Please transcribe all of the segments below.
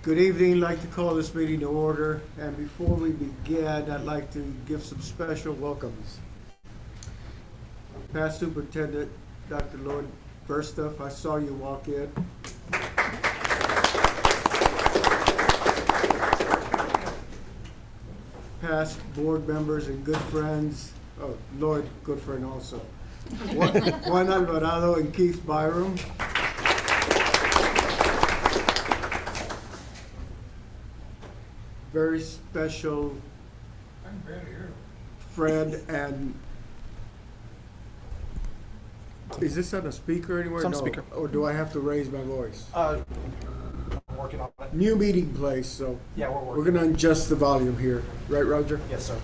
Good evening. I'd like to call this meeting to order. And before we begin, I'd like to give some special welcomes. Past Superintendent Dr. Lloyd Verstuff, I saw you walk in. Past board members and good friends, Lloyd, good friend also. Juan Alvarado and Keith Byram. Very special friend and is this on a speaker anywhere? It's on No. speaker. Or do I have to raise my voice? I'm working on it. New meeting place, so Yeah, we're we're working. gonna adjust the volume here, right, Roger? Yes, sir.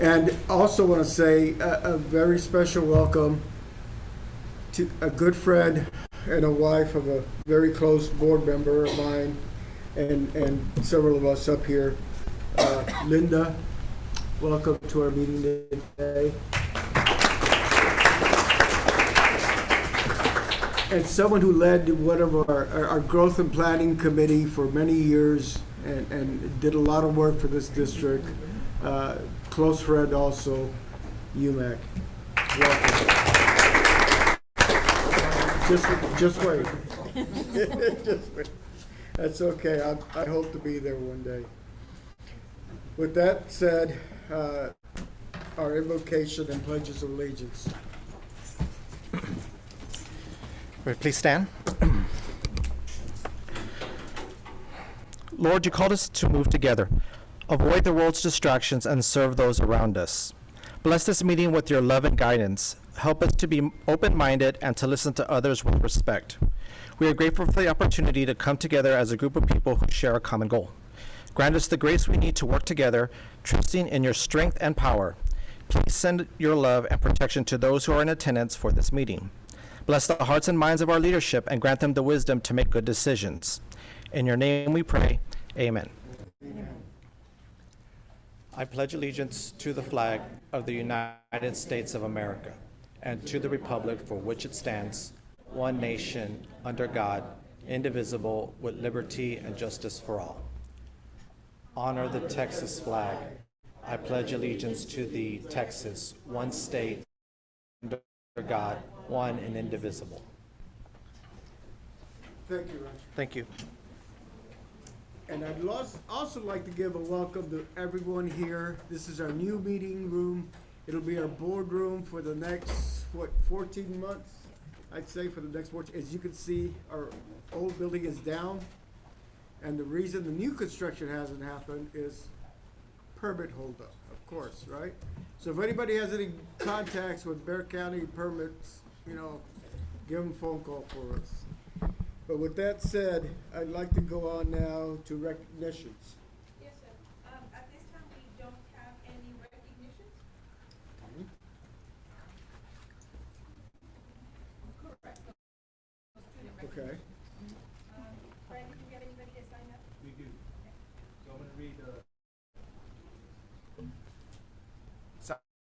And also want to say a very special welcome to a good friend and a wife of a very close board member of mine and several of us up here. Linda, welcome to our meeting today. And someone who led one of our growth and planning committee for many years and did a lot of work for this district. Close friend also, UMAC. Welcome. Just wait. Just wait. That's okay. I hope to be there one day. With that said, our invocation and pledges of allegiance. Right, please stand. Lord, you called us to move together, avoid the world's distractions, and serve those around us. Bless this meeting with your love and guidance. Help us to be open-minded and to listen to others with respect. We are grateful for the opportunity to come together as a group of people who share a common goal. Grant us the grace we need to work together, trusting in your strength and power. Please send your love and protection to those who are in attendance for this meeting. Bless the hearts and minds of our leadership and grant them the wisdom to make good decisions. In your name we pray, amen. I pledge allegiance to the flag of the United States of America and to the republic for which it stands, one nation, under God, indivisible, with liberty and justice for all. Honor the Texas flag. I pledge allegiance to the Texas, one state, under God, one and indivisible. Thank you, Roger. Thank you. And I'd also like to give a welcome to everyone here. This is our new meeting room. It'll be our board room for the next, 14 months? I'd say for the next 14. As you can see, our old building is down. And the reason the new construction hasn't happened is permit holdup, of course, right? So if anybody has any contacts with Bexar County permits, give them a phone call for us. But with that said, I'd like to go on now to recognitions. Yes, sir. At this time, we don't have any recognitions. Correct. Okay. Brad, did you have anybody that signed up? We do. So I'm going to read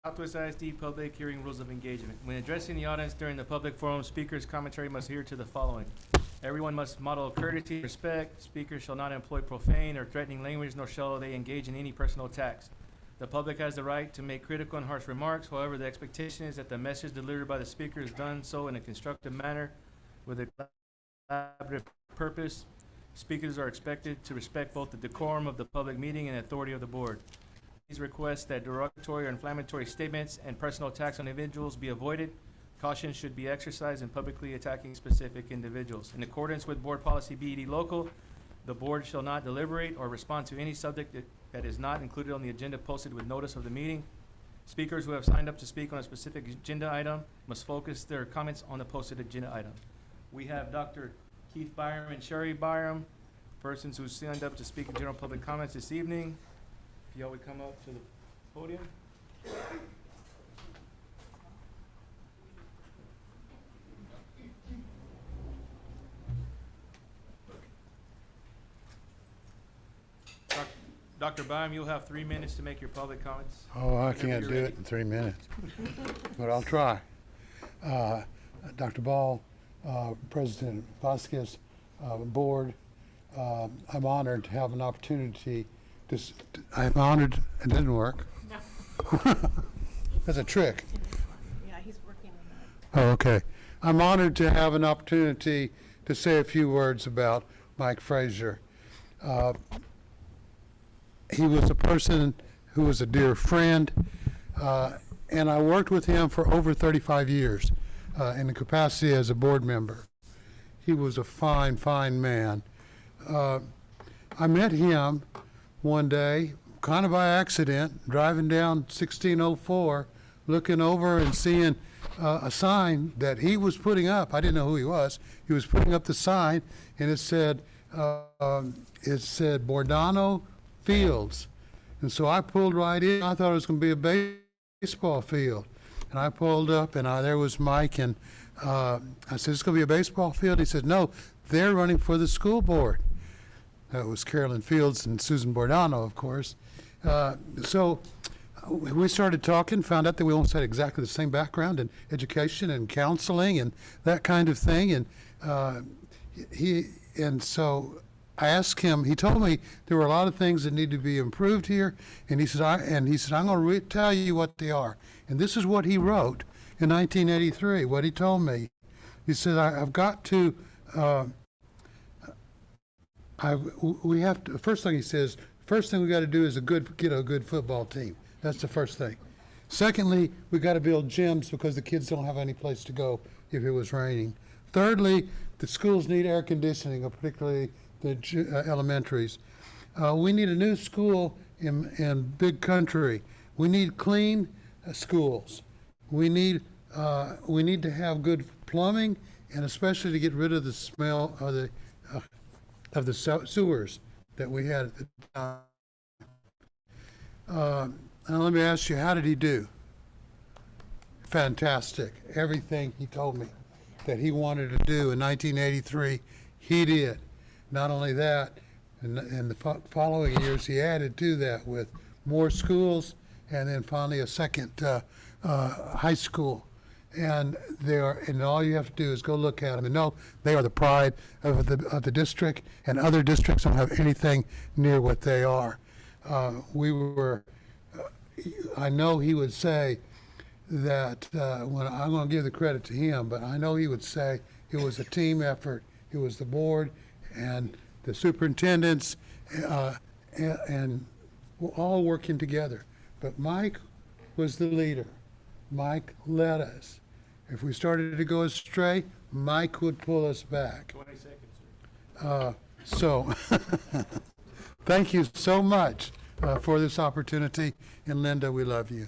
Southwest ISD Public Hearing Rules of Engagement. When addressing the audience during the public forum, speakers' commentary must adhere to the following. Everyone must model courtesy and respect. Speakers shall not employ profane or threatening language, nor shall they engage in any personal attacks. The public has the right to make critical and harsh remarks. However, the expectation is that the message delivered by the speaker is done so in a constructive manner with a collaborative purpose. Speakers are expected to respect both the decorum of the public meeting and authority of the board. Please request that derogatory or inflammatory statements and personal attacks on individuals be avoided. Caution should be exercised in publicly attacking specific individuals. In accordance with Board Policy BED Local, the board shall not deliberate or respond to any subject that is not included on the agenda posted with notice of the meeting. Speakers who have signed up to speak on a specific agenda item must focus their comments on the posted agenda item. We have Dr. Keith Byram and Sherry Byram, persons who signed up to speak in general public comments this evening. If y'all would come up to the podium. Dr. Byram, you'll have 3 minutes to make your public comments. Oh, I Whenever can't you're do ready. it in 3 minutes, but I'll try. Dr. Ball, President Vasquez, Board, I'm honored to have an opportunity I'm honored, it didn't work. That's a trick. Yeah, he's working on that. Oh, okay. I'm honored to have an opportunity to say a few words about Mike Frazier. He was a person who was a dear friend, and I worked with him for over 35 years in the capacity as a board member. He was a fine, fine man. I met him one day, kind of by accident, driving down 1604, looking over and seeing a sign that he was putting up. I didn't know who he was. He was putting up the sign, and it said Bordano Fields. And so I pulled right in. I thought it was going to be a baseball field. And I pulled up, and there was Mike, and I said, "It's going to be a baseball field?" He said, "No, they're running for the school board." That was Carolyn Fields and Susan Bordano, of course. So we started talking, found out that we almost had exactly the same background in education and counseling and that kind of thing. And so I asked him. He told me there were a lot of things that need to be improved here, and he said, "I'm going to tell you what they are." And this is what he wrote in 1983. What he told me, he said, "I've got to." We have to. First thing he says, first thing we got to do is get a good football team. That's the first thing. Secondly, we got to build gyms because the kids don't have any place to go if it was raining. Thirdly, the schools need air conditioning, particularly the elementaries. We need a new school in Big Country. We need clean schools. We need to have good plumbing, and especially to get rid of the smell of the sewers that we had at the time. Now let me ask you, how did he do? Fantastic. Everything he told me that he wanted to do in 1983, he did. Not only that, in the following years, he added to that with more schools and then finally a second high school. And all you have to do is go look at them and know they are the pride of the district, and other districts don't have anything near what they are. I know he would say that when I'm going to give the credit to him, but I know he would say it was a team effort. It was the board and the superintendents and all working together. But Mike was the leader. Mike led us. If we started to go astray, Mike would pull us back. 20 seconds, sir. So, thank you so much for this opportunity. And Linda, we love you.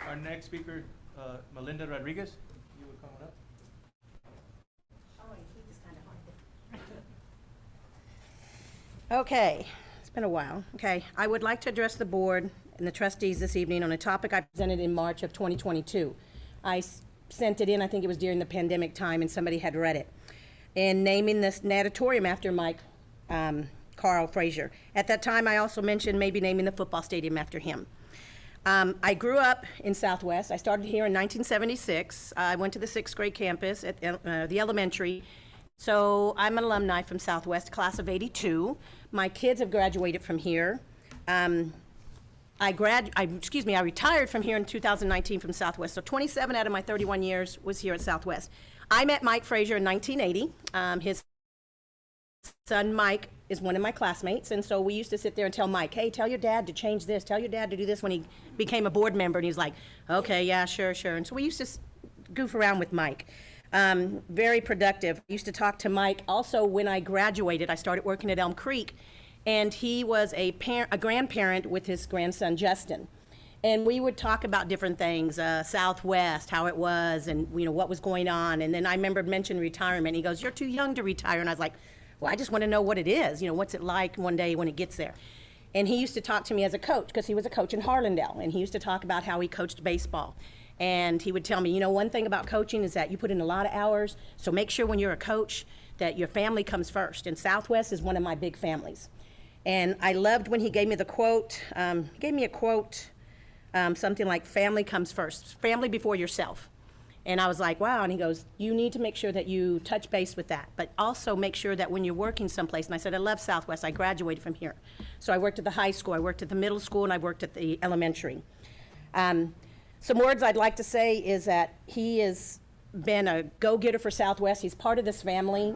Our next speaker, Melinda Rodriguez, you would come on up. Okay, it's been a while. Okay, I would like to address the board and the trustees this evening on a topic I presented in March of 2022. I sent it in, I think it was during the pandemic time, and somebody had read it. And naming this natatorium after Mike Carl Frazier. At that time, I also mentioned maybe naming the football stadium after him. I grew up in Southwest. I started here in 1976. I went to the 6th grade campus at the elementary. So I'm an alumni from Southwest, class of 82. My kids have graduated from here. I retired from here in 2019 from Southwest. So 27 out of my 31 years was here at Southwest. I met Mike Frazier in 1980. His son Mike is one of my classmates, and so we used to sit there and tell Mike, "Hey, tell your dad to change this, tell your dad to do this," when he became a board member, and he was like, "Okay, yeah, sure." And so we used to goof around with Mike. Very productive. I used to talk to Mike. Also, when I graduated, I started working at Elm Creek, and he was a grandparent with his grandson, Justin. And we would talk about different things, Southwest, how it was, and what was going on. And then I remember mentioning retirement. He goes, "You're too young to retire." And I was like, "Well, I just want to know what it is. What's it like one day when it gets there?" And he used to talk to me as a coach, because he was a coach in Harlandale, and he used to talk about how he coached baseball. And he would tell me, one thing about coaching is that you put in a lot of hours, so make sure when you're a coach that your family comes first. And Southwest is one of my big families. And I loved when he gave me the quote. He gave me a quote, something like, "Family comes first, family before yourself." And I was like, wow. And he goes, you need to make sure that you touch base with that, but also make sure that when you're working someplace, and I said, I love Southwest. I graduated from here. So I worked at the high school, I worked at the middle school, and I worked at the elementary. Some words I'd like to say is that he has been a go-getter for Southwest. He's part of this family.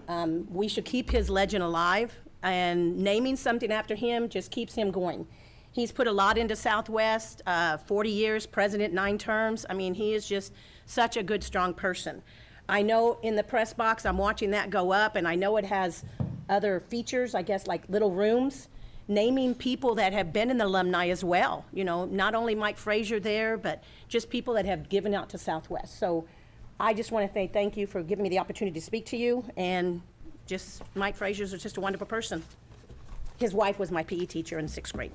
We should keep his legend alive, and naming something after him just keeps him going. He's put a lot into Southwest, 40 years, president, 9 terms. I mean, he is just such a good, strong person. I know in the press box, I'm watching that go up, and I know it has other features, I guess, like little rooms, naming people that have been in the alumni as well. You know, not only Mike Frazier there, but just people that have given out to Southwest. So I just want to say thank you for giving me the opportunity to speak to you, and just Mike Frazier is just a wonderful person. His wife was my PE teacher in 6th grade.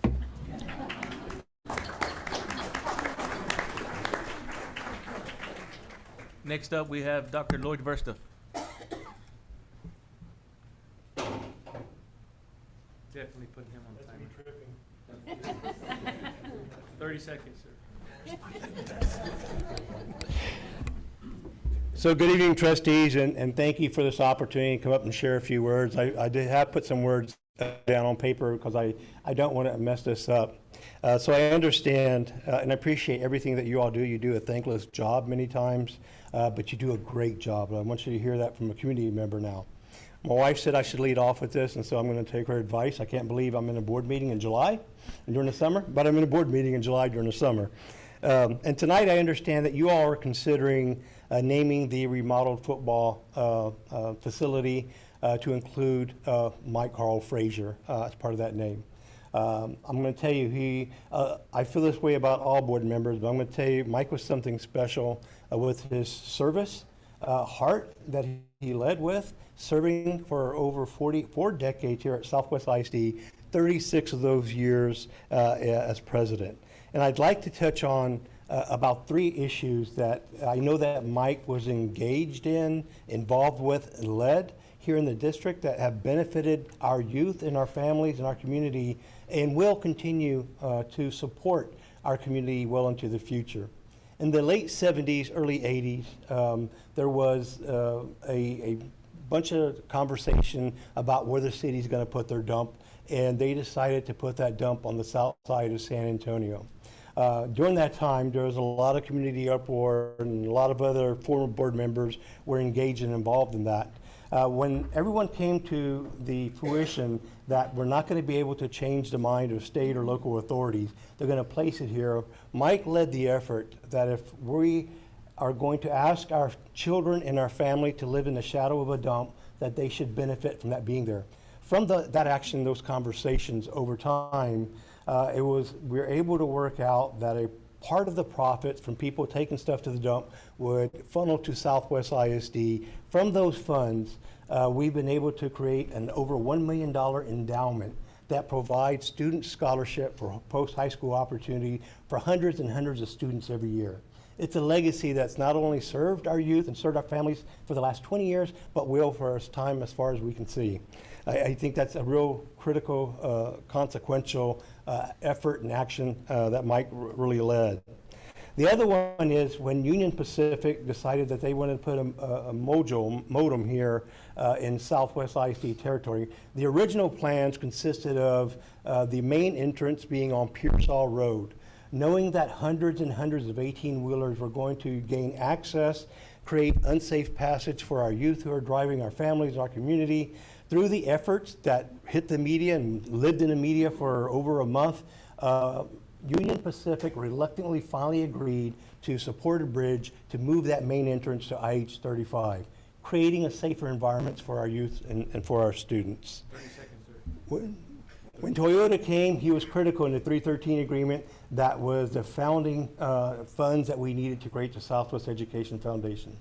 Next up, we have Dr. Lloyd Verstuff. Definitely putting him on timer. 30 seconds, sir. So good evening, trustees, and thank you for this opportunity to come up and share a few words. I did have put some words down on paper because I don't want to mess this up. So I understand and I appreciate everything that you all do. You do a thankless job many times, but you do a great job. And I want you to hear that from a community member now. My wife said I should lead off with this, and so I'm going to take her advice. I can't believe I'm in a board meeting in July and during the summer, but I'm in a board meeting in July during the summer. And tonight I understand that you all are considering naming the remodeled football facility to include Mike Carl Frazier as part of that name. I'm going to tell you, I feel this way about all board members, but I'm going to tell you, Mike was something special with his service heart that he led with, serving for over 4 decades here at Southwest ISD, 36 of those years as president. And I'd like to touch on about 3 issues that I know that Mike was engaged in, involved with, and led here in the district that have benefited our youth and our families and our community, and will continue to support our community well into the future. In the late 70s, early 80s, there was a bunch of conversation about where the city's going to put their dump, and they decided to put that dump on the south side of San Antonio. During that time, there was a lot of community uproar, and a lot of other former board members were engaged and involved in that. When everyone came to the fruition that we're not going to be able to change the mind of state or local authorities, they're going to place it here, Mike led the effort that if we are going to ask our children and our family to live in the shadow of a dump, that they should benefit from that being there. From that action, those conversations over time, we were able to work out that a part of the profits from people taking stuff to the dump would funnel to Southwest ISD. From those funds, we've been able to create an over $1 million endowment that provides student scholarship for post-high school opportunity for hundreds and hundreds of students every year. It's a legacy that's not only served our youth and served our families for the last 20 years, but will for us time as far as we can see. I think that's a real critical, consequential effort and action that Mike really led. The other one is when Union Pacific decided that they wanted to put a modem here in Southwest ISD territory. The original plans consisted of the main entrance being on Pearsall Road. Knowing that hundreds and hundreds of 18-wheelers were going to gain access, create unsafe passage for our youth who are driving, our families, our community, through the efforts that hit the media and lived in the media for over a month, Union Pacific reluctantly finally agreed to support a bridge to move that main entrance to IH 35, creating a safer environment for our youth and for our students. 30 seconds, sir. When Toyota came, he was critical in the 313 agreement. That was the founding funds that we needed to create the Southwest Education Foundation.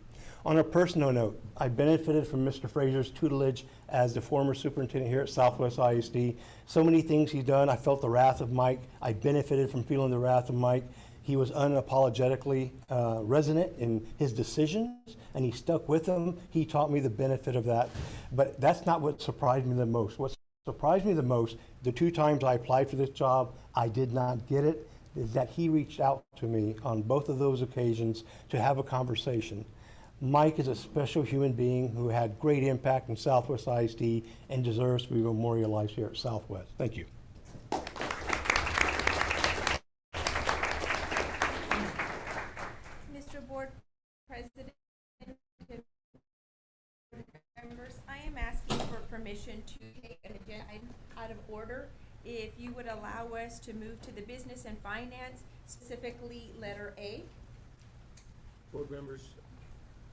On a personal note, I benefited from Mr. Frazier's tutelage as the former superintendent here at Southwest ISD. So many things he's done. I felt the wrath of Mike. I benefited from feeling the wrath of Mike. He was unapologetically resonant in his decisions, and he stuck with them. He taught me the benefit of that. But that's not what surprised me the most. What surprised me the most, the 2 times I applied for this job, I did not get it, is that he reached out to me on both of those occasions to have a conversation. Mike is a special human being who had great impact in Southwest ISD and deserves to be memorialized here at Southwest. Thank you. Mr. Board President, members, I am asking for permission to take an agenda item out of order. If you would allow us to move to the business and finance, specifically letter A. Board members,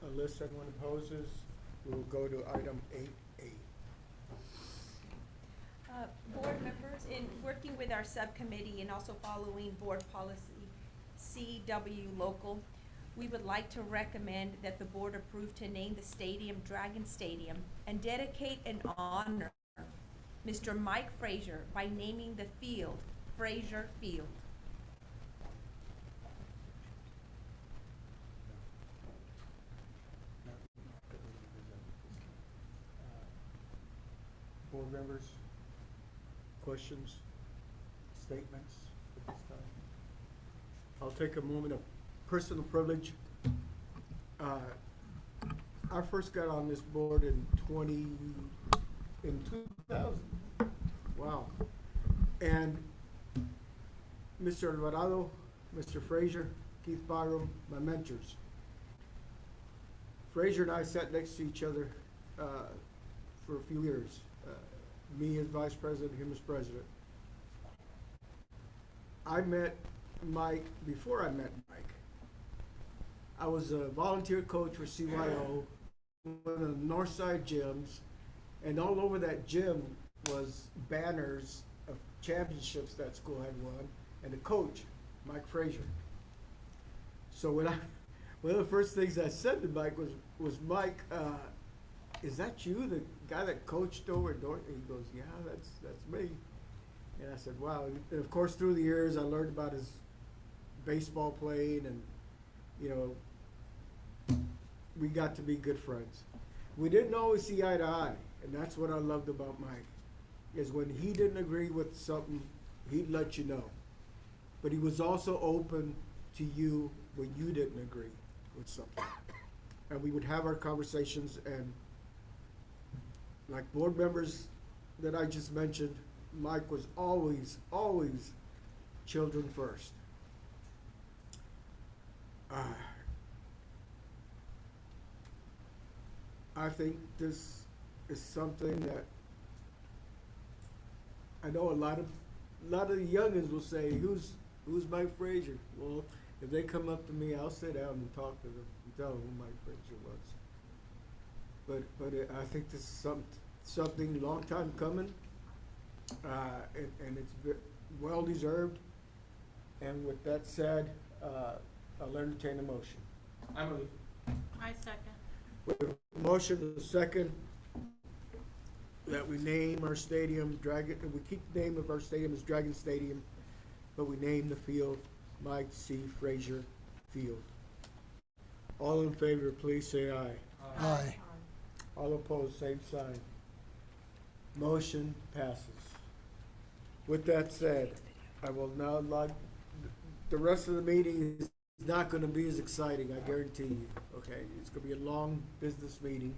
unless anyone opposes, we will go to item 8A. Board members, in working with our subcommittee and also following board policy CW local, we would like to recommend that the board approve to name the stadium Dragon Stadium and dedicate and honor Mr. Mike Frazier by naming the field Frazier Field. Board members, questions, statements at this time? I'll take a moment of personal privilege. I first got on this board in 2000. Wow. And Mr. Alvarado, Mr. Frazier, Keith Byram, my mentors. Frazier and I sat next to each other for a few years. Me as vice president, him as president. I met Mike before I met Mike. I was a volunteer coach for CYO, one of the Northside gyms, and all over that gym was banners of championships that school had won, and the coach, Mike Frazier. So one of the first things I said to Mike was Mike, is that you, the guy that coached over at Dorothy? He goes, yeah, that's me. And I said, wow. And of course, through the years, I learned about his baseball playing, and we got to be good friends. We didn't always see eye to eye, and that's what I loved about Mike, is when he didn't agree with something, he'd let you know. But he was also open to you when you didn't agree with something. And we would have our conversations, and like board members that I just mentioned, Mike was always children first. I think this is something that I know a lot of the youngins will say, who's Mike Frazier? Well, if they come up to me, I'll sit down and talk to them and tell them who Mike Frazier was. But I think this is something long time coming, and it's well deserved. And with that said, I'll entertain a motion. I move. I second. We have a motion and a second that we name our stadium Dragon. We keep the name of our stadium as Dragon Stadium, but we name the field Mike C. Frazier Field. All in favor, please say aye. Aye. All opposed, same sign. Motion passes. With that said, I will now the rest of the meeting is not going to be as exciting, I guarantee you. Okay, it's going to be a long business meeting.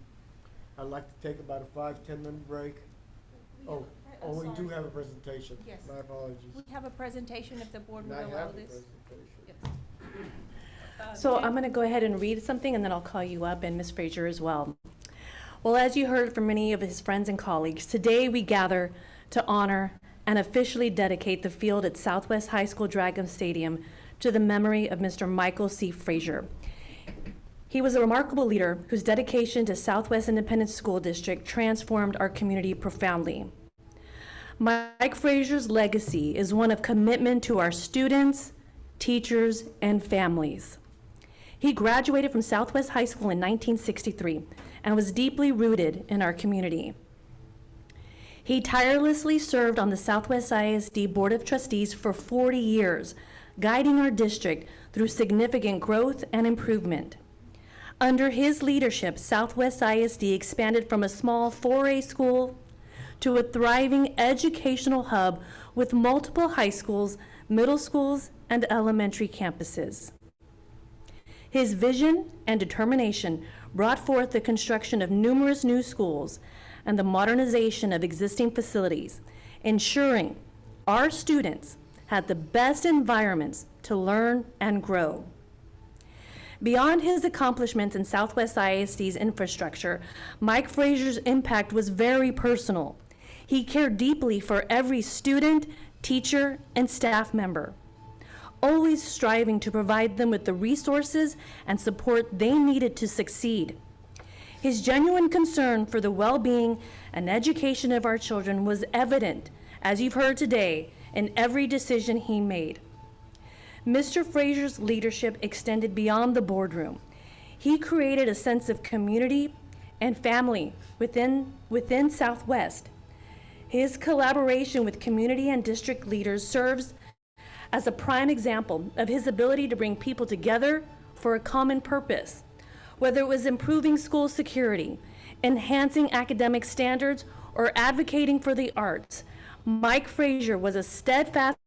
I'd like to take about a 5-10 minute break. Oh, we do have a presentation. Yes. My apologies. We have a presentation if the board And would I allow have a this. presentation. So I'm going to go ahead and read something, and then I'll call you up, and Ms. Frazier as well. Well, as you heard from many of his friends and colleagues, today we gather to honor and officially dedicate the field at Southwest High School Dragon Stadium to the memory of Mr. Michael C. Frazier. He was a remarkable leader whose dedication to Southwest Independent School District transformed our community profoundly. Mike Frazier's legacy is one of commitment to our students, teachers, and families. He graduated from Southwest High School in 1963 and was deeply rooted in our community. He tirelessly served on the Southwest ISD Board of Trustees for 40 years, guiding our district through significant growth and improvement. Under his leadership, Southwest ISD expanded from a small 4A school to a thriving educational hub with multiple high schools, middle schools, and elementary campuses. His vision and determination brought forth the construction of numerous new schools and the modernization of existing facilities, ensuring our students had the best environments to learn and grow. Beyond his accomplishments in Southwest ISD's infrastructure, Mike Frazier's impact was very personal. He cared deeply for every student, teacher, and staff member, always striving to provide them with the resources and support they needed to succeed. His genuine concern for the well-being and education of our children was evident, as you've heard today, in every decision he made. Mr. Frazier's leadership extended beyond the boardroom. He created a sense of community and family within Southwest. His collaboration with community and district leaders serves as a prime example of his ability to bring people together for a common purpose, whether it was improving school security, enhancing academic standards, or advocating for the arts. Mike Frazier was a steadfast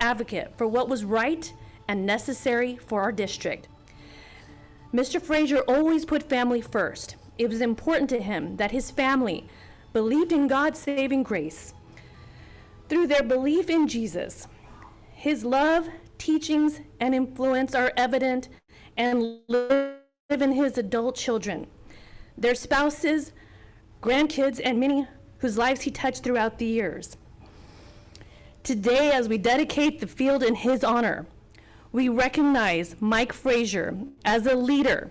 advocate for what was right and necessary for our district. Mr. Frazier always put family first. It was important to him that his family believed in God's saving grace. Through their belief in Jesus, his love, teachings, and influence are evident and live in his adult children, their spouses, grandkids, and many whose lives he touched throughout the years. Today, as we dedicate the field in his honor, we recognize Mike Frazier as a leader,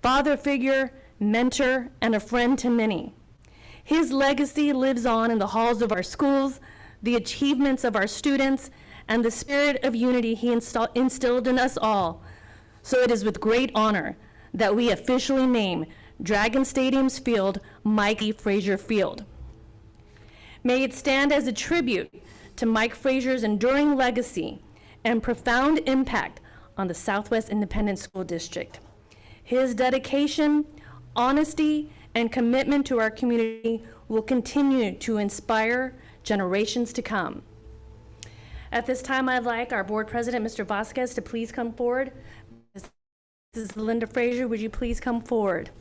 father figure, mentor, and a friend to many. His legacy lives on in the halls of our schools, the achievements of our students, and the spirit of unity he instilled in us all. So it is with great honor that we officially name Dragon Stadium's field Mike E. Frazier Field. May it stand as a tribute to Mike Frazier's enduring legacy and profound impact on the Southwest Independent School District. His dedication, honesty, and commitment to our community will continue to inspire generations to come. At this time, I'd like our board president, Mr. Vasquez, to please come forward. Mrs. Linda Frazier, would you please come forward?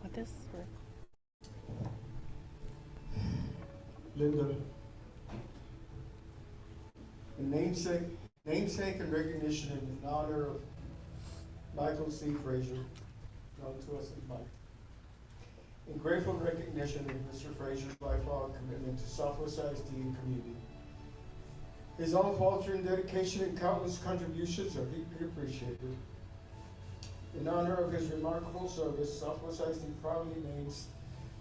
What this? Linda, in namesake and recognition in honor of Michael C. Frazier, known to us as Mike. In grateful recognition of Mr. Frazier's lifelong commitment to Southwest ISD and community. His unfaltering dedication and countless contributions are deeply appreciated. In honor of his remarkable service, Southwest ISD proudly names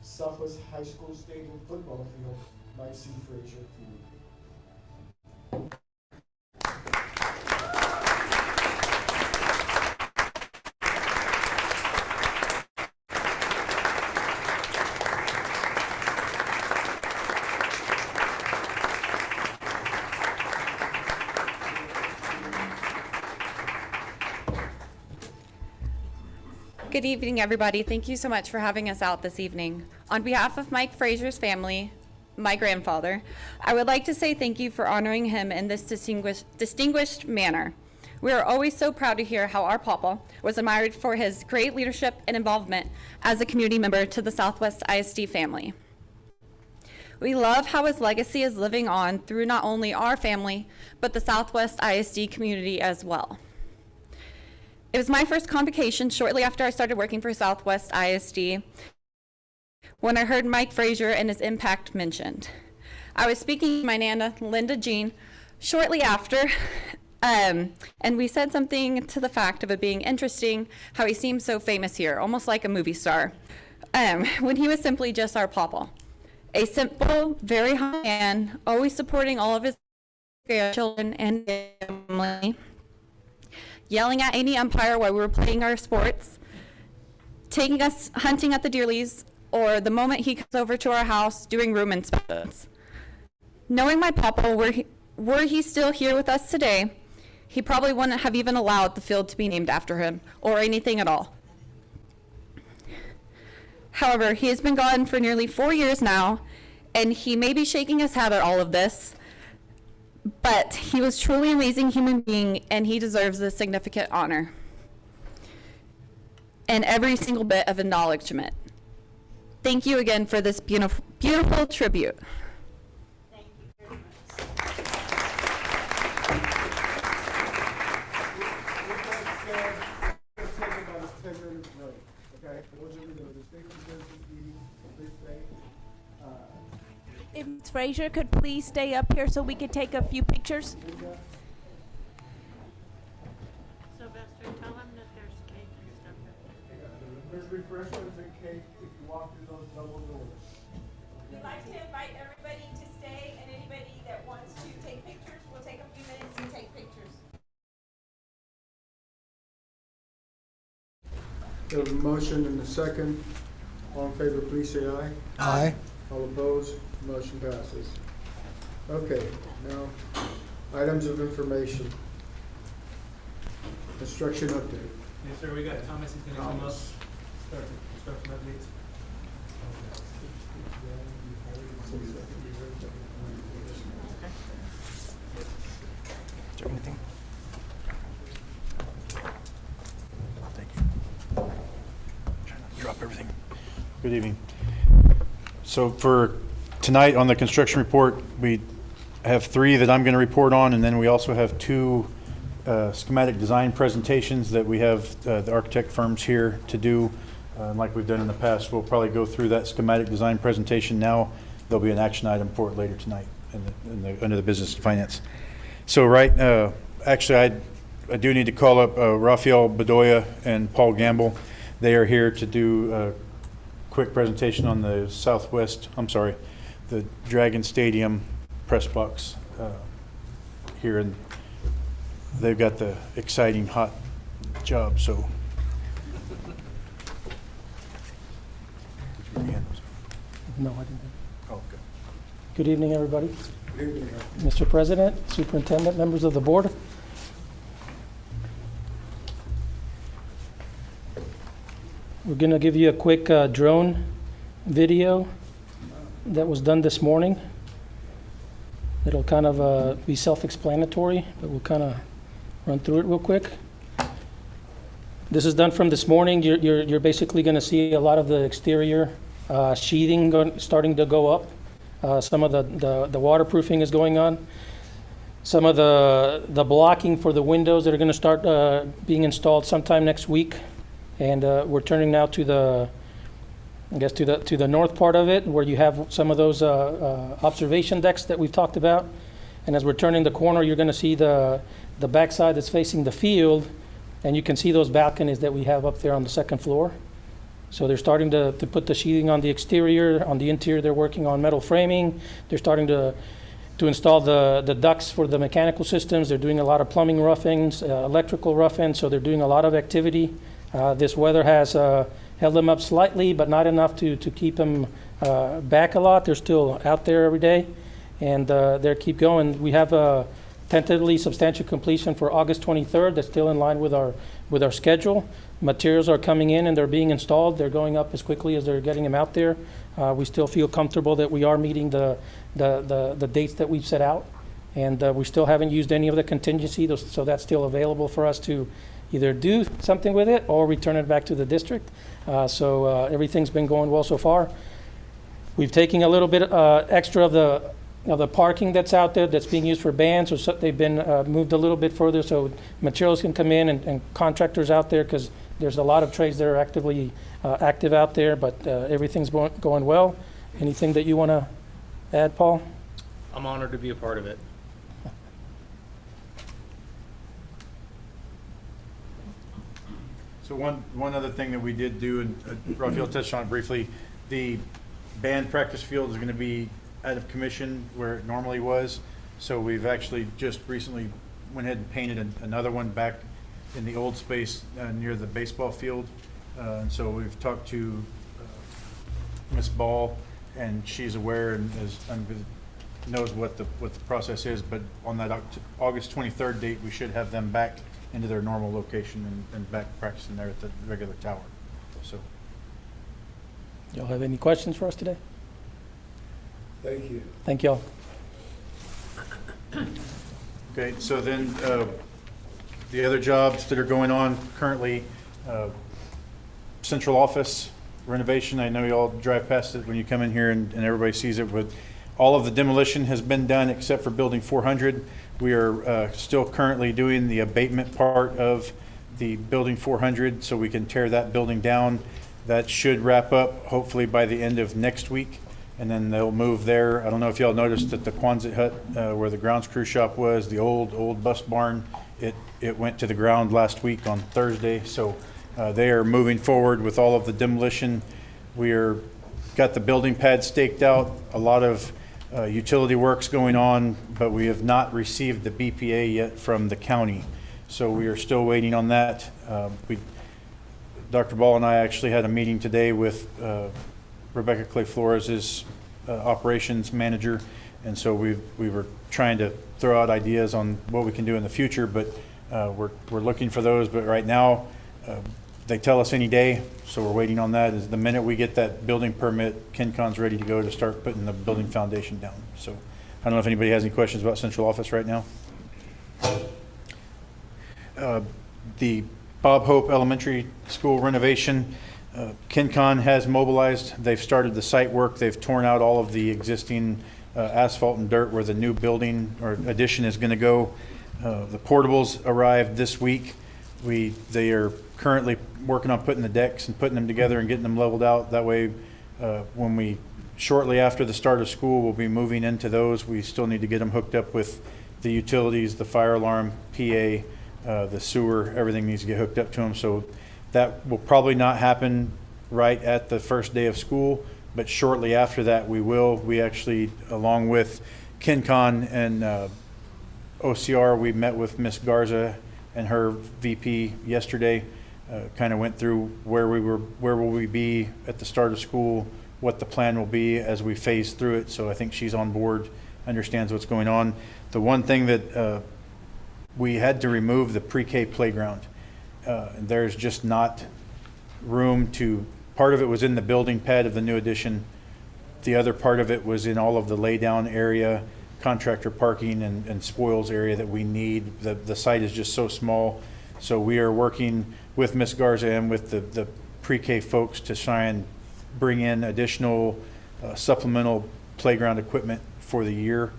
Southwest High School Stadium football field Mike C. Frazier Field. Good evening, everybody. Thank you so much for having us out this evening. On behalf of Mike Frazier's family, my grandfather, I would like to say thank you for honoring him in this distinguished manner. We are always so proud to hear how our papa was admired for his great leadership and involvement as a community member to the Southwest ISD family. We love how his legacy is living on through not only our family, but the Southwest ISD community as well. It was my first convocation shortly after I started working for Southwest ISD when I heard Mike Frazier and his impact mentioned. I was speaking to my Nana, Linda Jean, shortly after, and we said something to the fact of it being interesting how he seemed so famous here, almost like a movie star, when he was simply just our papa. A simple, very humble man, always supporting all of his children and family, yelling at any umpire while we were playing our sports, taking us hunting at the Dearleys, or the moment he comes over to our house doing room inspections. Knowing my papa, were he still here with us today, he probably wouldn't have even allowed the field to be named after him, or anything at all. However, he has been gone for nearly 4 years now, and he may be shaking his head at all of this, but he was truly an amazing human being, and he deserves this significant honor and every single bit of acknowledgement. Thank you again for this beautiful, beautiful tribute. Let's take about a 10-minute break, okay? Those are the distinguished citizens meeting, please stay. If Ms. Frazier could please stay up here so we could take a few pictures. Sylvester, tell him that there's cake and stuff. There's refreshments and cake if you walk through those double doors. We'd like to invite everybody to stay, and anybody that wants to take pictures, we'll take a few minutes and take pictures. There's a motion and a second. All in favor, please say aye. Aye. All opposed, motion passes. Okay, now, items of information. Construction update. Yes, sir, we got Thomas, he's gonna come up, Thomas. start the construction updates. Is there anything? Drop everything. Good evening. So for tonight on the construction report, we have 3 that I'm going to report on, and then we also have 2 schematic design presentations that we have the architect firms here to do. Like we've done in the past, we'll probably go through that schematic design presentation now. There'll be an action item for it later tonight under the business and finance. So actually I do need to call up Rafael Bedoya and Paul Gamble. They are here to do a quick presentation on the the Dragon Stadium press box here, and they've got the exciting hot job, so. No, I didn't. Oh, okay. Good evening, everybody. Good evening. Mr. President, Superintendent, members of the board. We're going to give you a quick drone video that was done this morning. It'll kind of be self-explanatory, but we'll kind of run through it real quick. This is done from this morning. You're basically going to see a lot of the exterior sheathing starting to go up. Some of the waterproofing is going on. Some of the blocking for the windows that are going to start being installed sometime next week. And we're turning now to the north part of it, where you have some of those observation decks that we've talked about. And as we're turning the corner, you're going to see the backside that's facing the field, and you can see those balconies that we have up there on the second floor. So they're starting to put the sheathing on the exterior. On the interior, they're working on metal framing. They're starting to install the ducts for the mechanical systems. They're doing a lot of plumbing roughings, electrical roughing, so they're doing a lot of activity. This weather has held them up slightly, but not enough to keep them back a lot. They're still out there every day, and they keep going. We have a tentatively substantial completion for August 23rd. That's still in line with our schedule. Materials are coming in and they're being installed. They're going up as quickly as they're getting them out there. We still feel comfortable that we are meeting the dates that we've set out, and we still haven't used any of the contingency, so that's still available for us to either do something with it or return it back to the district. So everything's been going well so far. We've taken a little bit extra of the parking that's out there that's being used for bands, so they've been moved a little bit further so materials can come in and contractors out there, because there's a lot of trades that are active out there, but everything's going well. Anything that you want to add, Paul? I'm honored to be a part of it. So one other thing that we did do, and Rafael touched on it briefly, the band practice field is going to be out of commission where it normally was. So we've actually just recently went ahead and painted another one back in the old space near the baseball field. And so we've talked to Ms. Ball, and she's aware and knows what the process is. But on that August 23rd date, we should have them back into their normal location and back practicing there at the regular tower. So. Y'all have any questions for us today? Thank you. Thank y'all. Okay, so then, the other jobs that are going on currently, central office renovation, I know you all drive past it when you come in here and everybody sees it, but all of the demolition has been done except for building 400. We are still currently doing the abatement part of the building 400, so we can tear that building down. That should wrap up hopefully by the end of next week, and then they'll move there. I don't know if y'all noticed that the Quonset hut, where the grounds crew shop was, the old bus barn, it went to the ground last week on Thursday, so they are moving forward with all of the demolition. Got the building pad staked out, a lot of utility works going on, but we have not received the BPA yet from the county. So we are still waiting on that. Dr. Ball and I actually had a meeting today with Rebecca Clay Flores' operations manager, and so we were trying to throw out ideas on what we can do in the future, but we're looking for those. But right now, they tell us any day, so we're waiting on that. Is the minute we get that building permit, KenCon's ready to go to start putting the building foundation down. So I don't know if anybody has any questions about central office right now. The Bob Hope Elementary School renovation, KenCon has mobilized. They've started the site work. They've torn out all of the existing asphalt and dirt where the new building or addition is going to go. The portables arrived this week. They are currently working on putting the decks and putting them together and getting them leveled out. That way, shortly after the start of school, we'll be moving into those. We still need to get them hooked up with the utilities, the fire alarm, PA, the sewer, everything needs to get hooked up to them. So that will probably not happen right at the first day of school, but shortly after that we will. We actually, along with KenCon and OCR, we met with Miss Garza and her VP yesterday, kind of went through where will we be at the start of school, what the plan will be as we phase through it. So I think she's on board, understands what's going on. The one thing that we had to remove the pre-K playground. There's just not room to, part of it was in the building pad of the new addition. The other part of it was in all of the laydown area, contractor parking and spoils area that we need. The site is just so small. So we are working with Ms. Garza and with the pre-K folks to try and bring in additional supplemental playground equipment for the year.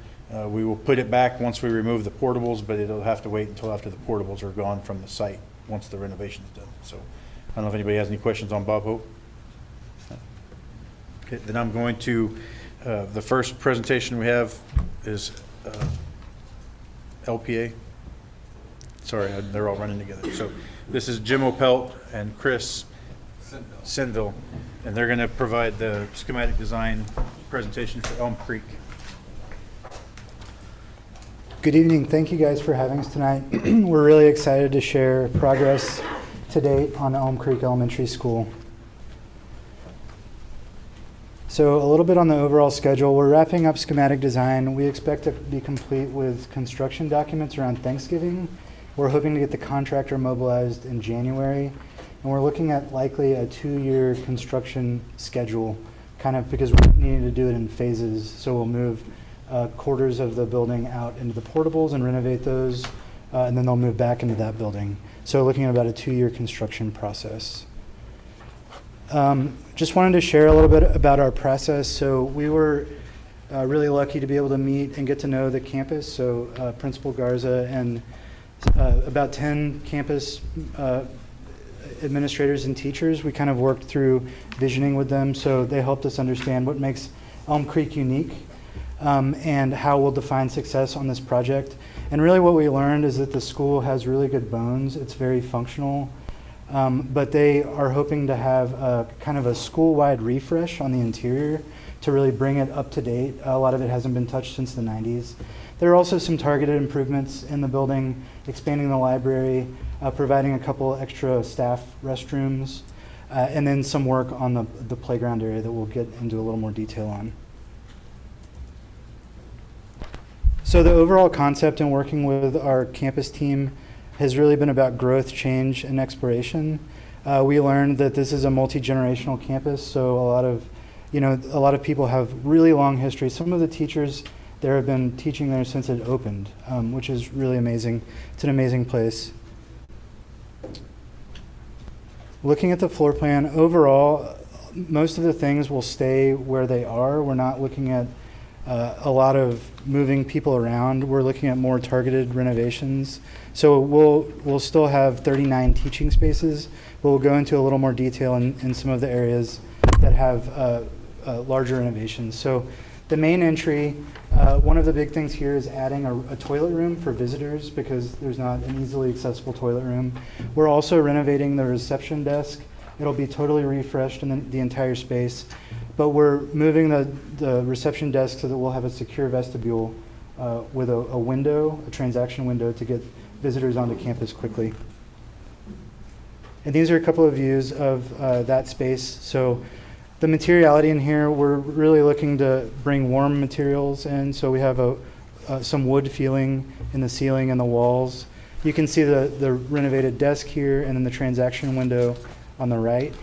We will put it back once we remove the portables, but it'll have to wait until after the portables are gone from the site, once the renovation is done. So I don't know if anybody has any questions on Bob Hope. Okay, then I'm going to, the first presentation we have is LPA. Sorry, they're all running together. So this is Jim Opelt and Chris Sinville, and they're going to provide the schematic design presentation for Elm Creek. Good evening. Thank you guys for having us tonight. We're really excited to share progress to date on Elm Creek Elementary School. So a little bit on the overall schedule. We're wrapping up schematic design. We expect to be complete with construction documents around Thanksgiving. We're hoping to get the contractor mobilized in January. And we're looking at likely a 2-year construction schedule, kind of because we're needing to do it in phases. So we'll move quarters of the building out into the portables and renovate those, and then they'll move back into that building. So looking at about a 2-year construction process. Just wanted to share a little bit about our process. So we were really lucky to be able to meet and get to know the campus. So Principal Garza and about 10 campus administrators and teachers, we kind of worked through visioning with them. So they helped us understand what makes Elm Creek unique. And how we'll define success on this project. And really what we learned is that the school has really good bones. It's very functional, but they are hoping to have a kind of a school-wide refresh on the interior to really bring it up to date. A lot of it hasn't been touched since the 90s. There are also some targeted improvements in the building, expanding the library, providing a couple extra staff restrooms, and then some work on the playground area that we'll get into a little more detail on. So the overall concept in working with our campus team has really been about growth, change, and exploration. We learned that this is a multi-generational campus, so a lot of people have really long history. Some of the teachers there have been teaching there since it opened, which is really amazing. It's an amazing place. Looking at the floor plan, overall, most of the things will stay where they are. We're not looking at a lot of moving people around. We're looking at more targeted renovations. So we'll still have 39 teaching spaces, but we'll go into a little more detail in some of the areas that have larger renovations. So the main entry, one of the big things here is adding a toilet room for visitors because there's not an easily accessible toilet room. We're also renovating the reception desk. It'll be totally refreshed in the entire space, but we're moving the reception desk so that we'll have a secure vestibule with a window, a transaction window to get visitors onto campus quickly. And these are a couple of views of that space. So the materiality in here, we're really looking to bring warm materials in. So we have some wood feeling in the ceiling and the walls. You can see the renovated desk here and then the transaction window on the right.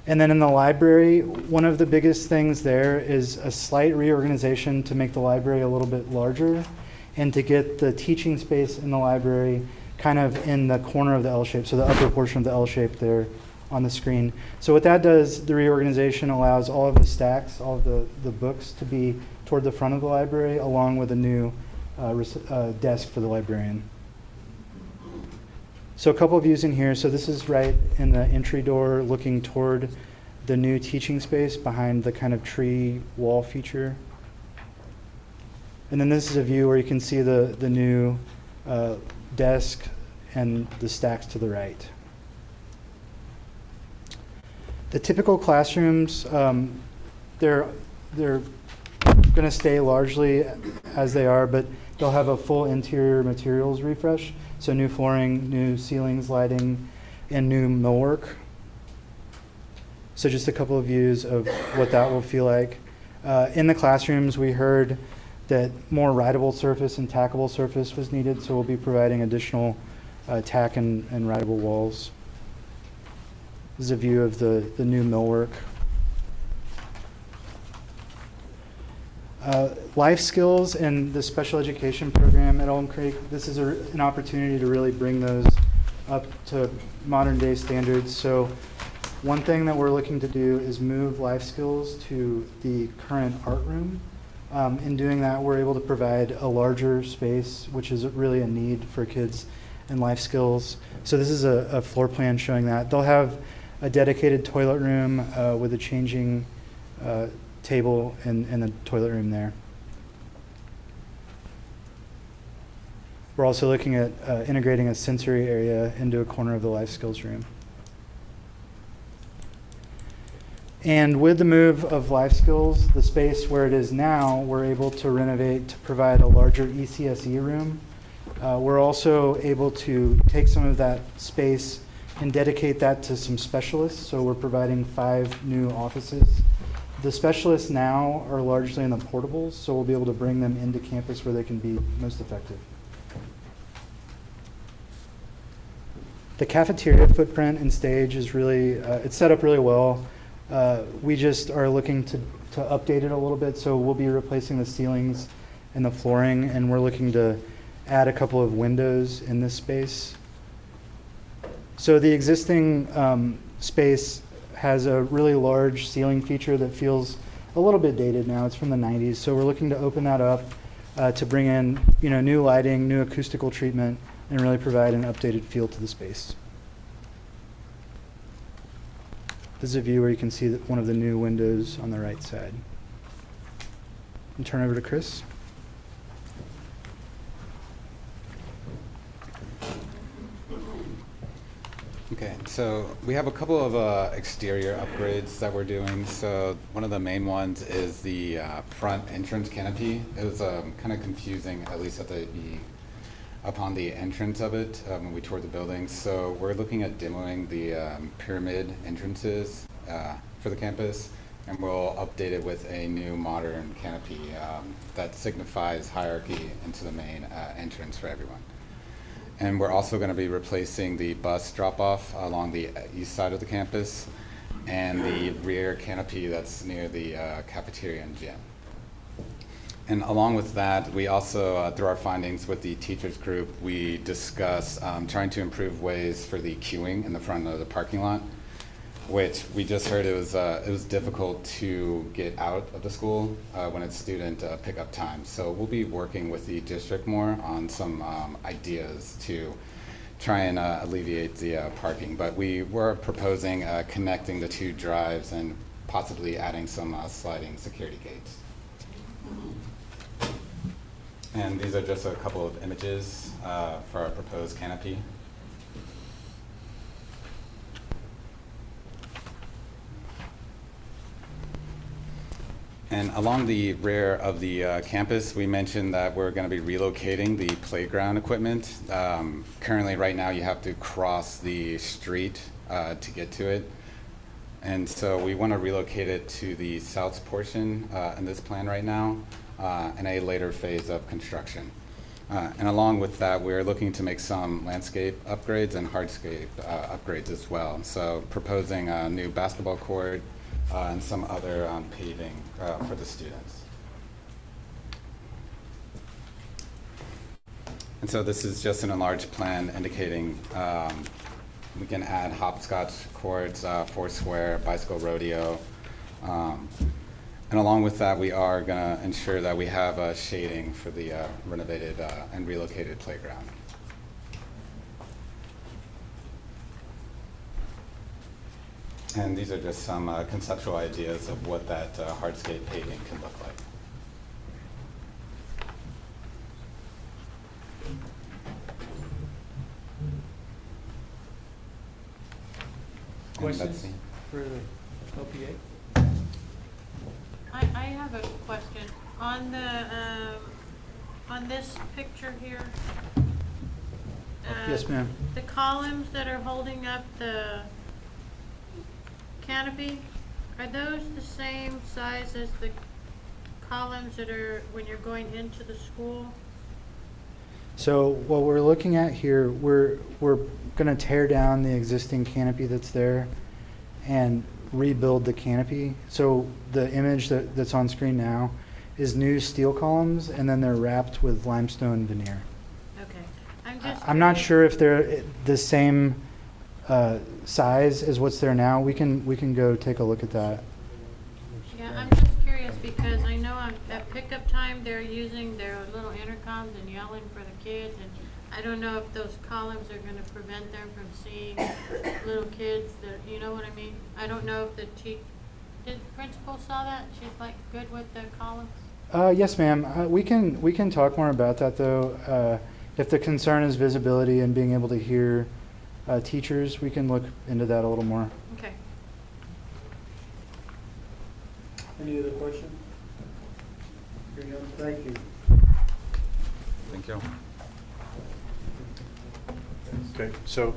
And then in the library, one of the biggest things there is a slight reorganization to make the library a little bit larger and to get the teaching space in the library kind of in the corner of the L shape, so the upper portion of the L shape there on the screen. So what that does, the reorganization allows all of the stacks, all of the books to be toward the front of the library along with a new desk for the librarian. So a couple of views in here. So this is right in the entry door looking toward the new teaching space behind the kind of tree wall feature. And then this is a view where you can see the new desk and the stacks to the right. The typical classrooms, they're going to stay largely as they are, but they'll have a full interior materials refresh. So new flooring, new ceilings, lighting, and new millwork. So just a couple of views of what that will feel like. In the classrooms, we heard that more rideable surface and tackable surface was needed, so we'll be providing additional tack and rideable walls. This is a view of the new millwork. Life skills and the special education program at Elm Creek, this is an opportunity to really bring those up to modern day standards. So one thing that we're looking to do is move life skills to the current art room. In doing that, we're able to provide a larger space, which is really a need for kids in life skills. So this is a floor plan showing that. They'll have a dedicated toilet room with a changing table in the toilet room there. We're also looking at integrating a sensory area into a corner of the life skills room. And with the move of life skills, the space where it is now, we're able to renovate to provide a larger ECSE room. We're also able to take some of that space and dedicate that to some specialists. So we're providing 5 new offices. The specialists now are largely in the portables, so we'll be able to bring them into campus where they can be most effective. The cafeteria footprint and stage is really, it's set up really well. We just are looking to update it a little bit, so we'll be replacing the ceilings and the flooring, and we're looking to add a couple of windows in this space. So the existing space has a really large ceiling feature that feels a little bit dated now. It's from the 90s, so we're looking to open that up to bring in new lighting, new acoustical treatment, and really provide an updated feel to the space. This is a view where you can see one of the new windows on the right side. And turn over to Chris. Okay, so we have a couple of exterior upgrades that we're doing. So one of the main ones is the front entrance canopy. It was kind of confusing, at least upon the entrance of it when we toured the building. So we're looking at demoing the pyramid entrances for the campus, and we'll update it with a new modern canopy that signifies hierarchy into the main entrance for everyone. And we're also going to be replacing the bus drop-off along the east side of the campus and the rear canopy that's near the cafeteria and gym. And along with that, we also, through our findings with the teachers group, we discuss trying to improve ways for the queuing in the front of the parking lot, which we just heard it was difficult to get out of the school when it's student pickup time. So we'll be working with the district more on some ideas to try and alleviate the parking. But we were proposing connecting the two drives and possibly adding some sliding security gates. And these are just a couple of images for our proposed canopy. And along the rear of the campus, we mentioned that we're going to be relocating the playground equipment. Currently, right now, you have to cross the street to get to it. And so we want to relocate it to the south portion in this plan right now in a later phase of construction. And along with that, we're looking to make some landscape upgrades and hardscape upgrades as well. So proposing a new basketball court and some other paving for the students. And so this is just an enlarged plan indicating we can add hopscotch courts, foursquare, bicycle rodeo. And along with that, we are going to ensure that we have shading for the renovated and relocated playground. And these are just some conceptual ideas of what that hardscape paving can look like. Questions for the OPA? I have a question. On this picture here. Yes, ma'am. The columns that are holding up the canopy, are those the same size as the columns that are when you're going into the school? So what we're looking at here, we're going to tear down the existing canopy that's there and rebuild the canopy. So the image that's on screen now is new steel columns, and then they're wrapped with limestone veneer. Okay. I'm not sure if they're the same size as what's there now. We can go take a look at that. Yeah, I'm just curious because I know at pickup time they're using their little intercoms and yelling for the kids, and I don't know if those columns are going to prevent them from seeing little kids. That, you know what I mean? I don't know if did the principal saw that? She's like good with the columns. Yes, ma'am. We can talk more about that though. If the concern is visibility and being able to hear teachers, we can look into that a little more. Okay. Any other questions? Thank you. Thank you. Okay, so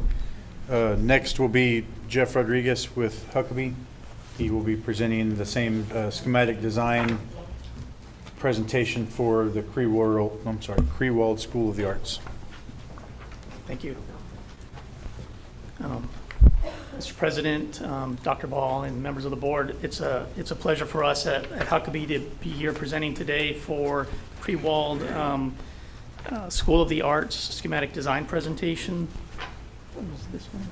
next will be Jeff Rodriguez with Huckabee. He will be presenting the same schematic design presentation for the Crewald School of the Arts. Thank you. Mr. President, Dr. Ball, and members of the board, it's a pleasure for us at Huckabee to be here presenting today for Crewald School of the Arts schematic design presentation. What is this one?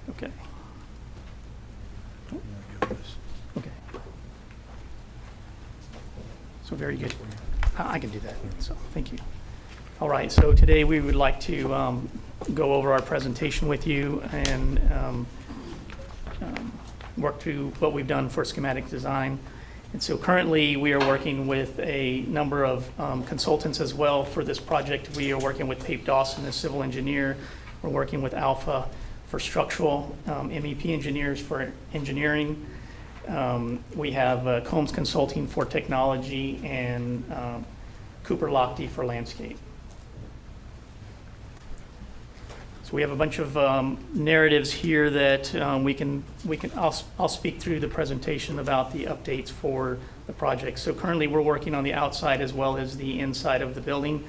Okay. Okay. So very good. I can do that, so thank you. All right, so today we would like to go over our presentation with you and work through what we've done for schematic design. And so currently we are working with a number of consultants as well for this project. We are working with Pape Dawson, a civil engineer. We're working with Alpha for structural, MEP engineers for engineering. We have Combs Consulting for technology and Cooper Lochte for landscape. So we have a bunch of narratives here that I'll speak through the presentation about the updates for the project. So currently we're working on the outside as well as the inside of the building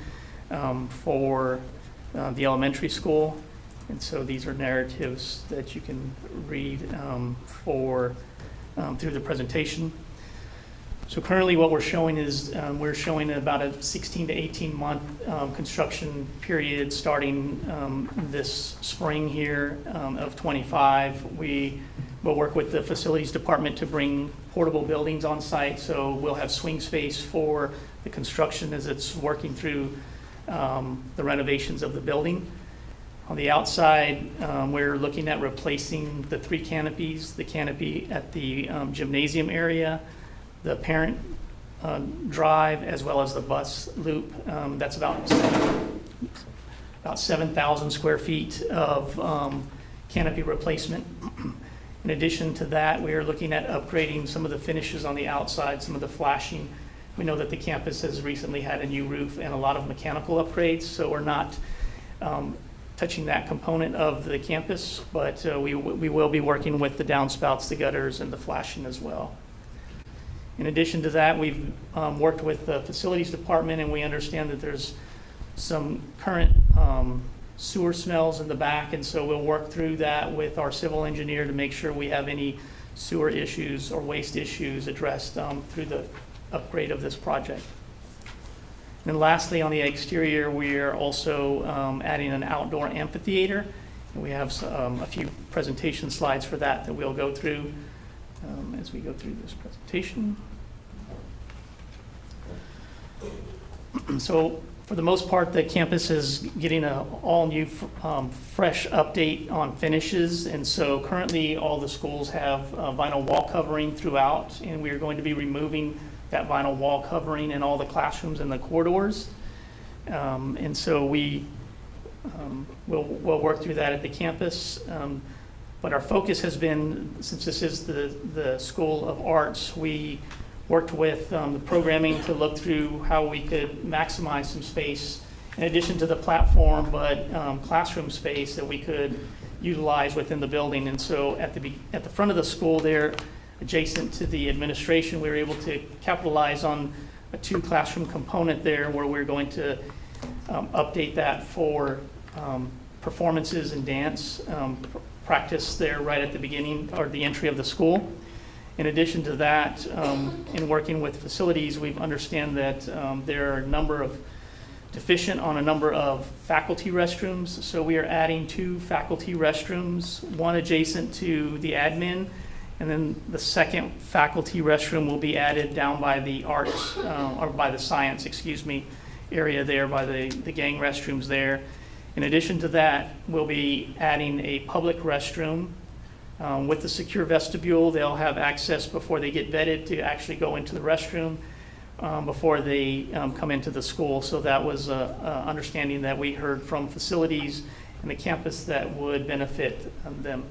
for the elementary school. And so these are narratives that you can read through the presentation. So currently what we're showing is, we're showing about a 16 to 18-month construction period starting this spring here of '25. We will work with the facilities department to bring portable buildings on site, so we'll have swing space for the construction as it's working through the renovations of the building. On the outside, we're looking at replacing the 3 canopies, the canopy at the gymnasium area, the parent drive, as well as the bus loop. That's about 7,000 square feet of canopy replacement. In addition to that, we are looking at upgrading some of the finishes on the outside, some of the flashing. We know that the campus has recently had a new roof and a lot of mechanical upgrades, so we're not touching that component of the campus, but we will be working with the downspouts, the gutters, and the flashing as well. In addition to that, we've worked with the facilities department, and we understand that there's some current sewer smells in the back, and so we'll work through that with our civil engineer to make sure we have any sewer issues or waste issues addressed through the upgrade of this project. And lastly, on the exterior, we are also adding an outdoor amphitheater. And we have a few presentation slides for that that we'll go through as we go through this presentation. So for the most part, the campus is getting an all-new, fresh update on finishes. And so currently, all the schools have vinyl wall covering throughout, and we are going to be removing that vinyl wall covering in all the classrooms and the corridors. And so we'll work through that at the campus. But our focus has been, since this is the School of Arts, we worked with the programming to look through how we could maximize some space in addition to the platform, but classroom space that we could utilize within the building. And so at the front of the school there, adjacent to the administration, we were able to capitalize on a 2 classroom component there where we're going to update that for performances and dance practice there right at the beginning or the entry of the school. In addition to that, in working with facilities, we understand that there are a number of deficient on a number of faculty restrooms. So we are adding 2 faculty restrooms, one adjacent to the admin, and then the second faculty restroom will be added down by the arts, or by the science, area there by the gang restrooms there. In addition to that, we'll be adding a public restroom with the secure vestibule. They'll have access before they get vetted to actually go into the restroom before they come into the school. So that was an understanding that we heard from facilities and the campus that would benefit them.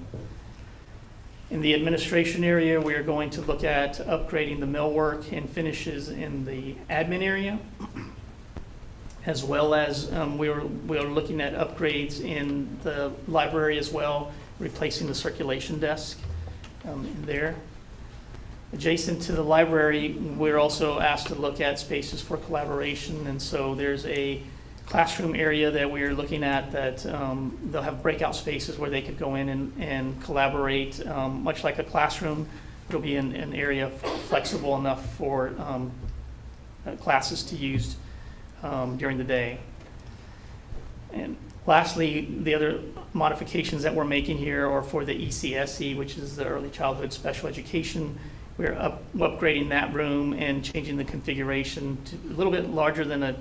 In the administration area, we are going to look at upgrading the millwork and finishes in the admin area, as well as we are looking at upgrades in the library as well, replacing the circulation desk in there. Adjacent to the library, we're also asked to look at spaces for collaboration, and so there's a classroom area that we're looking at that they'll have breakout spaces where they could go in and collaborate. Much like a classroom, it'll be an area flexible enough for classes to use during the day. And lastly, the other modifications that we're making here are for the ECSE, which is the Early Childhood Special Education. We're upgrading that room and changing the configuration to a little bit larger than a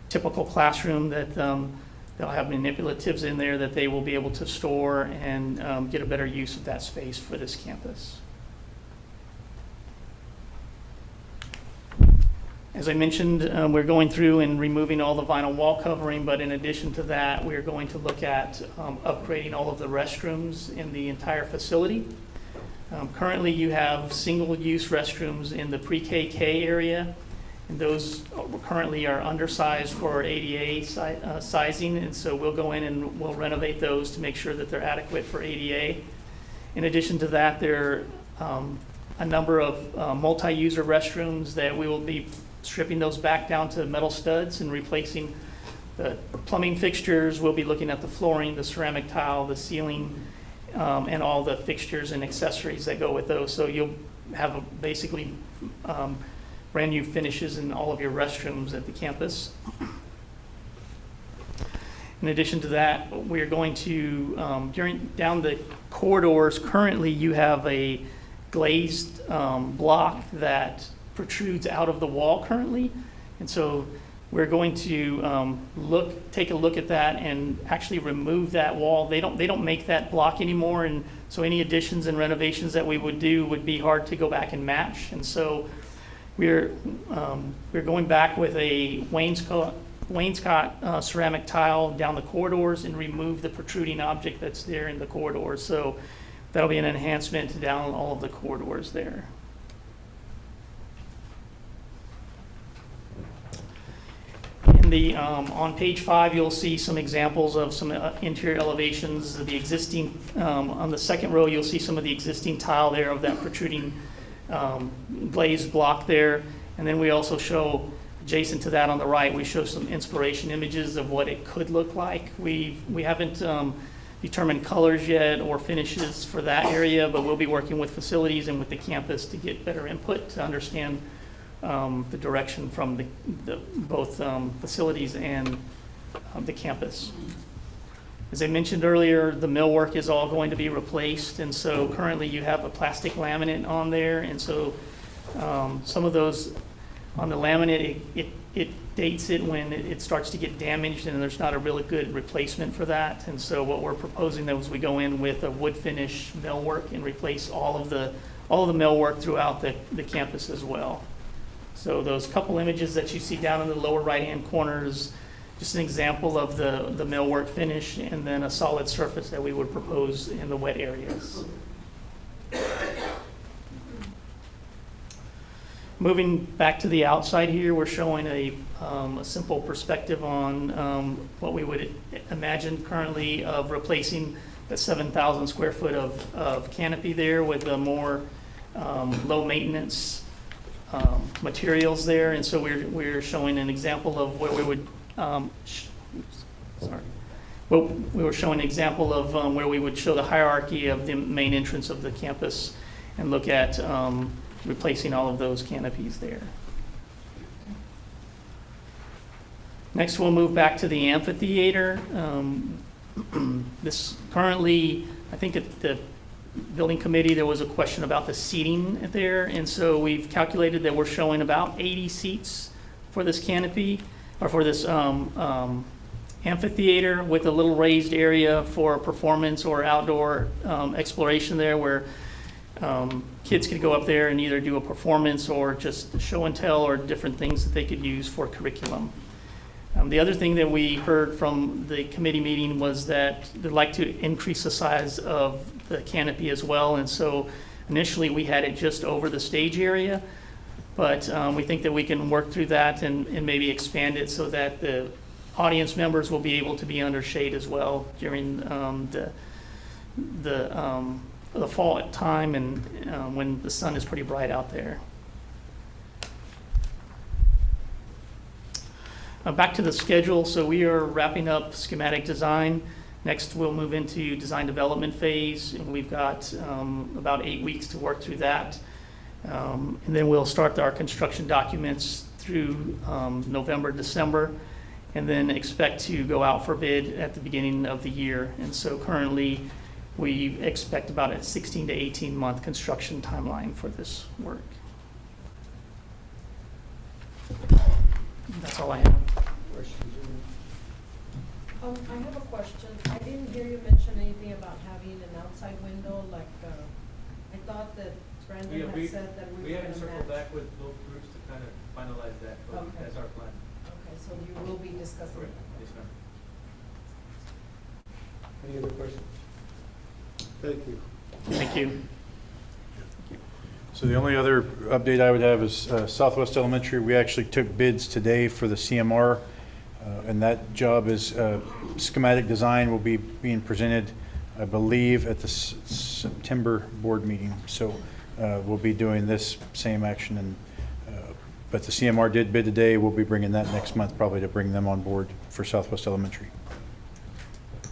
typical classroom, that they'll have manipulatives in there that they will be able to store and get a better use of that space for this campus. As I mentioned, we're going through and removing all the vinyl wall covering, but in addition to that, we're going to look at upgrading all of the restrooms in the entire facility. Currently, you have single-use restrooms in the pre-KK area, and those currently are undersized for ADA sizing, and so we'll go in and we'll renovate those to make sure that they're adequate for ADA. In addition to that, there are a number of multi-user restrooms that we will be stripping those back down to metal studs and replacing the plumbing fixtures. We'll be looking at the flooring, the ceramic tile, the ceiling, and all the fixtures and accessories that go with those. So you'll have basically brand new finishes in all of your restrooms at the campus. In addition to that, we're going to, down the corridors, currently you have a glazed block that protrudes out of the wall currently. And so we're going to take a look at that and actually remove that wall. They don't make that block anymore, and so any additions and renovations that we would do would be hard to go back and match. And so we're going back with a wainscot ceramic tile down the corridors and remove the protruding object that's there in the corridors. So that'll be an enhancement down all of the corridors there. In the, on page 5, you'll see some examples of some interior elevations. The existing, on the second row, you'll see some of the existing tile there of that protruding glazed block there. And then we also show, adjacent to that on the right, we show some inspiration images of what it could look like. We haven't determined colors yet or finishes for that area, but we'll be working with facilities and with the campus to get better input to understand the direction from both facilities and the campus. As I mentioned earlier, the millwork is all going to be replaced, and so currently you have a plastic laminate on there, and so some of those on the laminate, it dates it when it starts to get damaged, and there's not a really good replacement for that. And so what we're proposing is we go in with a wood finish millwork and replace all of the millwork throughout the campus as well. So those couple images that you see down in the lower right-hand corner is just an example of the millwork finish, and then a solid surface that we would propose in the wet areas. Moving back to the outside here, we're showing a simple perspective on what we would imagine currently of replacing the 7,000 square foot of canopy there with a more low maintenance materials there. And so we're showing an example of where we would, well, we were showing an example of where we would show the hierarchy of the main entrance of the campus and look at replacing all of those canopies there. Next, we'll move back to the amphitheater. This currently, I think at the building committee, there was a question about the seating there, and so we've calculated that we're showing about 80 seats for this canopy, or for this amphitheater, with a little raised area for performance or outdoor exploration there, where kids could go up there and either do a performance or just show and tell, or different things that they could use for curriculum. The other thing that we heard from the committee meeting was that they'd like to increase the size of the canopy as well. And so initially we had it just over the stage area, but we think that we can work through that and maybe expand it so that the audience members will be able to be under shade as well during the fall time and when the sun is pretty bright out there. Back to the schedule. So we are wrapping up schematic design. Next, we'll move into design development phase, and we've got about 8 weeks to work through that. And then we'll start our construction documents through November, December, and then expect to go out for bid at the beginning of the year. And so currently, we expect about a 16 to 18 month construction timeline for this work. That's all I have. I have a question. I didn't hear you mention anything about having an outside window, like, I thought that Brandon had said that we were gonna match. haven't circled back with both groups to kind of finalize that, but Okay. that's our plan. Okay, so you will be discussing. Yes, ma'am. Any other questions? Thank you. Thank you. So the only other update I would have is Southwest Elementary. We actually took bids today for the CMR, and that job is schematic design will be being presented, I believe, at the September board meeting. So we'll be doing this same action, and but the CMR did bid today. We'll be bringing that next month probably to bring them on board for Southwest Elementary.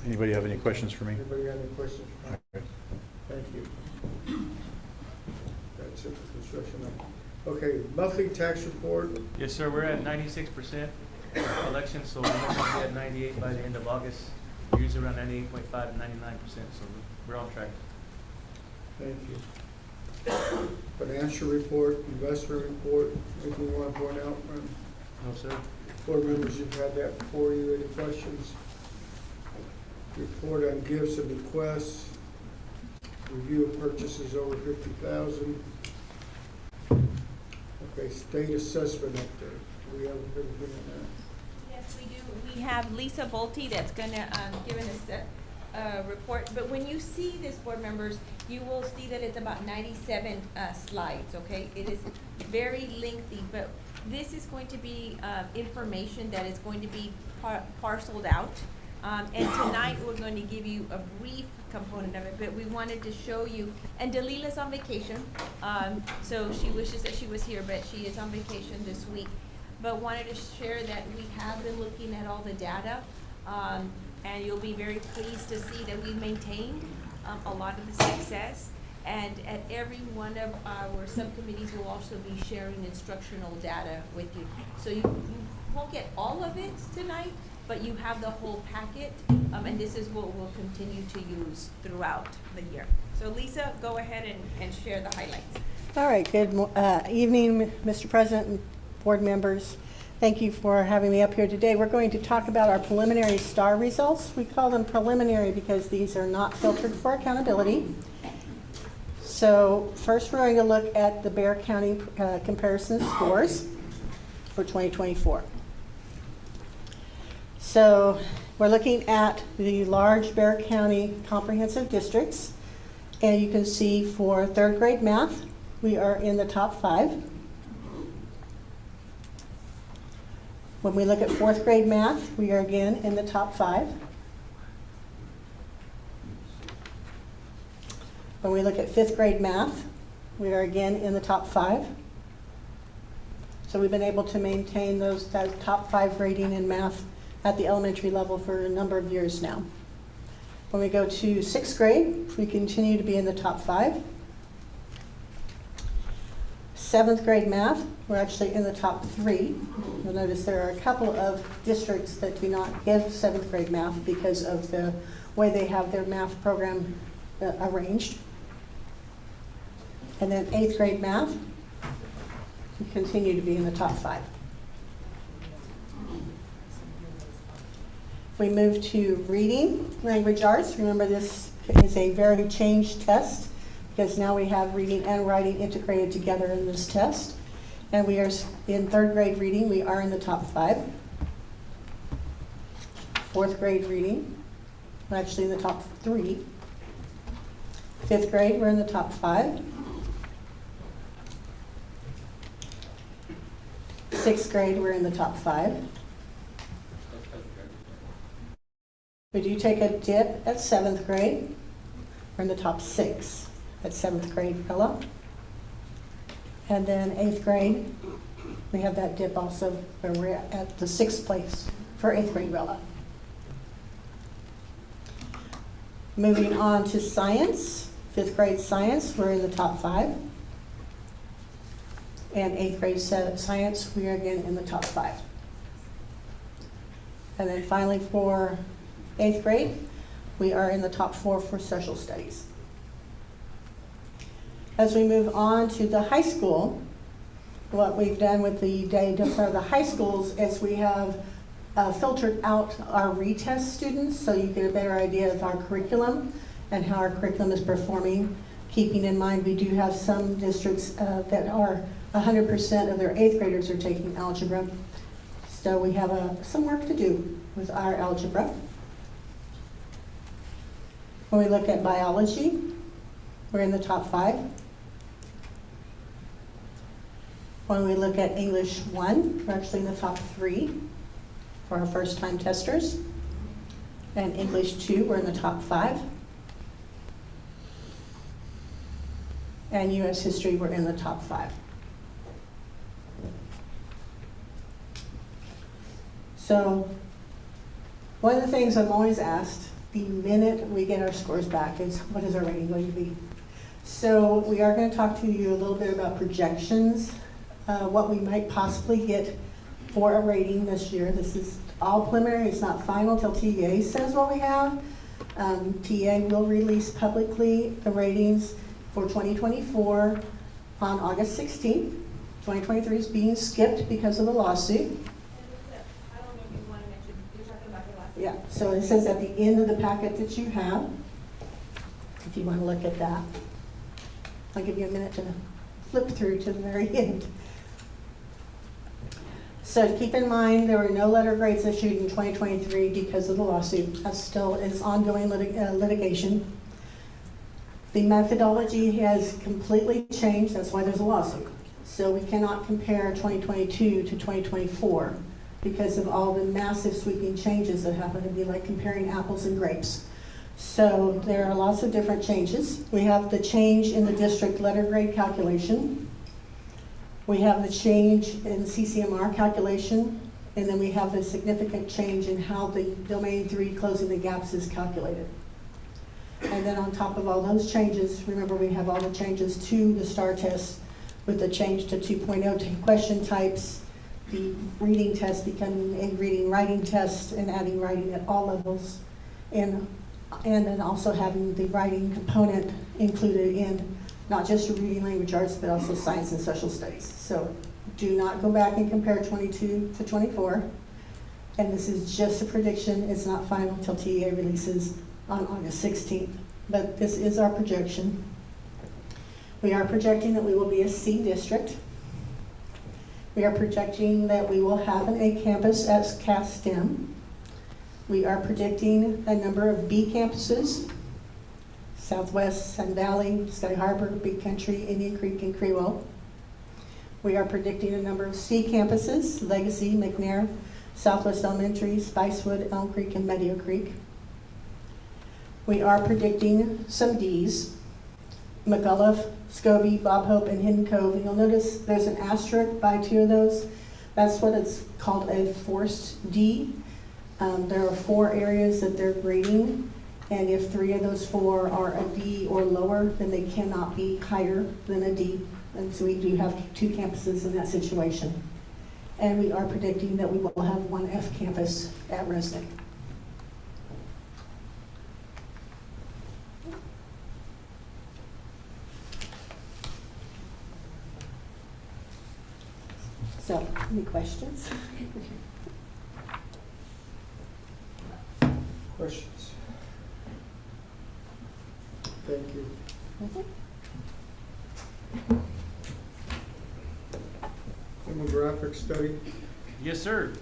Anybody have any questions for me? Anybody got any questions? Thank you. That's it for construction. Okay, monthly tax report, Yes, sir, we're at 96% collection, so we're going to be at 98 by the end of August. We're usually around 98.5 to 99%, so we're on track. thank you. Financial report, investment report, anything you want to point out, No, sir. board members, you've had that before you, any questions? Report on gifts and bequests, review of purchases over 50,000. Okay, state assessment update, do we have anything on that? Yes, we do. We have Lisa Bolte that's gonna, give us a report, but when you see this, board members, you will see that it's about 97, slides, okay? It is very lengthy, but this is going to be, information that is going to be parceled out. And tonight, we're going to give you a brief component of it, but we wanted to show you, and Dalila's on vacation, so she wishes that she was here, but she is on vacation this week. But wanted to share that we have been looking at all the data, and you'll be very pleased to see that we've maintained a lot of the success. And at every one of our subcommittees, we'll also be sharing instructional data with you. So you won't get all of it tonight, but you have the whole packet, and this is what we'll continue to use throughout the year. So Lisa, go ahead and share the highlights. All right, good evening, Mr. President and board members. Thank you for having me up here today. We're going to talk about our preliminary STAR results. We call them preliminary because these are not filtered for accountability. So first, we're going to look at the Bexar County comparison scores for 2024. So we're looking at the large Bexar County comprehensive districts, and you can see for third grade math, we are in the top 5. When we look at fourth grade math, we are again in the top 5. When we look at fifth grade math, we are again in the top 5. So we've been able to maintain that top 5 rating in math at the elementary level for a number of years now. When we go to sixth grade, we continue to be in the top 5. Seventh grade math, we're actually in the top 3. You'll notice there are a couple of districts that do not give seventh grade math because of the way they have their math program arranged. And then eighth grade math, we continue to be in the top 5. We move to reading, language arts. Remember, this is a very changed test because now we have reading and writing integrated together in this test. And we are in third grade reading, we are in the top 5. Fourth grade reading, we're actually in the top 3. Fifth grade, we're in the top 5. Sixth grade, we're in the top 5. We do take a dip at 7th grade. We're in the top 6 at 7th grade Rilla. And then 8th grade, we have that dip also where we're at the 6th place for 8th grade Rilla. Moving on to science, 5th grade science, we're in the top 5. And 8th grade science, we are again in the top 5. And then finally for 8th grade, we are in the top 4 for social studies. As we move on to the high school, what we've done with the data for the high schools is we have filtered out our retest students so you get a better idea of our curriculum and how our curriculum is performing, keeping in mind we do have some districts that are 100% of their 8th graders are taking algebra. So we have some work to do with our algebra. When we look at biology, we're in the top 5. When we look at English 1, we're actually in the top 3 for our first-time testers. And English 2, we're in the top 5. And U.S. history, we're in the top 5. So one of the things I'm always asked the minute we get our scores back is, what is our rating going to be? So we are going to talk to you a little bit about projections what we might possibly get for a rating this year. This is all preliminary, it's not final till TEA says what we have. TEA will release publicly the ratings for 2024 on August 16th. 2023 is being skipped because of the lawsuit. Yeah, so it says at the end of the packet that you have, if you want to look at that. I'll give you a minute to flip through to the very end. So keep in mind, there were no letter grades issued in 2023 because of the lawsuit. That still is ongoing litigation. The methodology has completely changed, that's why there's a lawsuit. So we cannot compare 2022 to 2024 because of all the massive sweeping changes that happen to be like comparing apples and grapes. So there are lots of different changes. We have the change in the district letter grade calculation. We have the change in CCMR calculation, and then we have the significant change in how the domain 3 closing the gaps is calculated. And then on top of all those changes, remember we have all the changes to the STAR test with the change to 2.0 question types, the reading test becoming a reading writing test and adding writing at all levels, and then also having the writing component included in not just reading language arts, but also science and social studies. So do not go back and compare 22 to 24. And this is just a prediction. It's not final until TEA releases on August 16th. But this is our projection. We are projecting that we will be a C district. We are projecting that we will have an A campus as Cass STEM. We are predicting a number of B campuses: Southwest, Sun Valley, Sky Harbor, Big Country, Indian Creek, and Crewell. We are predicting a number of C campuses: Legacy, McNair, Southwest Elementary, Spicewood, Elm Creek, and Meadow Creek. We are predicting some Ds: McAuliffe, Scobie, Bob Hope, and Hidden Cove. And you'll notice there's an asterisk by 2 of those. That's what it's called, a forced D. There are 4 areas that they're grading. And if 3 of those 4 are a D or lower, then they cannot be higher than a D. And so we do have 2 campuses in that situation. And we are predicting that we will have 1 F campus at Resnick. So, any questions? Questions? Thank you. Demographic study. Yes, sir.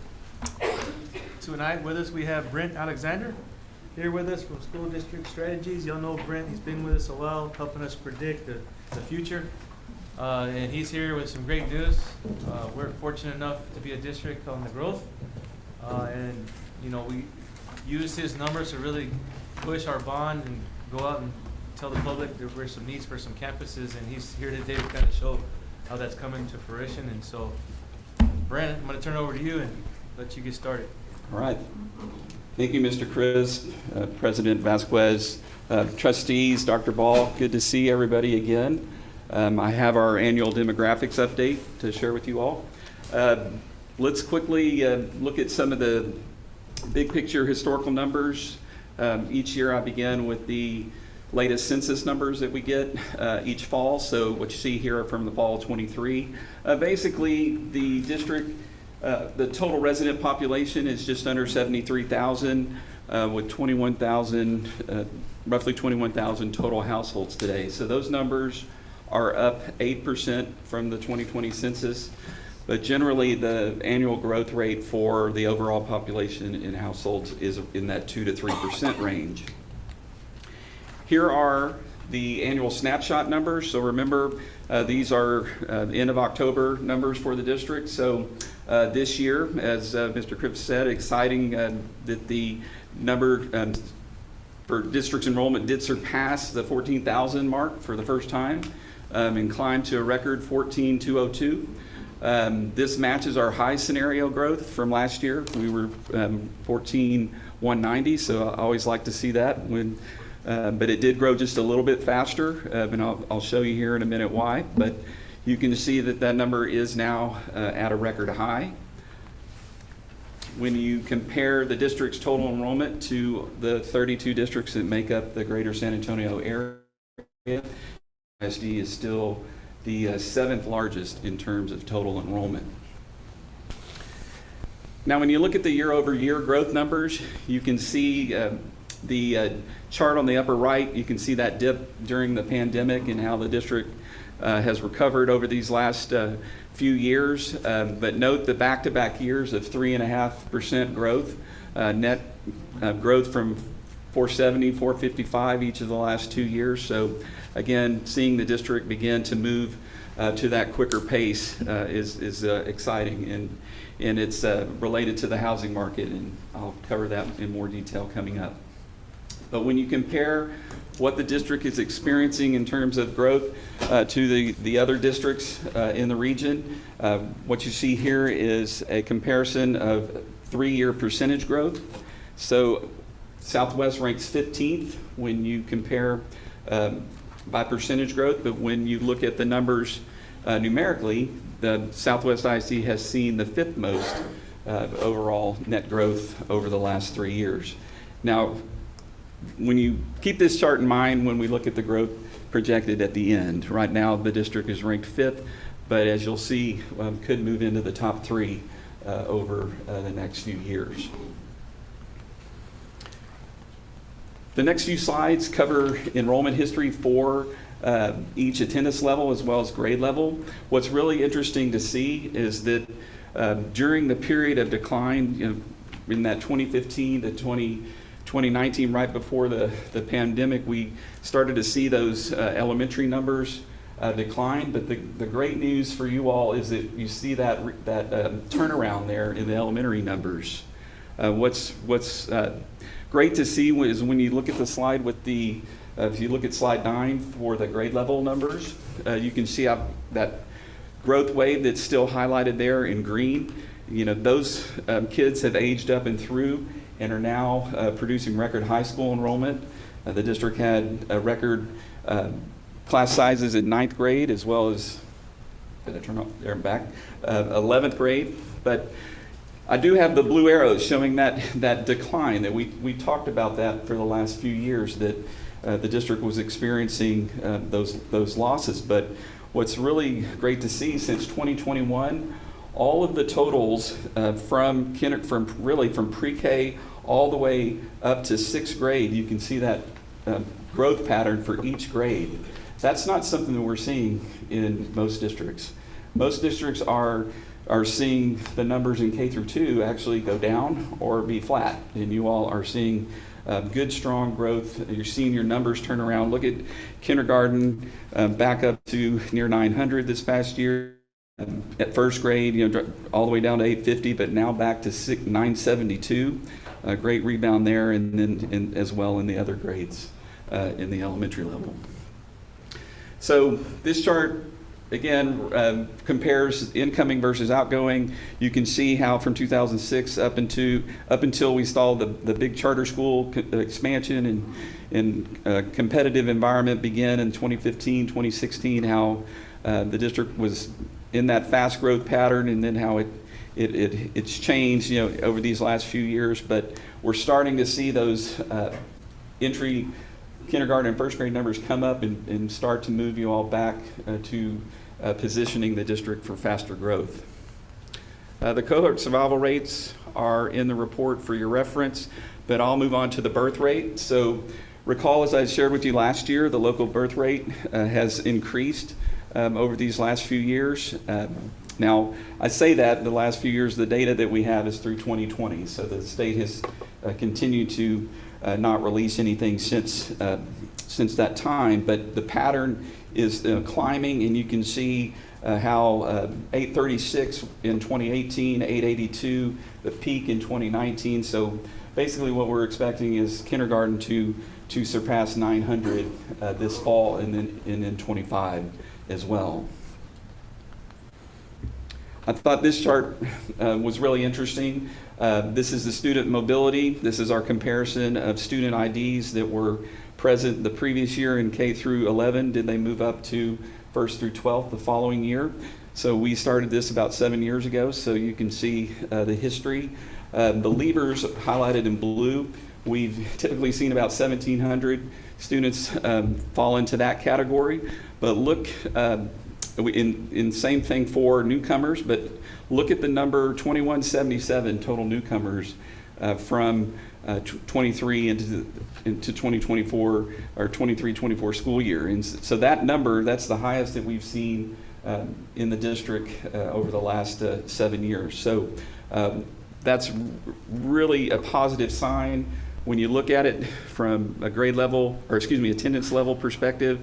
Tonight with us, we have Brent Alexander here with us from School District Strategies. Y'all know Brent, he's been with us a while, helping us predict the future. And he's here with some great news. We're fortunate enough to be a district on the growth. And, you know, we use his numbers to really push our bond and go out and tell the public there were some needs for some campuses. And he's here today to kind of show how that's coming to fruition. And so, Brent, I'm going to turn it over to you and let you get started. All right. Thank you, Mr. Chris, President Vasquez, trustees, Dr. Ball. Good to see everybody again. I have our annual demographics update to share with you all. Let's quickly look at some of the big picture historical numbers. Each year I begin with the latest census numbers that we get each fall. So what you see here are from the fall of 23. Basically, the district, the total resident population is just under 73,000 with 21,000, roughly 21,000 total households today. So those numbers are up 8% from the 2020 census, but generally the annual growth rate for the overall population in households is in that 2 to 3% range. Here are the annual snapshot numbers. So remember, these are the end of October numbers for the district. So this year, as Mr. Cripps said, exciting that the number for district's enrollment did surpass the 14,000 mark for the first time. And climbed to a record 14,202. This matches our high scenario growth from last year. We were 14,190, so I always like to see that. But it did grow just a little bit faster, and I'll show you here in a minute why. But You can see that that number is now at a record high. When you compare the district's total enrollment to the 32 districts that make up the greater San Antonio area, ISD is still the 7th largest in terms of total enrollment. Now, when you look at the year-over-year growth numbers, you can see the chart on the upper right. You can see that dip during the pandemic and how the district has recovered over these last few years. But note the back-to-back years of 3.5% growth, net growth from 470, 455 each of the last 2 years. So again, seeing the district begin to move to that quicker pace is exciting, and it's related to the housing market, and I'll cover that in more detail coming up. But when you compare what the district is experiencing in terms of growth to the other districts in the region, what you see here is a comparison of 3-year percentage growth. So Southwest ranks 15th when you compare by percentage growth, but when you look at the numbers numerically, the Southwest ISD has seen the 5th most overall net growth over the last 3 years. Now, when you keep this chart in mind when we look at the growth projected at the end, right now the district is ranked 5th, but as you'll see, could move into the top 3 over the next few years. The next few slides cover enrollment history for each attendance level as well as grade level. What's really interesting to see is that during the period of decline, in that 2015 to 2019, right before the pandemic, we started to see those elementary numbers decline. But the great news for you all is that you see that turnaround there in the elementary numbers. What's great to see is when you look at the slide with the, if you look at slide 9 for the grade level numbers, you can see how that growth wave that's still highlighted there in green, those kids have aged up and through and are now producing record high school enrollment. The district had a record class sizes in 9th grade as well as, did I turn off there and back, 11th grade. But I do have the blue arrows showing that decline that we talked about that for the last few years, that the district was experiencing those losses. But what's really great to see, since 2021, all of the totals from pre-K all the way up to 6th grade, you can see that growth pattern for each grade. That's not something that we're seeing in most districts. Most districts are seeing the numbers in K through 2 actually go down or be flat, and you all are seeing good, strong growth. You're seeing your numbers turn around. Look at kindergarten back up to near 900 this past year. At 1st grade, all the way down to 850, but now back to 972. A great rebound there, and then as well in the other grades in the elementary level. So this chart, again, compares incoming versus outgoing. You can see how from 2006 up until we saw the big charter school expansion and competitive environment begin in 2015, 2016, how the district was in that fast growth pattern, and then how it's changed, over these last few years. But we're starting to see those entry kindergarten and 1st grade numbers come up and start to move you all back to positioning the district for faster growth. The cohort survival rates are in the report for your reference, but I'll move on to the birth rate. So recall, as I shared with you last year, the local birth rate has increased over these last few years. Now, I say that the last few years, the data that we have is through 2020. So the state has continued to not release anything since that time, but the pattern is climbing, and you can see how 836 in 2018, 882, the peak in 2019. So basically what we're expecting is kindergarten to surpass 900 this fall, and then 25 as well. I thought this chart was really interesting. This is the student mobility. This is our comparison of student IDs that were present the previous year in K through 11. Did they move up to 1st through 12th the following year. So we started this about 7 years ago, so you can see the history. The leavers highlighted in blue, we've typically seen about 1,700 students fall into that category. But look, in same thing for newcomers, but look at the number 2177 total newcomers from 23 into 2024 or 23-24 school year. And so that number, that's the highest that we've seen in the district over the last 7 years. So that's really a positive sign. When you look at it from a grade level, or excuse me, attendance level perspective,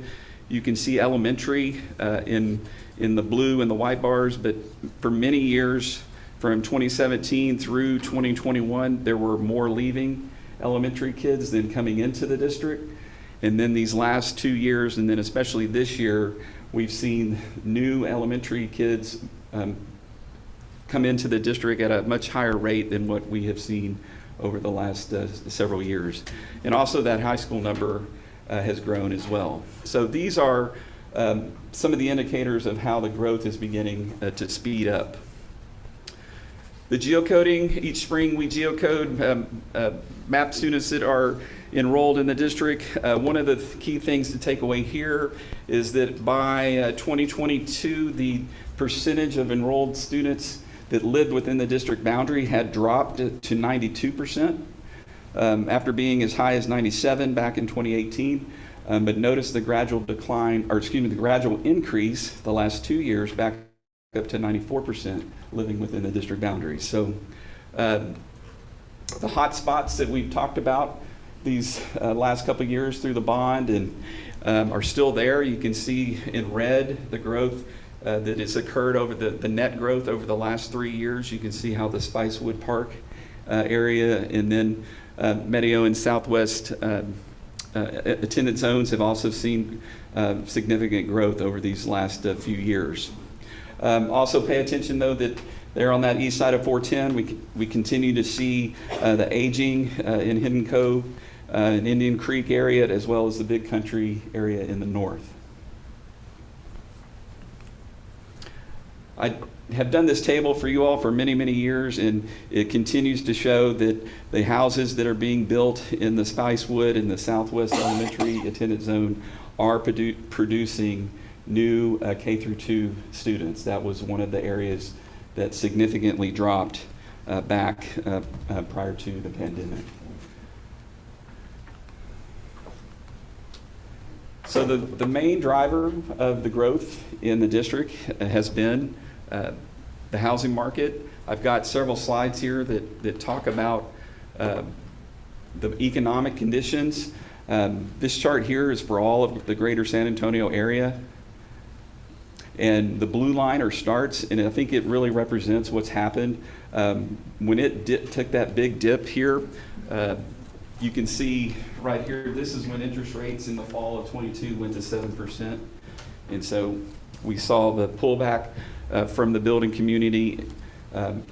you can see elementary in the blue and the white bars, but for many years, from 2017 through 2021, there were more leaving elementary kids than coming into the district. And then these last 2 years, and then especially this year, we've seen new elementary kids come into the district at a much higher rate than what we have seen over the last several years. And also that high school number has grown as well. So these are some of the indicators of how the growth is beginning to speed up. The geocoding, each spring we geocode math students that are enrolled in the district. One of the key things to take away here is that by 2022, the percentage of enrolled students that lived within the district boundary had dropped to 92%, after being as high as 97 back in 2018. But notice the gradual decline, or excuse me, the gradual increase the last 2 years back up to 94% living within the district boundaries. So the hot spots that we've talked about these last couple of years through the bond and are still there. You can see in red the growth that has occurred over the net growth over the last 3 years. You can see how the Spicewood Park area and then Medio and Southwest attendance zones have also seen significant growth over these last few years. Also pay attention though that there on that east side of 410, we continue to see the aging in Hidden Cove and Indian Creek area, as well as the Big Country area in the north. I have done this table for you all for many, many years, and it continues to show that the houses that are being built in the Spicewood and the Southwest Elementary Attendance Zone are producing new K through 2 students. That was one of the areas that significantly dropped back prior to the pandemic. So the main driver of the growth in the district has been the housing market. I've got several slides here that talk about the economic conditions. This chart here is for all of the greater San Antonio area. And the blue line are starts, and I think it really represents what's happened. When it took that big dip here, you can see right here, this is when interest rates in the fall of 22 went to 7%. And so we saw the pullback from the building community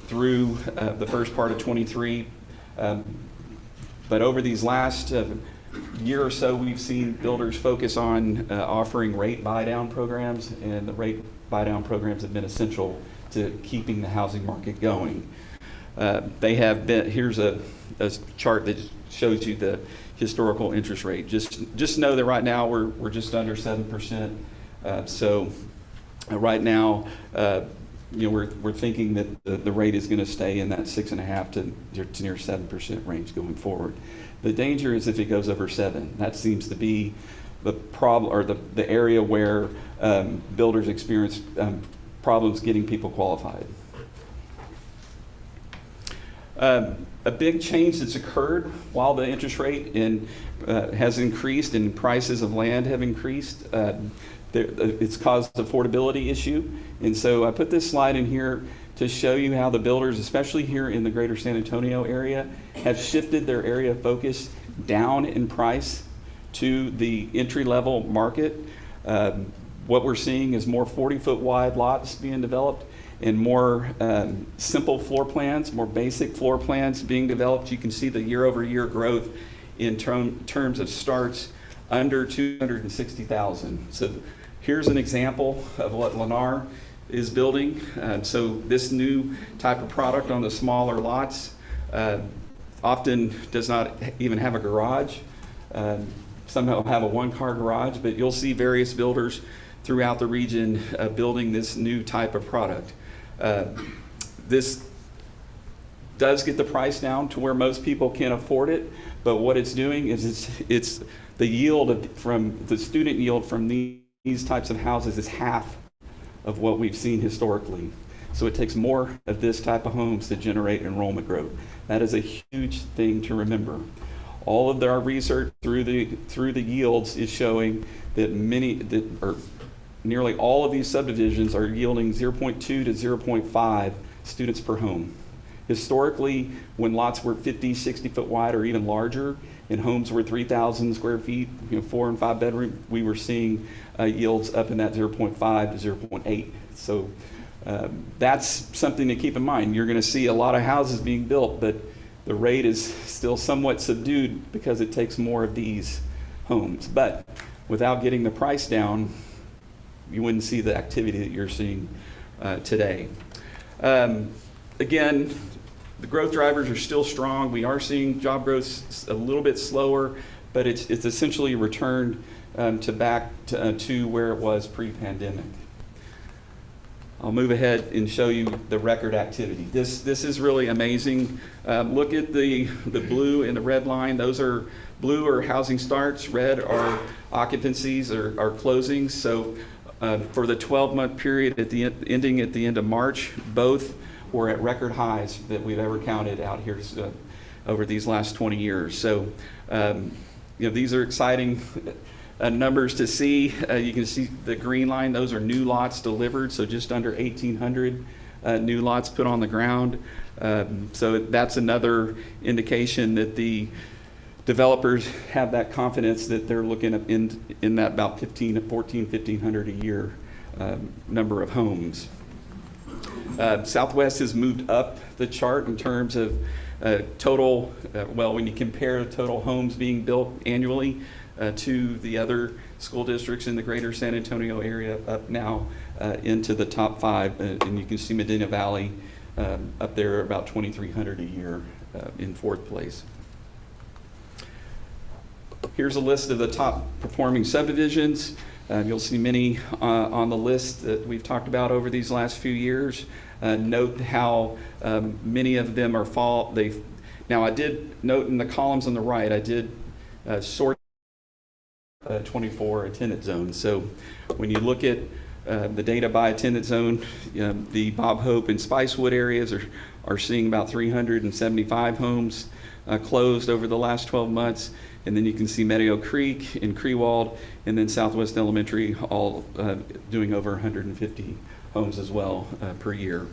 through the first part of 23. But over these last year or so, we've seen builders focus on offering rate buy-down programs, and the rate buy-down programs have been essential to keeping the housing market going. They have been, here's a chart that shows you the historical interest rate. Just know that right now we're just under 7%. So right now, we're thinking that the rate is going to stay in that 6.5 to near 7% range going forward. The danger is if it goes over 7. That seems to be the problem, or the area where builders experience problems getting people qualified. A big change that's occurred while the interest rate has increased and prices of land have increased. It's caused an affordability issue. And so I put this slide in here to show you how the builders, especially here in the greater San Antonio area, have shifted their area of focus down in price to the entry-level market. What we're seeing is more 40-foot wide lots being developed and more simple floor plans, more basic floor plans being developed. You can see the year-over-year growth in terms of starts under 260,000. So Here's an example of what Lennar is building. So this new type of product on the smaller lots often does not even have a garage. Some don't have a one-car garage, but you'll see various builders throughout the region building this new type of product. This does get the price down to where most people can afford it, but what it's doing is it's the yield from the student yield from these types of houses is half of what we've seen historically. So it takes more of this type of homes to generate enrollment growth. That is a huge thing to remember. All of our research through the yields is showing that nearly all of these subdivisions are yielding 0.2 to 0.5 students per home. Historically, when lots were 50, 60 foot wide or even larger, and homes were 3,000 square feet, 4 and 5 bedroom, we were seeing yields up in that 0.5 to 0.8. So that's something to keep in mind. You're going to see a lot of houses being built, but the rate is still somewhat subdued because it takes more of these homes. But without getting the price down, you wouldn't see the activity that you're seeing today. Again, the growth drivers are still strong. We are seeing job growth a little bit slower, but it's essentially returned back to where it was pre-pandemic. I'll move ahead and show you the record activity. This is really amazing. Look at the blue and the red line. Those are blue are housing starts, red are occupancies or closings. So for the 12-month period ending at the end of March, both were at record highs that we've ever counted out here over these last 20 years. So these are exciting numbers to see. You can see the green line, those are new lots delivered, so just under 1,800 new lots put on the ground. So that's another indication that the developers have that confidence that they're looking at in that about 1,500 a year number of homes. Southwest has moved up the chart in terms of total, when you compare total homes being built annually to the other school districts in the greater San Antonio area, up now into the top 5. And you can see Medina Valley up there about 2,300 a year in 4th place. Here's a list of the top performing subdivisions. You'll see many on the list that we've talked about over these last few years. Note how many of them are now I did note in the columns on the right, I did sort 24 attendance zones. So when you look at the data by attendance zone, the Bob Hope and Spicewood areas are seeing about 375 homes closed over the last 12 months. And then you can see Meadow Creek and Crewald, and then Southwest Elementary all doing over 150 homes as well per year.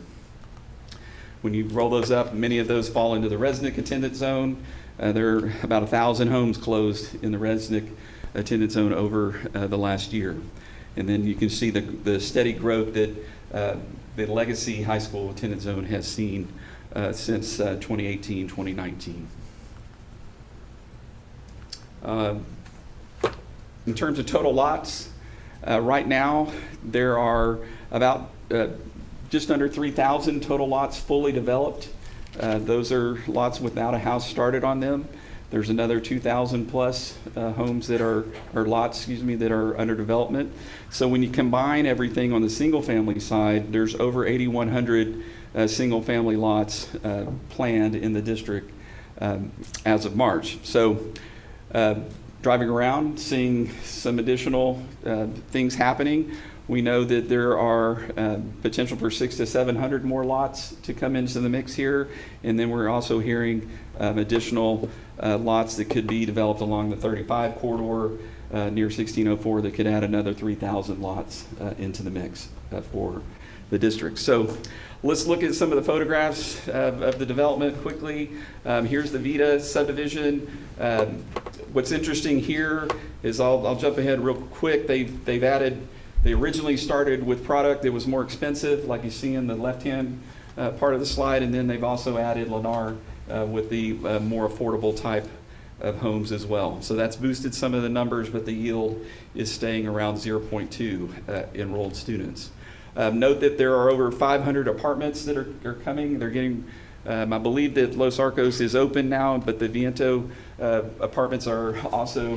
When you roll those up, many of those fall into the Resnick attendance zone. There are about 1,000 homes closed in the Resnick attendance zone over the last year. And then you can see the steady growth that the Legacy High School attendance zone has seen since 2018, 2019. In terms of total lots, right now there are about just under 3,000 total lots fully developed. Those are lots without a house started on them. There's another 2,000 plus homes that are that are under development. So when you combine everything on the single family side, there's over 8,100 single family lots planned in the district as of March. So driving around, seeing some additional things happening, we know that there are potential for 600 to 700 more lots to come into the mix here. And then we're also hearing additional lots that could be developed along the 35 corridor near 1604 that could add another 3,000 lots into the mix for the district. So let's look at some of the photographs of the development quickly. Here's the Vita subdivision. What's interesting here is I'll jump ahead real quick. They originally started with product that was more expensive, like you see in the left-hand part of the slide, and then they've also added Lennar with the more affordable type of homes as well. So that's boosted some of the numbers, but the yield is staying around 0.2 enrolled students. Note that there are over 500 apartments that are coming. They're getting, I believe that Los Arcos is open now, but the Viento apartments are also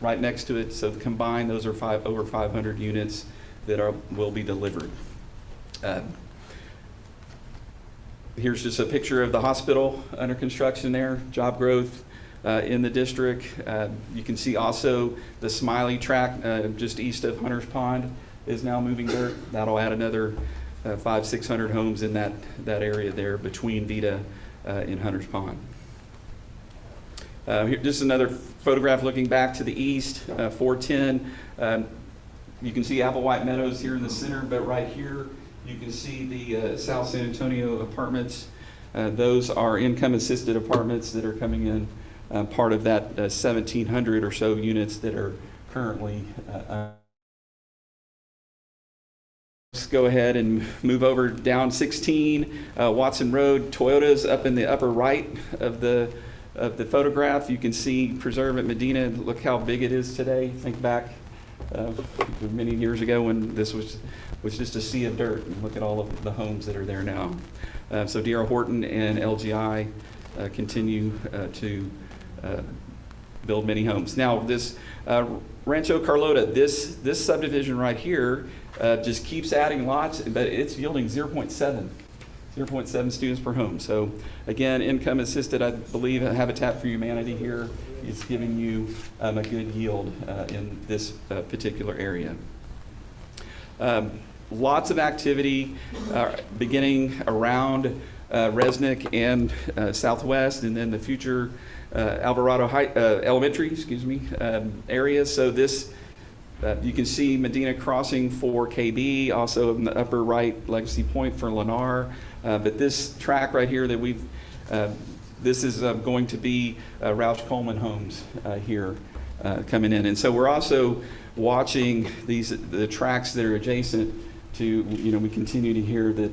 right next to it. So combined, those are over 500 units that will be delivered. Here's just a picture of the hospital under construction there, job growth in the district. You can see also the Smiley tract just east of Hunters Pond is now moving dirt. That'll add another 500-600 homes in that area there between Vita and Hunters Pond. Here, just another photograph looking back to the east, 410. You can see Applewhite Meadows here in the center, but right here you can see the South San Antonio apartments. Those are income-assisted apartments that are coming in, part of that 1,700 or so units that are currently. Let's go ahead and move over down 16 Watson Road. Toyota's up in the upper right of the photograph. You can see Preserve at Medina. Look how big it is today. Think back many years ago when this was just a sea of dirt, and look at all of the homes that are there now. So D.R. Horton and LGI continue to build many homes. Now this Rancho Carlota, this subdivision right here just keeps adding lots, but it's yielding 0.7 students per home. So again, income assisted, I believe Habitat for Humanity here is giving you a good yield in this particular area. Lots of activity beginning around Resnick and Southwest, and then the future Alvarado Elementary, areas. So this, you can see Medina Crossing for KB, also in the upper right, Legacy Point for Lennar. But this track right here that we've, this is going to be Roush Coleman homes here coming in. And so we're also watching the tracks that are adjacent to, we continue to hear that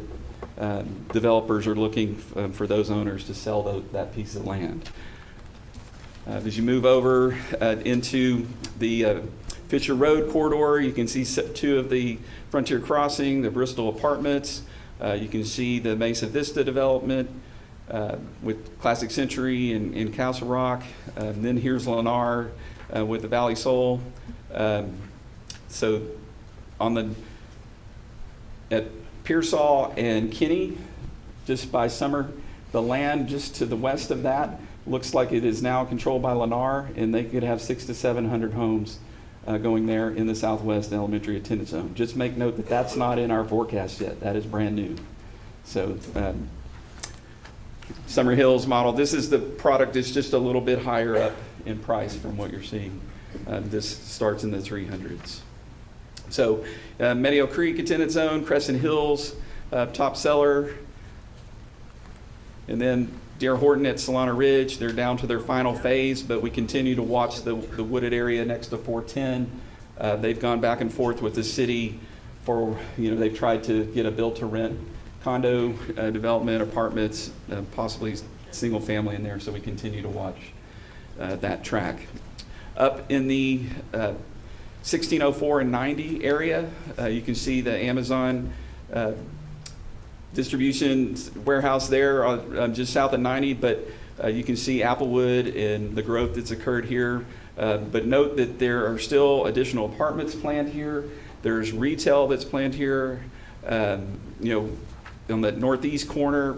developers are looking for those owners to sell that piece of land. As you move over into the Fisher Road corridor, you can see two of the Frontier Crossing, the Bristol Apartments. You can see the Mesa Vista development with Classic Century and Castle Rock. Then here's Lennar with the Valley Soul. So at Pearsall and Kinney, just by Summer, the land just to the west of that looks like it is now controlled by Lennar, and they could have 600 to 700 homes going there in the Southwest Elementary Attendance Zone. Just make note that that's not in our forecast yet. That is brand new. So Summer Hills model, this is the product that's just a little bit higher up in price from what you're seeing. This starts in the 300s. So Meadow Creek Attendance Zone, Crescent Hills, top seller. And then D.R. Horton at Solana Ridge, they're down to their final phase, but we continue to watch the wooded area next to 410. They've gone back and forth with the city for, they've tried to get a build-to-rent condo development, apartments, possibly single family in there, so we continue to watch that track. Up in the 1604 and 90 area, you can see the Amazon distribution warehouse there just south of 90, but you can see Applewood and the growth that's occurred here. But note that there are still additional apartments planned here. There's retail that's planned here. On the northeast corner,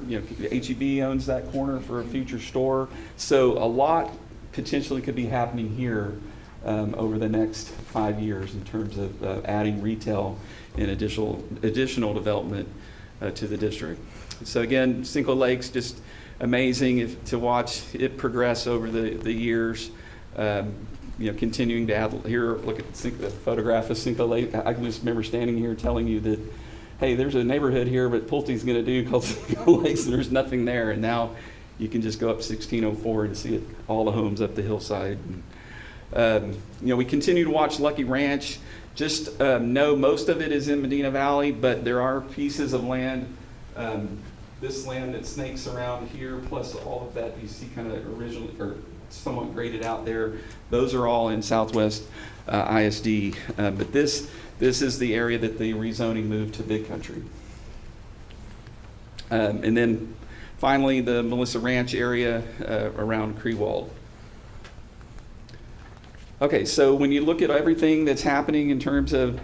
H-E-B owns that corner for a future store. So a lot potentially could be happening here over the next 5 years in terms of adding retail and additional development to the district. So again, Cinco Lakes, just amazing to watch it progress over the years. Continuing to add here, look at the photograph of Cinco Lake. I can just remember standing here telling you that, hey, there's a neighborhood here, but Pulte's going to do called Cinco Lakes, and there's nothing there. And now you can just go up 1604 and see all the homes up the hillside. And, we continue to watch Lucky Ranch. Just know most of it is in Medina Valley, but there are pieces of land, this land that snakes around here, plus all of that you see kind of originally, or somewhat graded out there. Those are all in Southwest ISD, but this is the area that the rezoning moved to Big Country. And then finally, the Melissa Ranch area around Crewald. Okay, so when you look at everything that's happening in terms of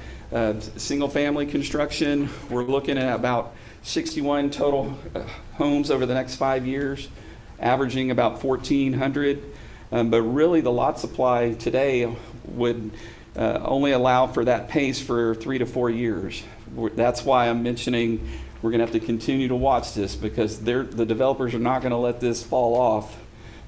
single-family construction, we're looking at about 61 total homes over the next 5 years, averaging about 1,400. But really, the lot supply today would only allow for that pace for 3 to 4 years. That's why I'm mentioning we're going to have to continue to watch this, because the developers are not going to let this fall off.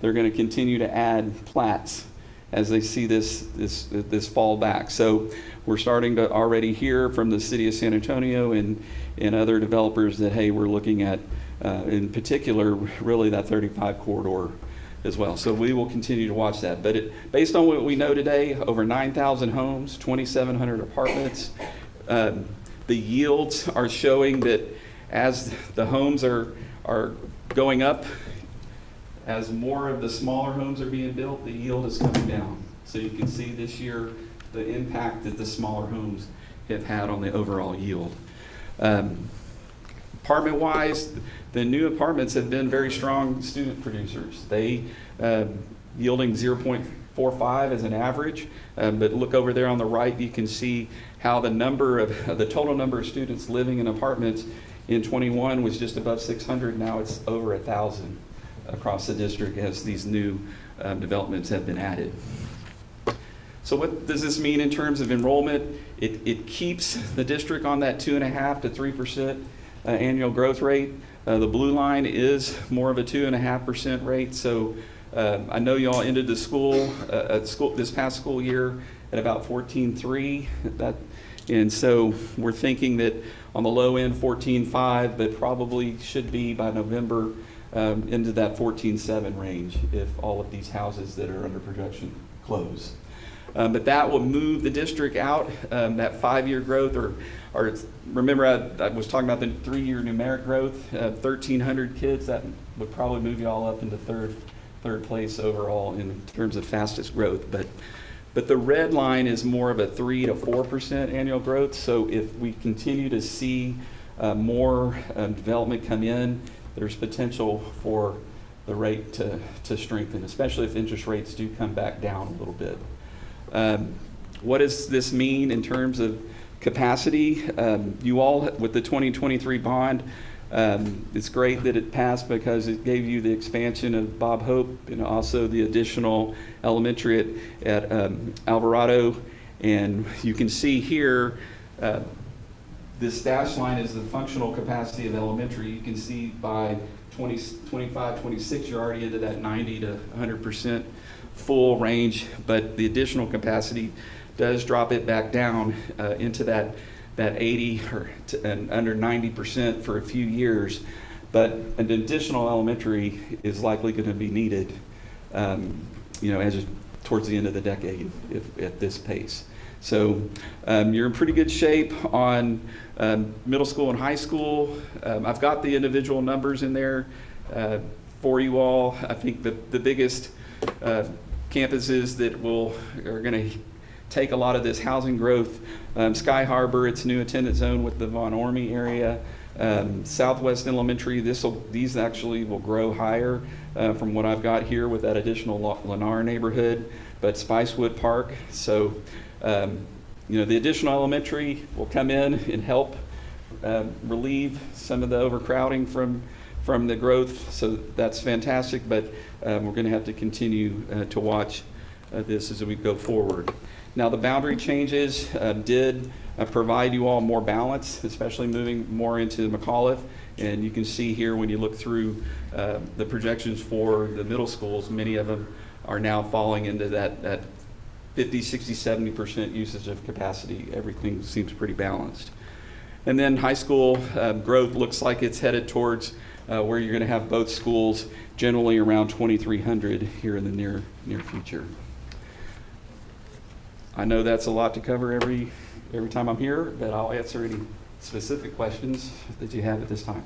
They're going to continue to add plats as they see this fall back. So we're starting to already hear from the city of San Antonio and other developers that, hey, we're looking at, in particular, really that 35 corridor as well. So we will continue to watch that. But based on what we know today, over 9,000 homes, 2,700 apartments, the yields are showing that as the homes are going up, as more of the smaller homes are being built, the yield is coming down. So you can see this year the impact that the smaller homes have had on the overall yield. Apartment-wise, the new apartments have been very strong student producers. They yielding 0.45 as an average, but look over there on the right, you can see how the total number of students living in apartments in 21 was just above 600. Now it's over 1,000 across the district as these new developments have been added. So what does this mean in terms of enrollment? It keeps the district on that 2.5% to 3% annual growth rate. The blue line is more of a 2.5% rate. So I know y'all ended the this past school year at about 14.3. And so we're thinking that on the low end 14.5, but probably should be by November into that 14.7 range if all of these houses that are under production close. But that will move the district out, that 5-year growth, or remember I was talking about the 3-year numeric growth, 1,300 kids, that would probably move you all up into third place overall in terms of fastest growth. But the red line is more of a 3 to 4% annual growth. So if we continue to see more development come in, there's potential for the rate to strengthen, especially if interest rates do come back down a little bit. What does this mean in terms of capacity? You all, with the 2023 bond, it's great that it passed because it gave you the expansion of Bob Hope and also the additional elementary at Alvarado. And you can see here, this dashed line is the functional capacity of elementary. You can see by 25, 26, you're already into that 90 to 100% full range, but the additional capacity does drop it back down into that 80 and under 90% for a few years. But an additional elementary is likely going to be needed, as towards the end of the decade, if at this pace. So you're in pretty good shape on middle school and high school. I've got the individual numbers in there for you all. I think the biggest campuses that are going to take a lot of this housing growth, Sky Harbor, its new attendance zone with the Von Ormy area, Southwest Elementary, these actually will grow higher from what I've got here with that additional Lennar neighborhood, but Spicewood Park. So, the additional elementary will come in and help relieve some of the overcrowding from the growth. So that's fantastic, but we're going to have to continue to watch this as we go forward. Now, the boundary changes did provide you all more balance, especially moving more into McAuliffe. And you can see here when you look through the projections for the middle schools, many of them are now falling into that 50, 60, 70% usage of capacity. Everything seems pretty balanced. And then high school growth looks like it's headed towards where you're going to have both schools generally around 2,300 here in the near future. I know that's a lot to cover every time I'm here, but I'll answer any specific questions that you have at this time.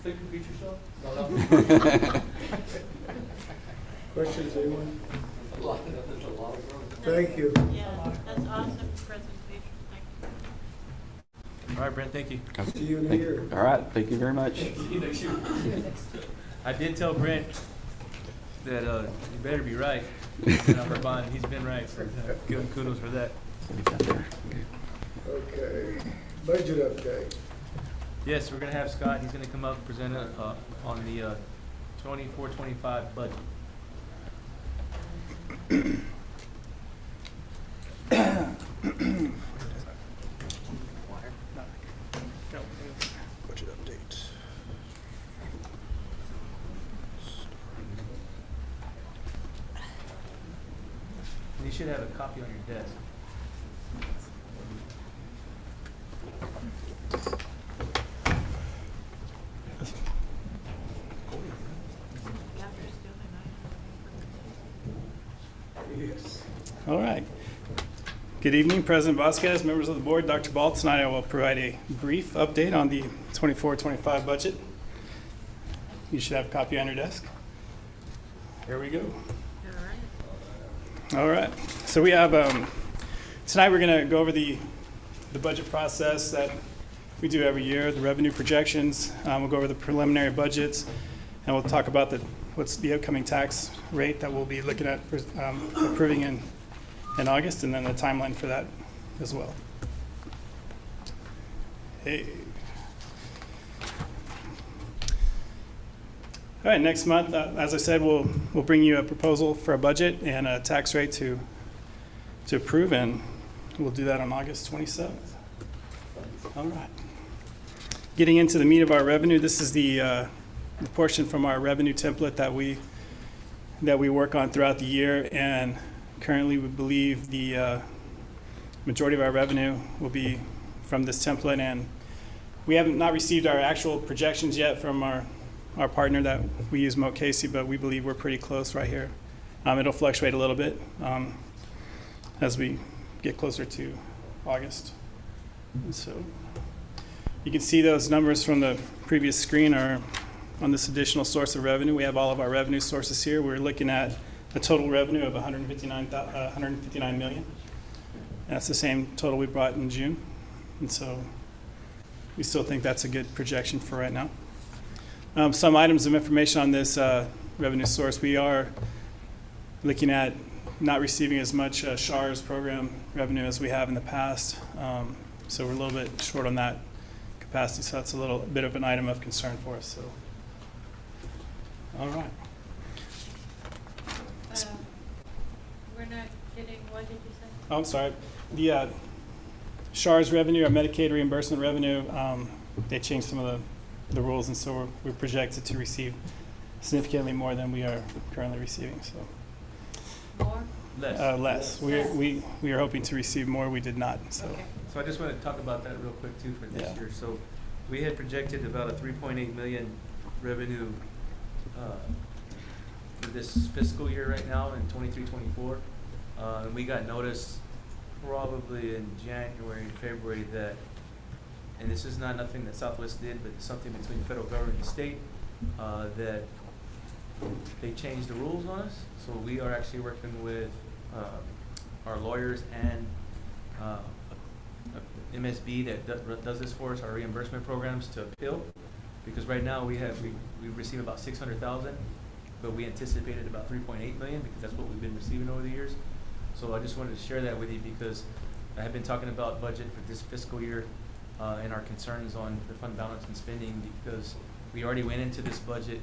Think repeat yourself? No. Questions, anyone? Thank you. Yeah, that's awesome presentation, thank you. All right, Brent, thank you. See you in a year. All right, thank you very much. See you next year. I did tell Brent that you better be right. For bond, he's been right, so give him kudos for that. Okay, budget update. Yes, we're gonna have Scott, he's gonna come up and present on the 24-25 budget. Budget update. And you should have a copy on your desk. Yes. All right. Good evening, President Vasquez, members of the board, Dr. Ball. Tonight I will provide a brief update on the 24-25 budget. You should have a copy on your desk. Here we go. All right. So we have, tonight we're going to go over the budget process that we do every year, the revenue projections. We'll go over the preliminary budgets, and we'll talk about what's the upcoming tax rate that we'll be looking at approving in August, and then the timeline for that as well. Hey. All right, next month, as I said, we'll bring you a proposal for a budget and a tax rate to approve, and we'll do that on August 27th. All right. Getting into the meat of our revenue, this is the portion from our revenue template that we work on throughout the year, and currently we believe the majority of our revenue will be from this template, and we haven't not received our actual projections yet from our partner that we use, Moat Casey, but we believe we're pretty close right here. It'll fluctuate a little bit as we get closer to August. And so you can see those numbers from the previous screen are on this additional source of revenue. We have all of our revenue sources here. We're looking at a total revenue of $159 million. That's the same total we brought in June. And so we still think that's a good projection for right now. Some items of information on this revenue source. We are looking at not receiving as much SHARS program revenue as we have in the past. So we're a little bit short on that capacity. So that's a little bit of an item of concern for us. So, all right. We're not getting, what did you say? Oh, I'm sorry. The SHARS revenue, our Medicaid reimbursement revenue, they changed some of the rules, and so we're projected to receive significantly more than we are currently receiving. So More? Less. We are hoping to receive more. We did not. So. Okay. So I just want to talk about that real quick too for this Yeah. year. So we had projected about a 3.8 million revenue for this fiscal year right now in 23-24. And we got notice probably in January and February that, and this is not nothing that Southwest did, but it's something between the federal government and the state, that they changed the rules on us. So we are actually working with our lawyers and MSB that does this for us, our reimbursement programs, to appeal. Because right now we receive about 600,000, but we anticipated about 3.8 million because that's what we've been receiving over the years. So I just wanted to share that with you because I have been talking about budget for this fiscal year and our concerns on the fund balance and spending, because we already went into this budget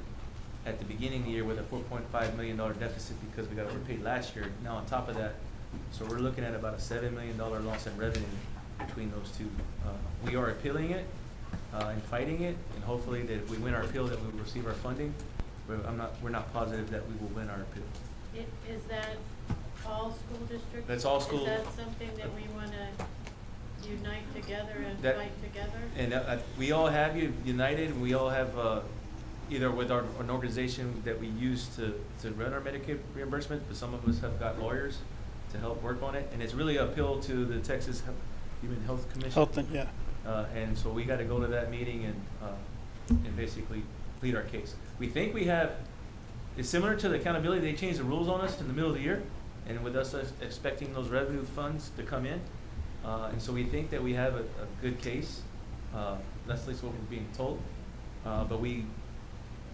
at the beginning of the year with a $4.5 million deficit because we got overpaid last year. Now on top of that, so we're looking at about a $7 million loss in revenue between those two. We are appealing it and fighting it, and hopefully that if we win our appeal that we will receive our funding. But we're not positive that we will win our appeal. Is that all school districts? That's all school. Is that something that we want to unite together and That- fight together? And we all have united, and we all have either with an organization that we use to run our Medicaid reimbursement, but some of us have got lawyers to help work on it. And it's really uphill to the Texas Human Health Commission. Yeah. And so we got to go to that meeting and basically plead our case. We think we have it's similar to the accountability. They changed the rules on us in the middle of the year, and with us expecting those revenue funds to come in. And so we think that we have a good case. That's at least what we're being told. But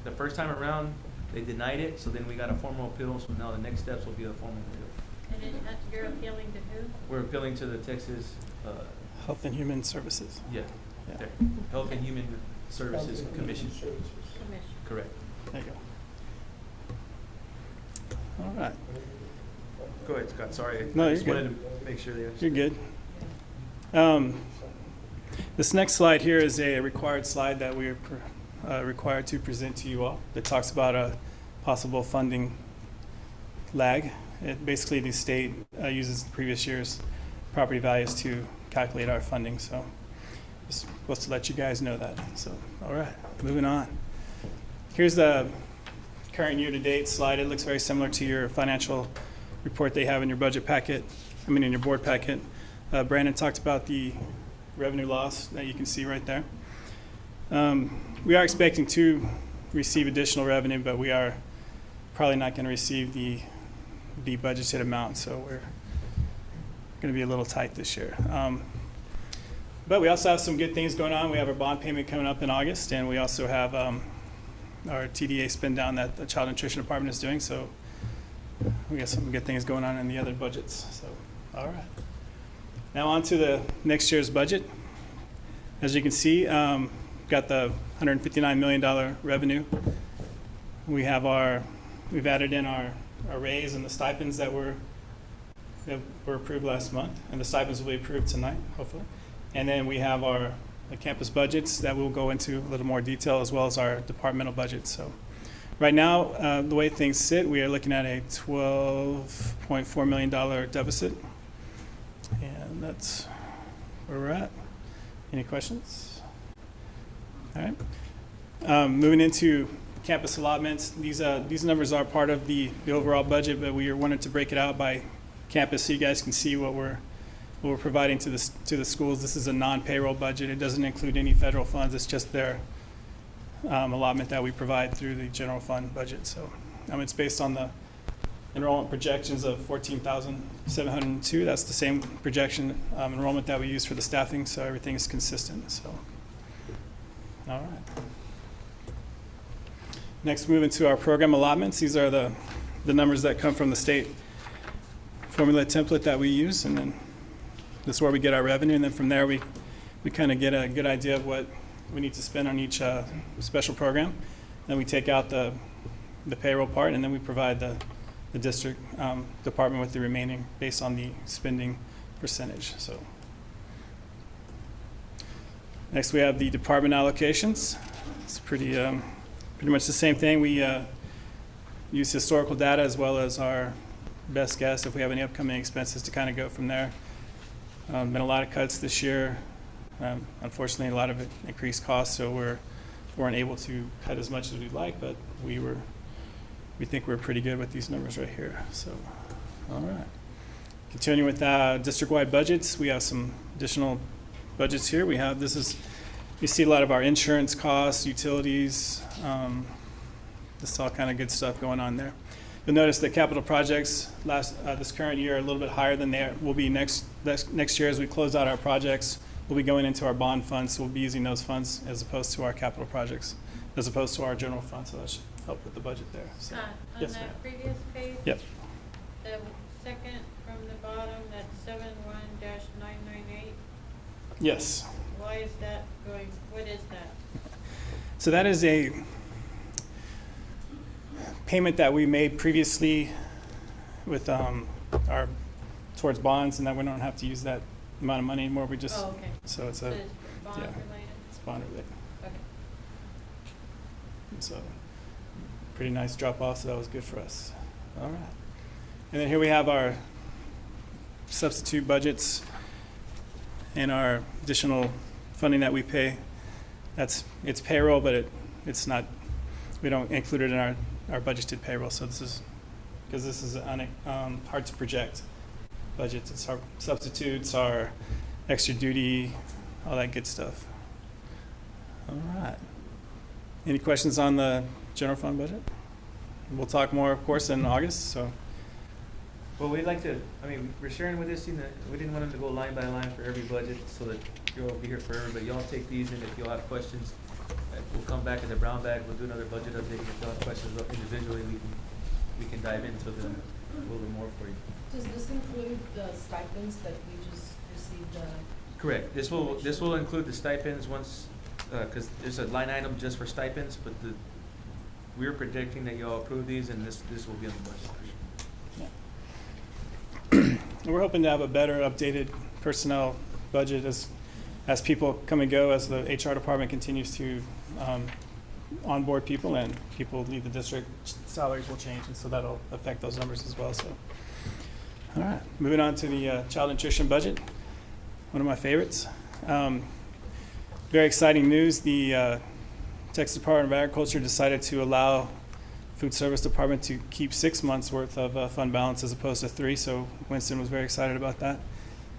the first time around, they denied it, so then we got a formal appeal, so now the next steps will be a formal appeal. And you're appealing to who? We're appealing to the Texas, Health and Human Services. yeah, there, Health and Human Services Commission. Commission. Correct. There you go. All right. Go ahead, Scott, sorry. No, I you're just good. wanted to make sure they You're understood. good. This next slide here is a required slide that we are required to present to you all that talks about a possible funding lag. Basically, the state uses the previous year's property values to calculate our funding, so just supposed to let you guys know that. So, all right, moving on. Here's the current year-to-date slide. It looks very similar to your financial report they have in your budget packet, in your board packet. Brandon talked about the revenue loss that you can see right there. We are expecting to receive additional revenue, but we are probably not going to receive the budgeted amount, so we're going to be a little tight this year. But we also have some good things going on. We have our bond payment coming up in August, and we also have our TDA spend down that the Child Nutrition Department is doing, so we got some good things going on in the other budgets. So, all right. Now on to the next year's budget. As you can see, got the $159 million revenue. We've added in our raise and the stipends that were approved last month, and the stipends will be approved tonight, hopefully. And then we have the campus budgets that we'll go into a little more detail, as well as our departmental budgets. So right now, the way things sit, we are looking at a $12.4 million deficit. And that's where we're at. Any questions? All right. Moving into campus allotments, these numbers are part of the overall budget, but we wanted to break it out by campus so you guys can see what we're providing to the schools. This is a non-payroll budget. It doesn't include any federal funds. It's just their allotment that we provide through the general fund budget. So it's based on the enrollment projections of 14,702. That's the same projection enrollment that we use for the staffing, so everything is consistent. So, all right. Next, move into our program allotments. These are the numbers that come from the state formula template that we use, and then this is where we get our revenue, and then from there we kind of get a good idea of what we need to spend on each special program. Then we take out the payroll part, and then we provide the district department with the remaining based on the spending percentage. So next we have the department allocations. It's pretty much the same thing. We use historical data as well as our best guess if we have any upcoming expenses to kind of go from there. Been a lot of cuts this year. Unfortunately, a lot of it increased costs, so we weren't able to cut as much as we'd like, but we think we're pretty good with these numbers right here. So, all right. Continuing with district-wide budgets, we have some additional budgets here. You see a lot of our insurance costs, utilities, this is all kind of good stuff going on there. You'll notice that capital projects this current year are a little bit higher than they will be next year as we close out our projects. We'll be going into our bond funds, so we'll be using those funds as opposed to our capital projects, as opposed to our general fund, so that should help with the budget there. So, on yes, that ma'am. previous page? Yep. The second from the bottom, that's 71-998. Yes. Why is that going, what is that? So that is a payment that we made previously with towards bonds, and that we don't have to use that amount of money anymore. We just Oh, okay. so it's So a it's bond yeah, related? it's bond related. Okay. And so pretty nice drop off, so that was good for us. All right. And then here we have our substitute budgets and our additional funding that we pay. It's payroll, but it's not, we don't include it in our budgeted payroll. So this is, because this is hard to project budgets. It's our substitutes, our extra duty, all that good stuff. All right. Any questions on the general fund budget? we'll talk more, of course, in August, so. Well, we'd like to, I mean, we're sharing with this, we didn't want them to go line by line for every budget, so that you'll be here forever, but y'all take these, and if y'all have questions, we'll come back in the brown bag, we'll do another budget update, if y'all have questions individually, we can dive into them a little more for you. Does this include the stipends that we just received? Correct, this will include the stipends once, cause there's a line item just for stipends, but we're predicting that y'all approve these, and this will be on the budget. And we're hoping to have a better updated personnel budget as people come and go, as the HR department continues to onboard people and people leave the district, salaries will change, and so that'll affect those numbers as well, so. All right, moving on to the child nutrition budget, one of my favorites. Very exciting news, the Texas Department of Agriculture decided to allow Food Service Department to keep 6 months worth of fund balance as opposed to 3, so Winston was very excited about that.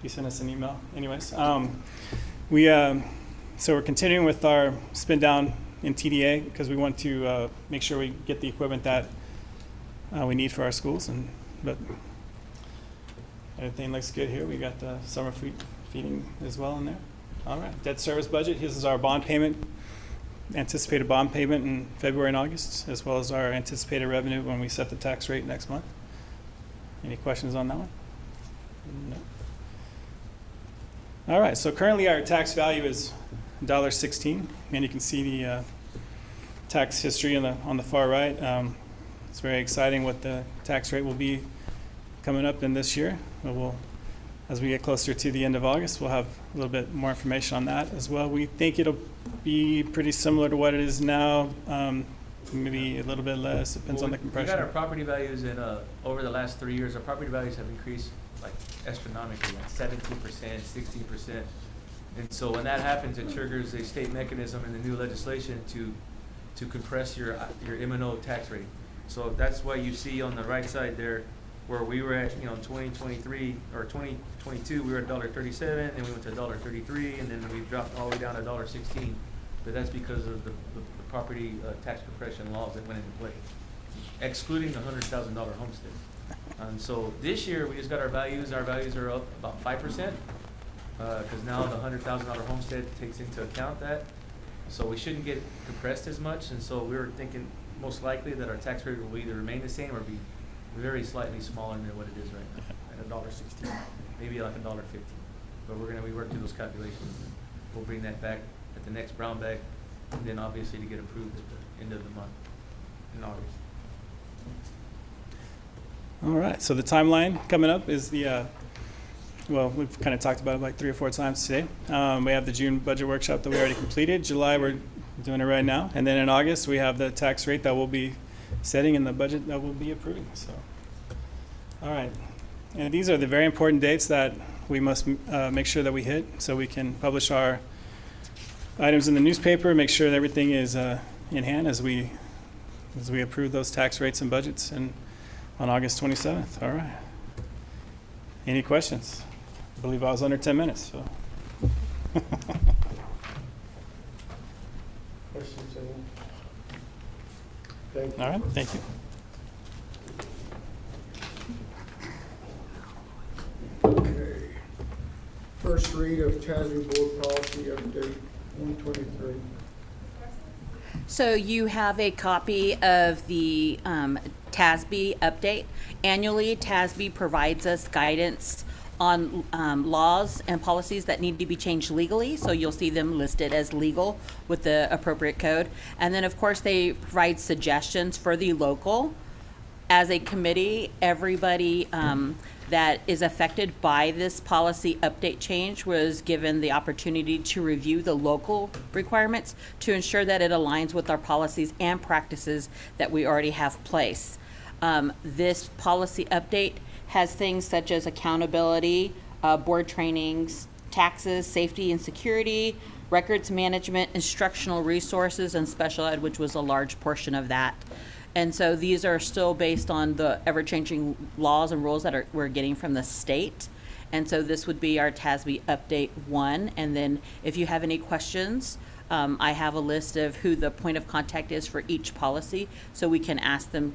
He sent us an email. Anyways, so we're continuing with our spin down in TDA because we want to make sure we get the equipment that we need for our schools, but everything looks good here. We got the summer feeding as well in there. All right, debt service budget. This is our bond payment. Anticipated bond payment in February and August, as well as our anticipated revenue when we set the tax rate next month. Any questions on that one? No. All right, so currently our tax value is $1.16, and you can see the tax history on the far right. It's very exciting what the tax rate will be coming up in this year. As we get closer to the end of August, we'll have a little bit more information on that as well. We think it'll be pretty similar to what it is now, maybe a little bit less, depends on the compression. We got our property values in, over the last 3 years, our property values have increased like astronomically, like 17%, 16%. And so when that happens, it triggers a state mechanism in the new legislation to compress your M&O tax rate. So that's why you see on the right side there, where we were at, 2023 or 2022, we were at $1.37, then we went to $1.33, and then we dropped all the way down to $1.16. But that's because of the property tax compression laws that went into play, excluding the $100,000 homestead. And so this year we just got our values. Our values are up about 5%, because now the $100,000 homestead takes into account that. So we shouldn't get compressed as much. And so we were thinking most likely that our tax rate will either remain the same or be very slightly smaller than what it is right now, at $1.16, maybe like $1.50. But we work through those calculations, and we'll bring that back at the next brown bag, and then obviously to get approved at the end of the month in August. All right, so the timeline coming up is well, we've kind of talked about it like 3 or 4 times today. We have the June budget workshop that we already completed. July, we're doing it right now. And then in August, we have the tax rate that we'll be setting in the budget that we'll be approving. So, all right. And these are the very important dates that we must make sure that we hit so we can publish our items in the newspaper, make sure that everything is in hand as we approve those tax rates and budgets on August 27th. All right. Any questions? I believe I was under 10 minutes. So. Questions? Thank you. All right, thank you. Okay. First read of TASB Board Policy Update 123. So you have a copy of the TASB update. Annually, TASB provides us guidance on laws and policies that need to be changed legally. So you'll see them listed as legal with the appropriate code. And then, of course, they provide suggestions for the local. As a committee, everybody that is affected by this policy update change was given the opportunity to review the local requirements to ensure that it aligns with our policies and practices that we already have placed. This policy update has things such as accountability, board trainings, taxes, safety and security, records management, instructional resources, and special ed, which was a large portion of that. And so these are still based on the ever-changing laws and rules that we're getting from the state. And so this would be our TASB Update 1. And then if you have any questions, I have a list of who the point of contact is for each policy, so we can ask them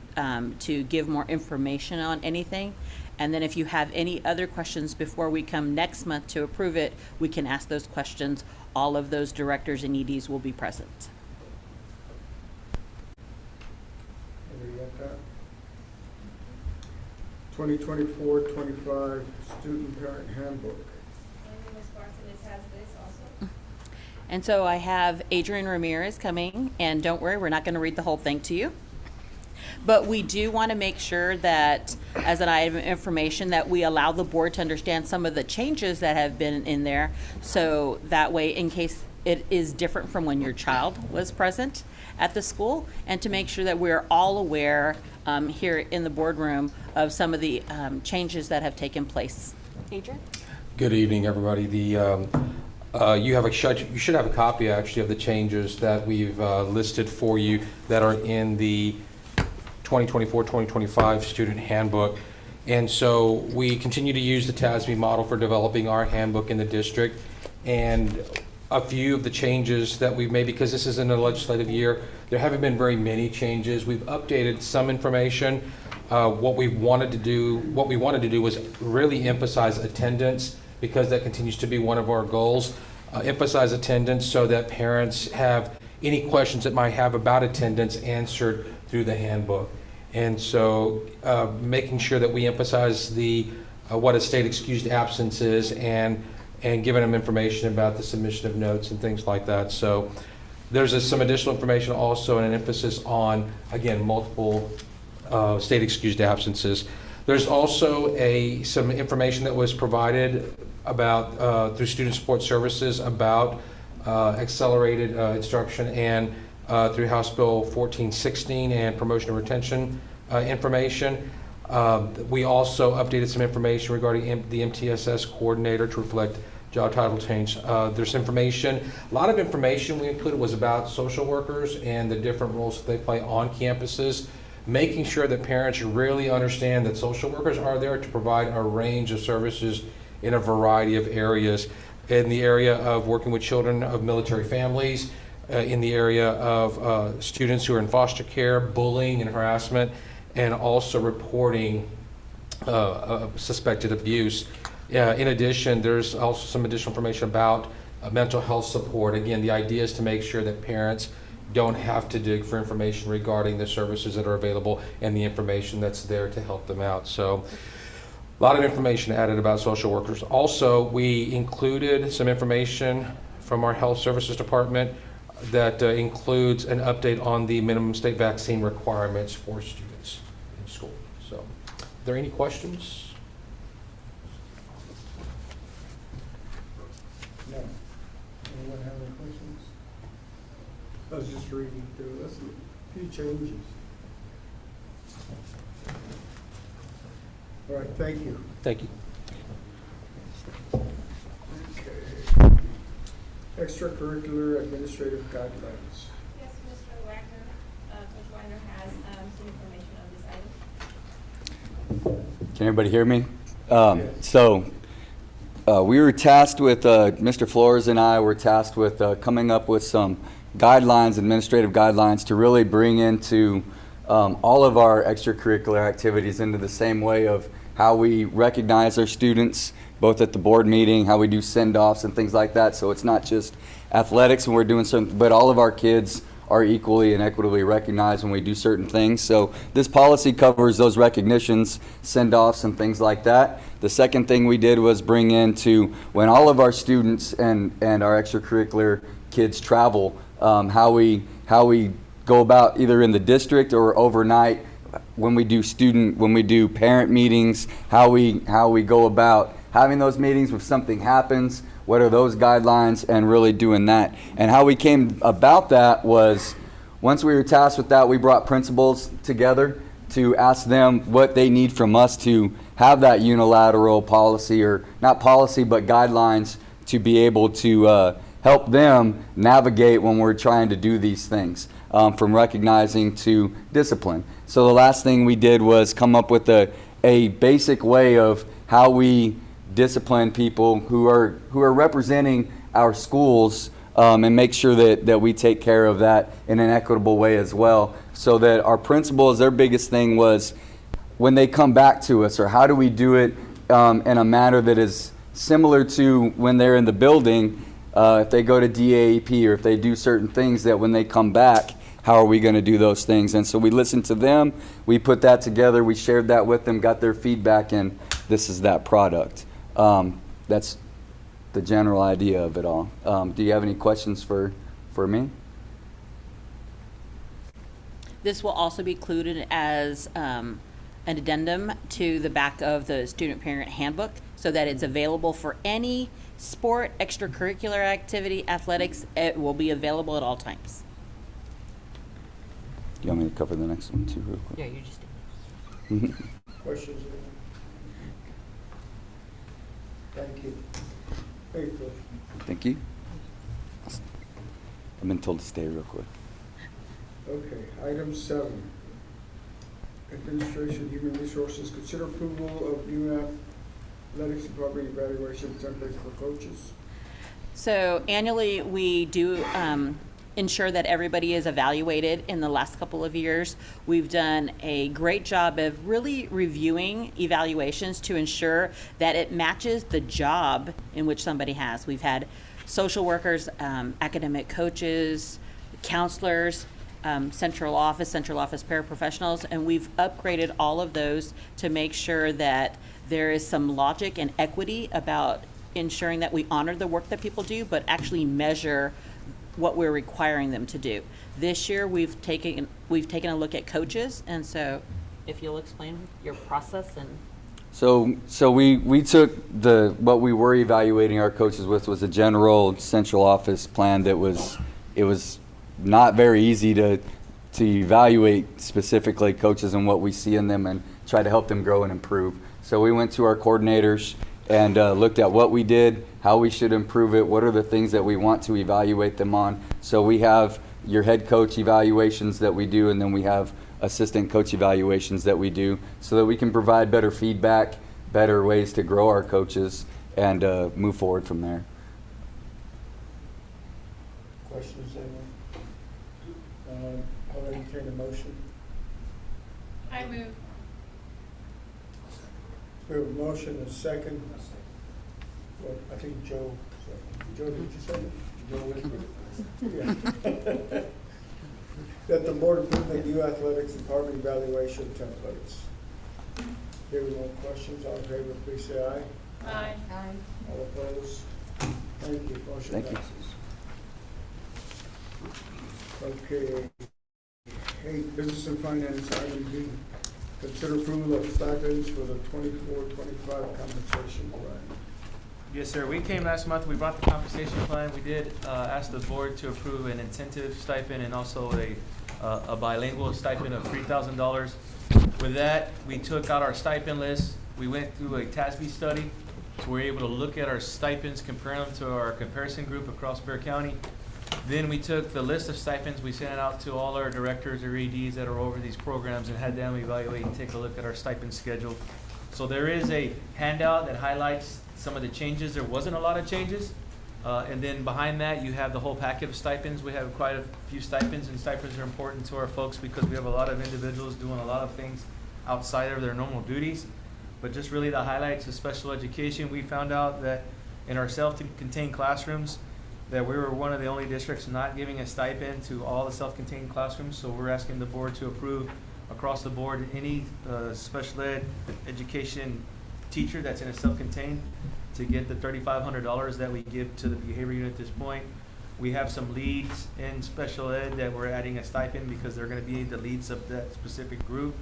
to give more information on anything. And then if you have any other questions before we come next month to approve it, we can ask those questions. All of those directors and EDs will be present. Anybody got that? 2024-25 Student Parent Handbook. And so I have Adrian Ramirez coming, and don't worry, we're not going to read the whole thing to you. But we do want to make sure that, as an item of information, that we allow the board to understand some of the changes that have been in there. So that way, in case it is different from when your child was present at the school, and to make sure that we're all aware here in the boardroom of some of the changes that have taken place. Adrian? Good evening, everybody. You should have a copy, actually, of the changes that we've listed for you that are in the 2024-2025 Student Handbook. And so we continue to use the TASB model for developing our handbook in the district. And a few of the changes that we've made, because this is in a legislative year, there haven't been very many changes. We've updated some information. What we wanted to do was really emphasize attendance, because that continues to be one of our goals. Emphasize attendance so that parents have any questions that might have about attendance answered through the handbook. And so making sure that we emphasize what a state excused absence is, and giving them information about the submission of notes and things like that. So there's some additional information also, and an emphasis on, again, multiple state excused absences. There's also some information that was provided about through Student Support Services about accelerated instruction, and through House Bill 1416 and promotion and retention information. We also updated some information regarding the MTSS coordinator to reflect job title change. There's information, a lot of information we included was about social workers and the different roles that they play on campuses, making sure that parents really understand that social workers are there to provide a range of services in a variety of areas. In the area of working with children of military families, in the area of students who are in foster care, bullying and harassment, and also reporting suspected abuse. In addition, there's also some additional information about mental health support. Again, the idea is to make sure that parents don't have to dig for information regarding the services that are available and the information that's there to help them out. So a lot of information added about social workers. Also, we included some information from our health services department that includes an update on the minimum state vaccine requirements for students in school. So, are there any questions? No. Anyone have any questions? I was just reading through. That's a few changes. All right, thank you. Thank you. Okay. Extracurricular administrative guidelines. Yes, Mr. Wagner, Coach Wagner has some information on this item. Can everybody hear me? So we were tasked with, Mr. Flores and I were tasked with coming up with some guidelines, administrative guidelines, to really bring into all of our extracurricular activities into the same way of how we recognize our students, both at the board meeting, how we do send-offs and things like that. So it's not just athletics when we're doing something, but all of our kids are equally and equitably recognized when we do certain things. So this policy covers those recognitions, send-offs, and things like that. The second thing we did was bring into when all of our students and our extracurricular kids travel, how we go about either in the district or overnight when we do parent meetings, how we go about having those meetings if something happens, what are those guidelines, and really doing that. And how we came about that was, once we were tasked with that, we brought principals together to ask them what they need from us to have that unilateral policy, or not policy, but guidelines to be able to help them navigate when we're trying to do these things, from recognizing to discipline. So the last thing we did was come up with a basic way of how we discipline people who are representing our schools and make sure that we take care of that in an equitable way as well. So that our principals, their biggest thing was when they come back to us, or how do we do it in a manner that is similar to when they're in the building, if they go to DAEP or if they do certain things, that when they come back, how are we going to do those things? And so we listened to them, we put that together, we shared that with them, got their feedback, and this is that product. That's the general idea of it all. Do you have any questions for me? This will also be included as an addendum to the back of the student parent handbook so that it's available for any sport, extracurricular activity, athletics. It will be available at all times. You want me to cover the next one too real quick? Yeah, you just did. Questions? Thank you. Hey, Phil. Thank you. I've been told to stay real quick. Okay, item 7. Administration, Human Resources, consider approval of new athletics department evaluation templates for coaches. So annually, we do ensure that everybody is evaluated in the last couple of years. We've done a great job of really reviewing evaluations to ensure that it matches the job in which somebody has. We've had social workers, academic coaches, counselors, central office paraprofessionals, and we've upgraded all of those to make sure that there is some logic and equity about ensuring that we honor the work that people do, but actually measure what we're requiring them to do. This year, we've taken a look at coaches, and so if you'll explain your process and. So we took what we were evaluating our coaches with was a general central office plan that it was not very easy to evaluate specifically coaches and what we see in them and try to help them grow and improve. So we went to our coordinators and looked at what we did, how we should improve it, what are the things that we want to evaluate them on. So we have your head coach evaluations that we do, and then we have assistant coach evaluations that we do so that we can provide better feedback, better ways to grow our coaches, and move forward from there. Questions, anyone? I'll entertain a motion. I move. We have a motion and a second. Well, I think Joe, Joe, did you say it? Joe Whitaker? Yeah. That the board approve the new athletics department evaluation templates. Hearing no questions, all in favor, please say aye. Aye. All opposed? Thank you, motion Thank you. passes. Okay. 8, business and finance, item B. Consider approval of stipends for the 24-25 compensation plan. Yes, sir. We came last month, we brought the compensation plan. We did ask the board to approve an incentive stipend and also a bilingual stipend of $3,000. With that, we took out our stipend list. We went through a TASB study, so we're able to look at our stipends, compare them to our comparison group across Bexar County. Then we took the list of stipends, we sent it out to all our directors or EDs that are over these programs and had them evaluate and take a look at our stipend schedule. So there is a handout that highlights some of the changes. There wasn't a lot of changes. And then behind that, you have the whole packet of stipends. We have quite a few stipends, and stipends are important to our folks because we have a lot of individuals doing a lot of things outside of their normal duties. But just really the highlights of special education, we found out that in our self-contained classrooms, that we were one of the only districts not giving a stipend to all the self-contained classrooms. So we're asking the board to approve across the board any special ed education teacher that's in a self-contained to get the $3,500 that we give to the behavior unit at this point. We have some leads in special ed that we're adding a stipend because they're going to be the leads of that specific group.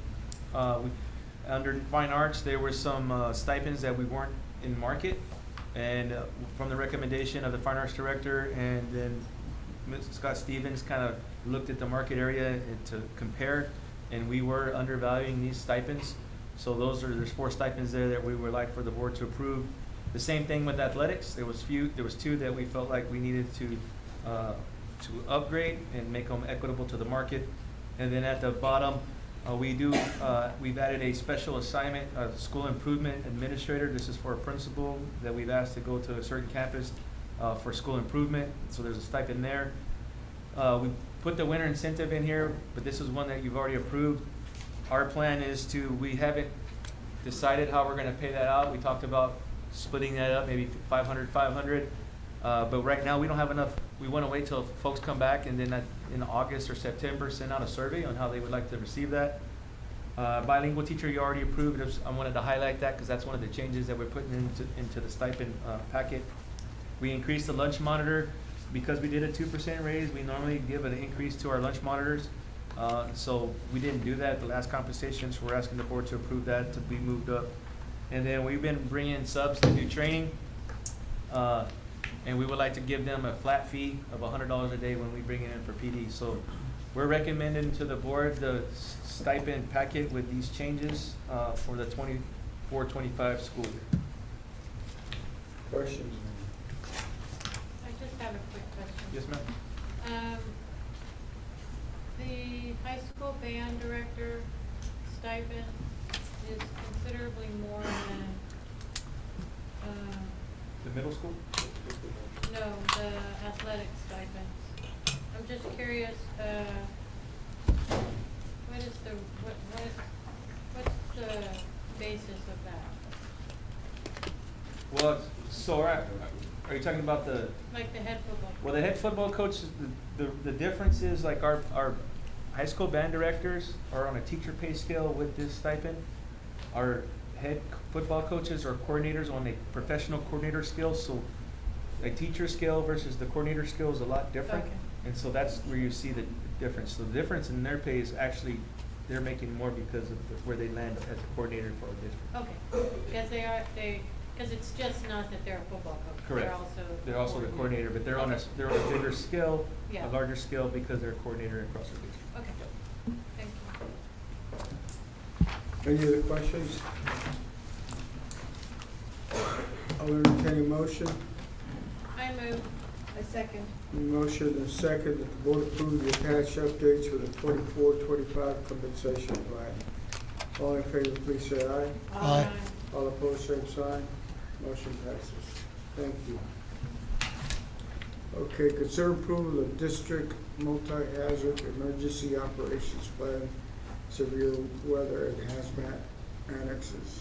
Under fine arts, there were some stipends that we weren't in market. And from the recommendation of the fine arts director, and then Mr. Scott Stevens kind of looked at the market area to compare, and we were undervaluing these stipends. So there's 4 stipends there that we would like for the board to approve. The same thing with athletics. There was 2 that we felt like we needed to upgrade and make them equitable to the market. And then at the bottom, we've added a special assignment, school improvement administrator. This is for a principal that we've asked to go to a certain campus for school improvement, so there's a stipend there. We put the winter incentive in here, but this is one that you've already approved. Our plan is we haven't decided how we're gonna pay that out. We talked about splitting that up, maybe 500, 500. But right now, we don't have enough. We wanna wait till folks come back and then in August or September, send out a survey on how they would like to receive that. Bilingual teacher, you already approved. I wanted to highlight that because that's one of the changes that we're putting into the stipend packet. We increased the lunch monitor. Because we did a 2% raise, we normally give an increase to our lunch monitors. So we didn't do that at the last compensation, so we're asking the board to approve that to be moved up. And then we've been bringing subs to do training. And we would like to give them a flat fee of $100 a day when we bring it in for PD. So we're recommending to the board the stipend packet with these changes for the 24-25 school year. Questions? I just have a quick question. Yes, ma'am. The high school band director stipend is considerably more than, The middle school? no, the athletic stipends. I'm just curious, what's the basis of that? Well, so are you talking about the? Like the head football? Well, the head football coach, the difference is like our high school band directors are on a teacher pay scale with this stipend. Our head football coaches or coordinators on a professional coordinator scale, so a teacher scale versus the coordinator scale is a lot different. Okay. And so that's where you see the difference. So the difference in their pay is actually, they're making more because of where they land as a coordinator for a district. Okay, because it's just not that they're a football coach. Correct. They're also the coordinator, but they're on a bigger scale, Yeah. a larger scale because they're a coordinator across the district. Okay, thank you. Any other questions? I'll entertain a motion. I move. A second. Motion and second that the board approve the attached updates for the 24-25 compensation plan. All in favor, please say aye. Aye. All opposed, same sign. Motion passes. Thank you. Okay, consider approval of district multi-hazard emergency operations plan, severe weather and hazmat annexes.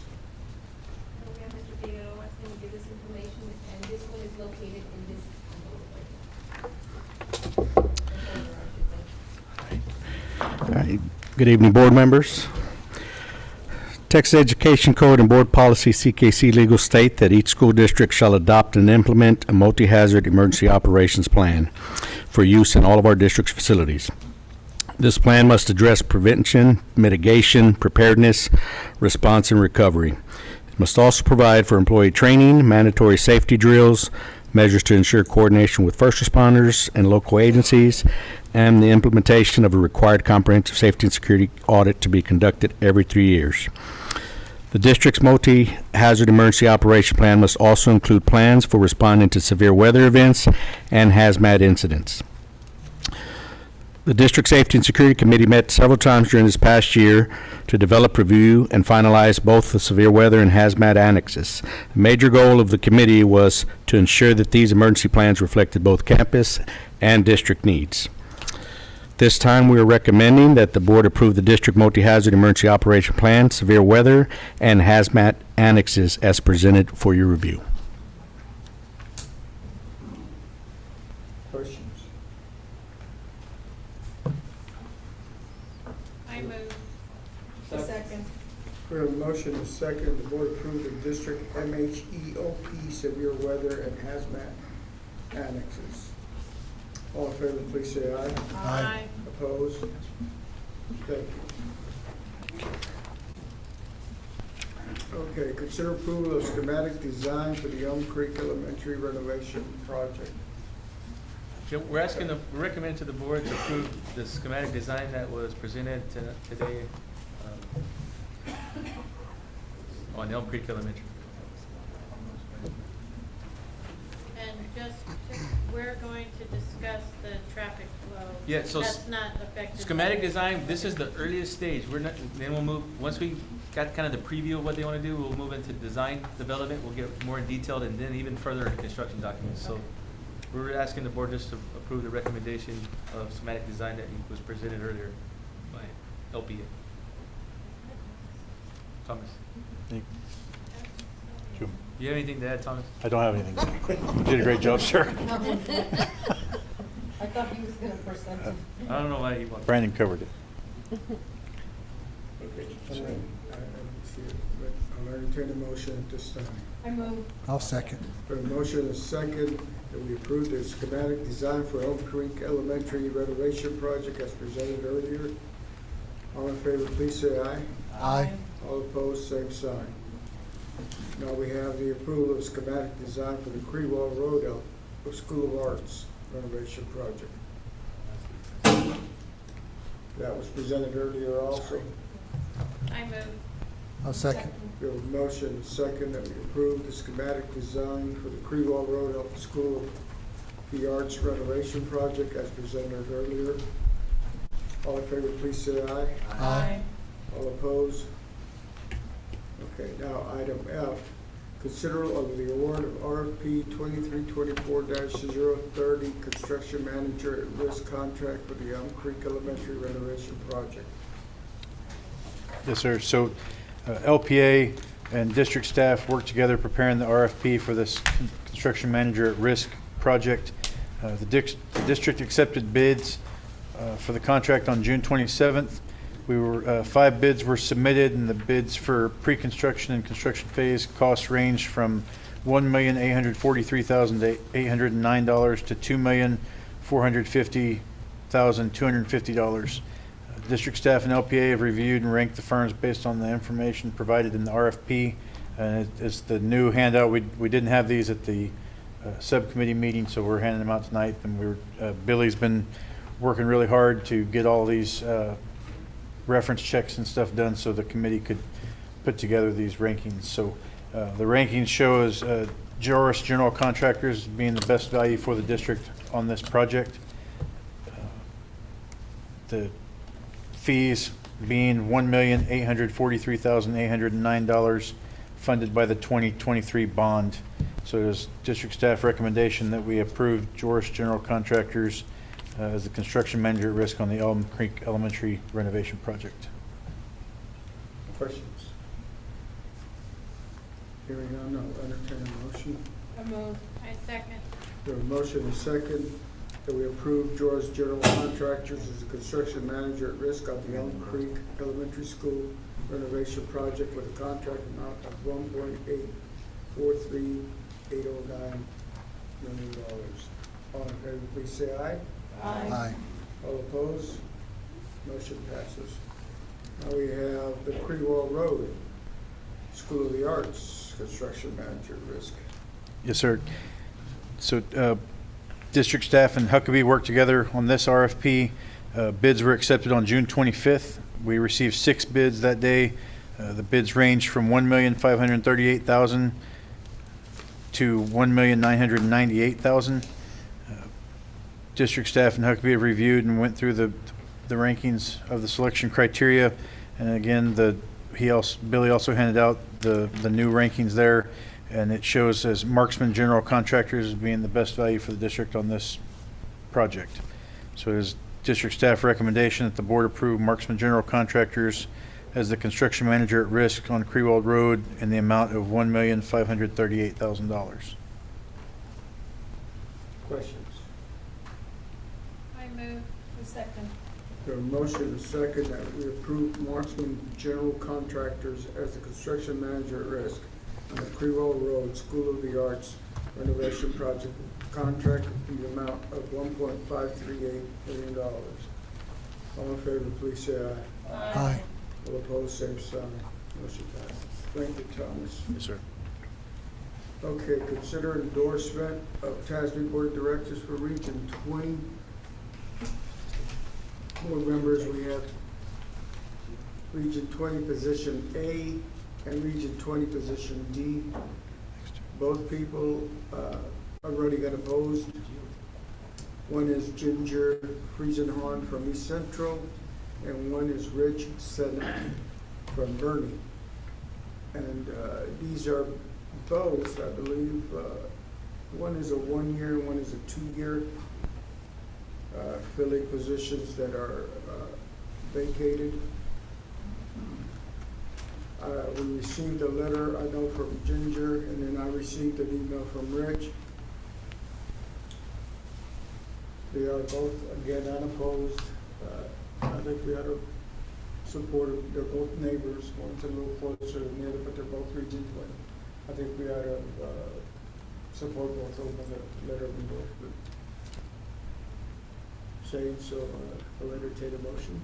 We have Mr. Figueroa is going to give this information, and this one is located in this All right. Good evening, board members. Texas Education Code and Board Policy CKC legal state that each school district shall adopt and implement a multi-hazard emergency operations plan for use in all of our district's facilities. This plan must address prevention, mitigation, preparedness, response, and recovery. It must also provide for employee training, mandatory safety drills, measures to ensure coordination with first responders and local agencies, and the implementation of a required comprehensive safety and security audit to be conducted every 3 years. The district's multi-hazard emergency operation plan must also include plans for responding to severe weather events and hazmat incidents. The District Safety and Security Committee met several times during this past year to develop, review, and finalize both the severe weather and hazmat annexes. The major goal of the committee was to ensure that these emergency plans reflected both campus and district needs. This time, we are recommending that the board approve the district multi-hazard emergency operation plan, severe weather, and hazmat annexes as presented for your review. Questions? I move. Second. We have a motion and second, the board approve the district MHEOP severe weather and hazmat annexes. All in favor, please say aye. Aye. Opposed? Thank you. Okay, consider approval of schematic design for the Elm Creek Elementary renovation project. We're recommend to the board to approve the schematic design that was presented today on Elm Creek Elementary. And we're going to discuss the traffic flow. Yeah, so That's not affected. schematic by- design, this is the earliest stage. Then we'll move, once we got kind of the preview of what they want to do, we'll move into design development. We'll get more in detail and then even further construction documents. So We're asking the board just to approve the recommendation of schematic design that was presented earlier by LPA. Thomas, Sure. you have anything to add, Thomas? I don't have anything. You did a great job, sir. I thought he was gonna present it. I don't know why he wants. Brandon covered it. Okay, all right. See it, but I'll entertain a motion at this time. I move. I'll second. For a motion is second that we approve the schematic design for Elm Creek Elementary renovation project as presented earlier. All in favor, please say aye. Aye. All opposed, same sign. Now we have the approval of schematic design for the Creewell Road School of Arts renovation project. That was presented earlier also. I move. I'll second. We have a motion, second, that we approve the schematic design for the Creewell Road School of the Arts renovation project as presented earlier. All in favor, please say aye. Aye. All opposed? Okay, now item F, consider of the award of RFP 2324-030 construction manager at risk contract for the Elm Creek Elementary renovation project. Yes, sir. So LPA and district staff worked together preparing the RFP for this construction manager at risk project. The district accepted bids for the contract on June 27th. We were 5 bids were submitted, and the bids for pre-construction and construction phase costs range from $1,843,809 to $2,450,250. District staff and LPA have reviewed and ranked the firms based on the information provided in the RFP. And it's the new handout. We didn't have these at the subcommittee meeting, so we're handing them out tonight. And Billy's been working really hard to get all these reference checks and stuff done so the committee could put together these rankings. So the rankings show as Joris General Contractors being the best value for the district on this project. The fees being $1,843,809 funded by the 2023 bond. So it is district staff recommendation that we approve Joris General Contractors as the construction manager at risk on the Elm Creek Elementary renovation project. Questions? Hearing none, I'll entertain a motion. I move. I second. We have a motion and second that we approve Joris General Contractors as the construction manager at risk on the Elm Creek Elementary School renovation project with a contract amount of $1,843,809 million. All in favor, please say aye. Aye. All opposed? Motion passes. Now we have the Creewell Road School of the Arts construction manager at risk. Yes, sir. So district staff and Huckabee worked together on this RFP. Bids were accepted on June 25th. We received 6 bids that day. The bids range from $1,538,000 to $1,998,000. District staff and Huckabee have reviewed and went through the rankings of the selection criteria. And again, Billy also handed out the new rankings there, and it shows as Marksman General Contractors as being the best value for the district on this project. So it is district staff recommendation that the board approve Marksman General Contractors as the construction manager at risk on Creewell Road in the amount of $1,538,000. Questions? I move. A second. We have a motion and a second that we approve Marksman General Contractors as the construction manager at risk on the Creewell Road School of the Arts renovation project contract in the amount of $1.538 million. All in favor, please say aye. Aye. All opposed, same sign. Motion passes. Thank you, Thomas. Yes, sir. Okay, consider endorsement of TASB Board of Directors for Region 20. Board members, we have Region 20 Position A and Region 20 Position D. Both people already got opposed. One is Ginger Friesenhorn from East Central, and one is Rich Senna from Bernie. And these are both, I believe, One is a 1 year, one is a 2 year. Filling positions that are vacated. We received a letter, I know, from Ginger, and then I received an email from Rich. They are both, again, unopposed. I think we ought to support them. They're both neighbors. One's a little closer than the other, but they're both Region 20. I think we ought to support both of them with a letter of endorsement. Saying so, I'll entertain a motion.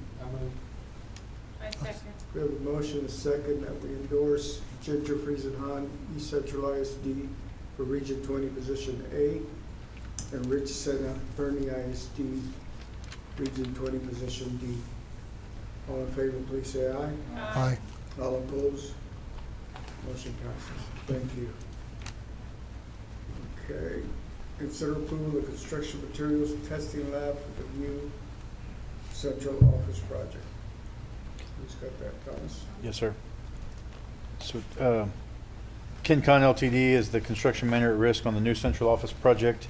I second. We have a motion, a second, that we endorse Ginger Friesenhan, East Central ISD for Region 20, Position A, and Rich Senna, Bernie ISD, Region 20, Position D. All in favor, please say aye. Aye. All opposed? Motion passes. Thank you. Okay. Consider approval of construction materials testing lab for the new central office project. Who's got that, Thomas? Yes, sir. So, KenCon Ltd. is the construction manager at risk on the new central office project.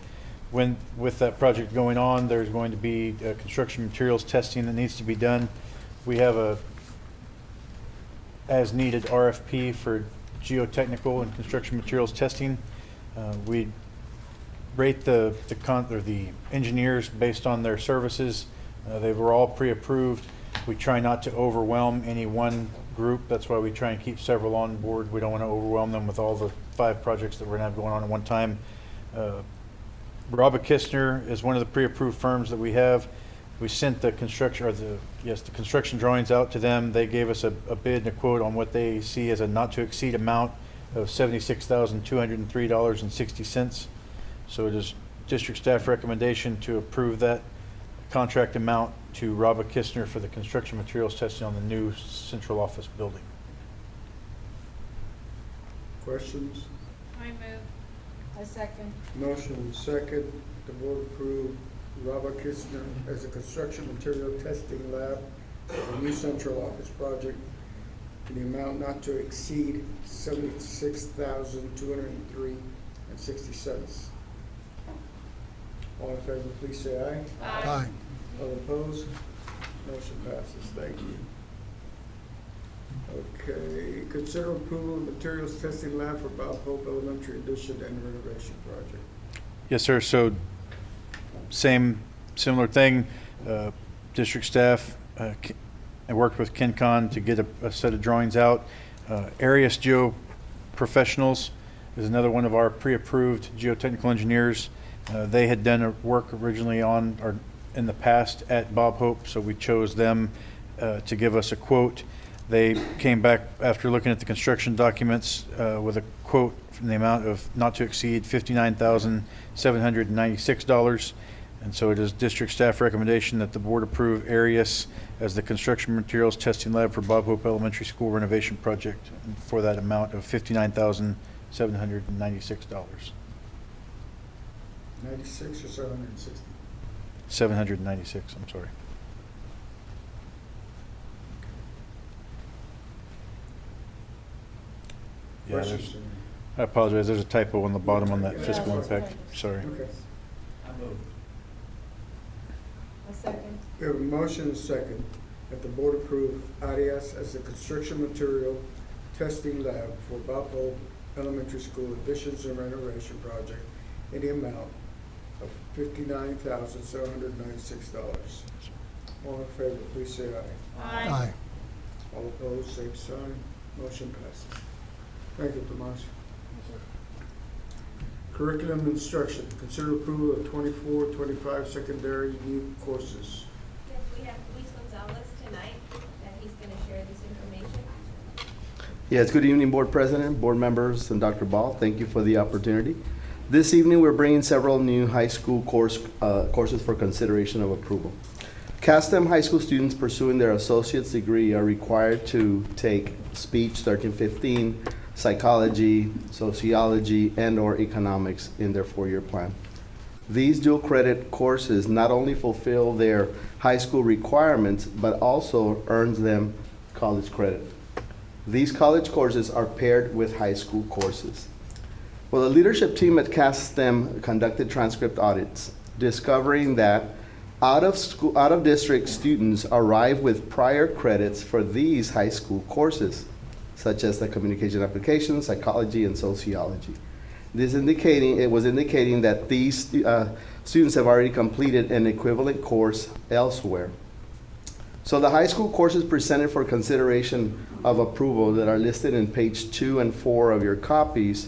With that project going on, there's going to be construction materials testing that needs to be done. We have a as-needed RFP for geotechnical and construction materials testing. We rate the engineers based on their services. They were all pre-approved. We try not to overwhelm any one group. That's why we try and keep several on board. We don't want to overwhelm them with all the 5 projects that we're going to have going on at one time. Robert Kistner is one of the pre-approved firms that we have. We sent the construction drawings out to them. They gave us a bid and a quote on what they see as a not to exceed amount of $76,203.60. So it is district staff recommendation to approve that contract amount to Robert Kistner for the construction materials testing on the new central office building. Questions? I move. I second. Motion and second. The board approve Robert Kistner as a construction material testing lab for the new central office project in the amount not to exceed $76,203.60. All in favor, please say aye. Aye. All opposed? Motion passes. Thank you. Okay, consider approval of materials testing lab for Bob Hope Elementary addition and renovation project. Yes, sir. So similar thing. District staff I worked with KenCon to get a set of drawings out. Arias Geo Professionals is another one of our pre-approved geotechnical engineers. They had done work originally on or in the past at Bob Hope, so we chose them to give us a quote. They came back after looking at the construction documents with a quote from the amount of not to exceed $59,796. And so it is district staff recommendation that the board approve Arias as the construction materials testing lab for Bob Hope Elementary School renovation project for that amount of $59,796. 96 or 760? 796, I'm sorry. Yeah, Questions? I apologize, there's a typo on the bottom on that fiscal impact, sorry. Okay. I second. We have a motion and a second that the board approve Arias as the construction material testing lab for Bob Hope Elementary School additions and renovation project in the amount of $59,796. All in favor, please say aye. Aye. All opposed, same sign. Motion passes. Thank you, Tomas. Curriculum instruction. Consider approval of 24-25 secondary new courses. Yes, we have Luis Gonzalez tonight, that he's going to share this information. Yes, good evening, Board President, Board members, and Dr. Ball. Thank you for the opportunity. This evening, we're bringing several new high school courses for consideration of approval. CASTEM high school students pursuing their associate's degree are required to take speech 1315, psychology, sociology, and/or economics in their 4-year plan. These dual credit courses not only fulfill their high school requirements, but also earns them college credit. These college courses are paired with high school courses. Well, the leadership team at Cass STEM conducted transcript audits, discovering that out-of-district students arrive with prior credits for these high school courses, such as the communication applications, psychology, and sociology. It was indicating that these students have already completed an equivalent course elsewhere. So the high school courses presented for consideration of approval that are listed in page 2 and 4 of your copies,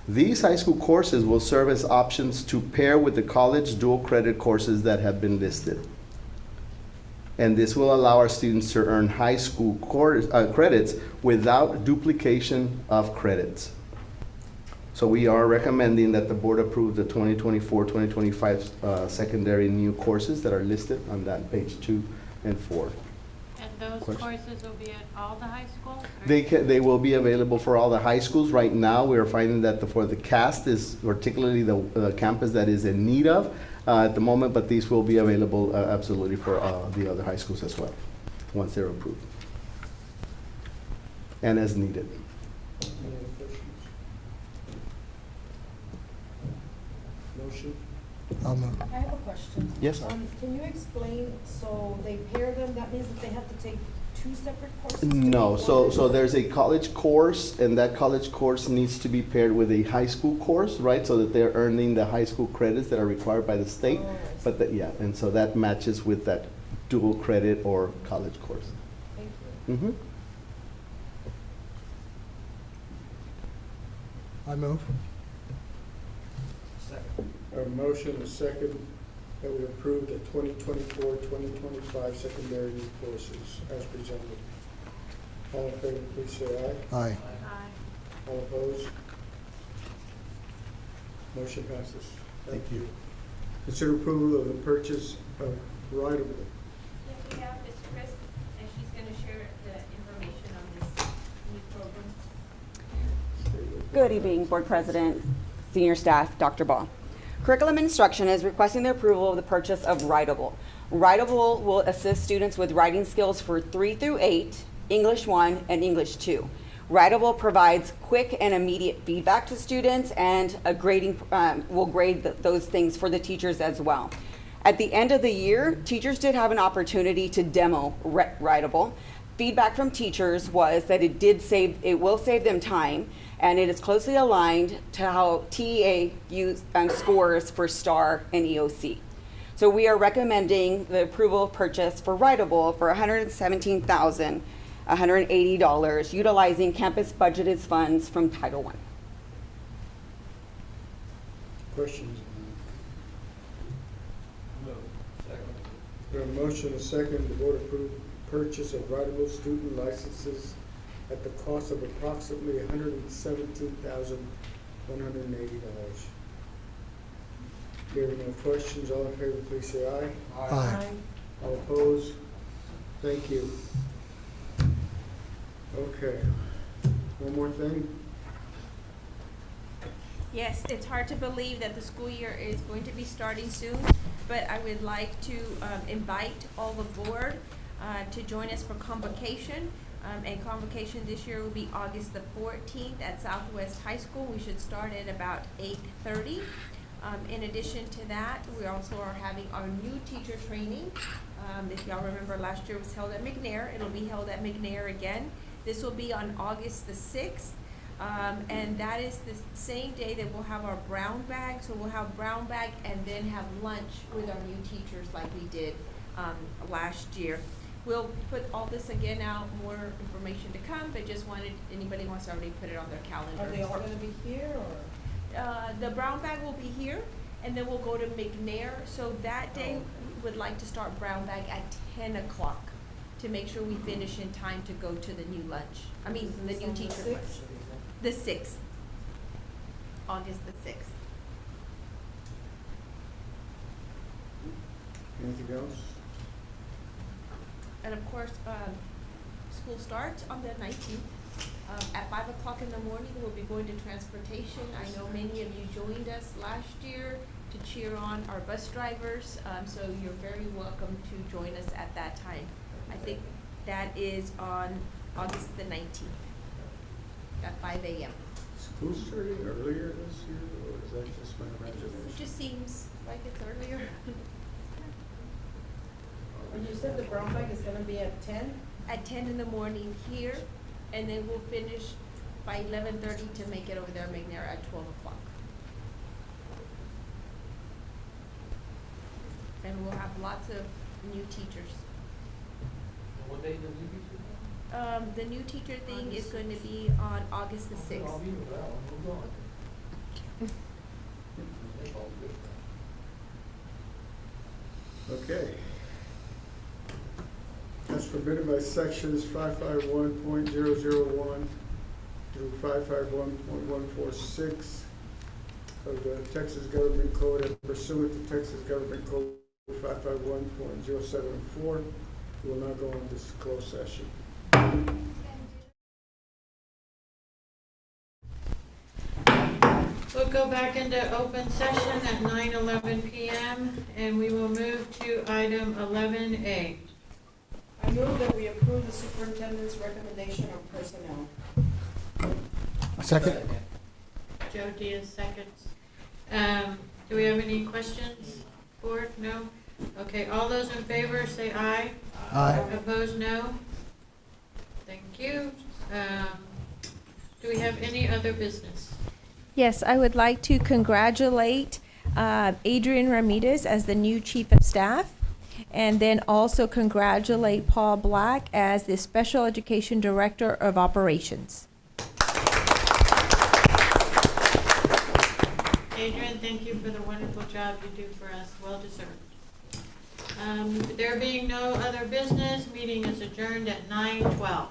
these high school courses will serve as options to pair with the college dual credit courses that have been listed. And this will allow our students to earn high school credits without duplication of credits. So we are recommending that the board approve the 2024-2025 secondary new courses that are listed on that page 2 and 4. And those courses will be at all the high schools? or- They will be available for all the high schools. Right now, we are finding that for the CAST is particularly the campus that is in need of at the moment, but these will be available absolutely for the other high schools as well, once they're approved. And as needed. Any other questions? Motion? I'll move. I have a question. Yes. Can you explain, so they pair them, that means that they have to take two separate courses? to No, make so one? there's a college course, and that college course needs to be paired with a high school course, right? So that they're earning the high school credits that are required by the state. Oh, I But yeah, and so that matches with that dual credit or college course. Thank you. Mm-hmm. I move. A motion, a second, that we approve the 2024-2025 secondary new courses as presented. All in favor, please say aye. Aye. Aye. All opposed? Motion passes. Thank you. Consider approval of the purchase of right-of-way. Yes, we have Ms. Chris, and she's gonna share the information on this new program. Good evening, Board President, senior staff, Dr. Ball. Curriculum Instruction is requesting the approval of the purchase of Writable. Writable will assist students with writing skills for 3 through 8, English 1, and English 2. Writable provides quick and immediate feedback to students and a grading, will grade those things for the teachers as well. At the end of the year, teachers did have an opportunity to demo Writable. Feedback from teachers was that it will save them time, and it is closely aligned to how TEA scores for STAR and EOC. So we are recommending the approval of purchase for Writable for $117,180, utilizing campus budgeted funds from Title I. Questions? No. A motion, a second, the board approve purchase of writable student licenses at the cost of approximately $117,180. Hearing no questions, all in favor, please say aye. Aye. All opposed? Thank you. Okay. One more thing? Yes, it's hard to believe that the school year is going to be starting soon, but I would like to invite all the board to join us for convocation. And convocation this year will be August the 14th at Southwest High School. We should start at about 8:30. In addition to that, we also are having our new teacher training. If y'all remember, last year was held at McNair. It'll be held at McNair again. This will be on August the 6th. And that is the same day that we'll have our brown bag. So we'll have brown bag and then have lunch with our new teachers like we did last year. We'll put all this again out, more information to come, but just wanted, anybody wants to already put it on their calendar. Are they all gonna be here, or? The brown bag will be here, and then we'll go to McNair. So that day, we would like to start brown bag at 10 o'clock to make sure we finish in time to go to the new lunch. I mean, the new teacher lunch. The 6th, August the 6th. Anything else? And of course, school starts on the 19th. At 5 o'clock in the morning, we'll be going to transportation. I know many of you joined us last year to cheer on our bus drivers, so you're very welcome to join us at that time. I think that is on August the 19th at 5 a.m. school starting earlier this year, or is that just my imagination? It just seems like it's earlier. And you said the brown bag is gonna be at 10? At 10 in the morning here, and then we'll finish by 11:30 to make it over there, McNair, at 12 o'clock. And we'll have lots of new teachers. What day does you The new teacher thing is going to be on August the 6th. Okay. As permitted by sections 551.001 through 551.146 of the Texas Government Code and pursuant to Texas Government Code 551.074, we will now go on this closed session. We'll go back into open session at 9:11 PM, and we will move to item 11A. I move that we approve the superintendent's recommendation on personnel. Second? Joe Diaz seconds. Do we have any questions, board? No? Okay, all those in favor say aye. Aye. Opposed, no? Thank you. Do we have any other business? Yes, I would like to congratulate Adrian Ramirez as the new Chief of Staff, and then also congratulate Paul Black as the Special Education Director of Operations. Adrian, thank you for the wonderful job you do for us. Well deserved. There being no other business, meeting is adjourned at 9:12.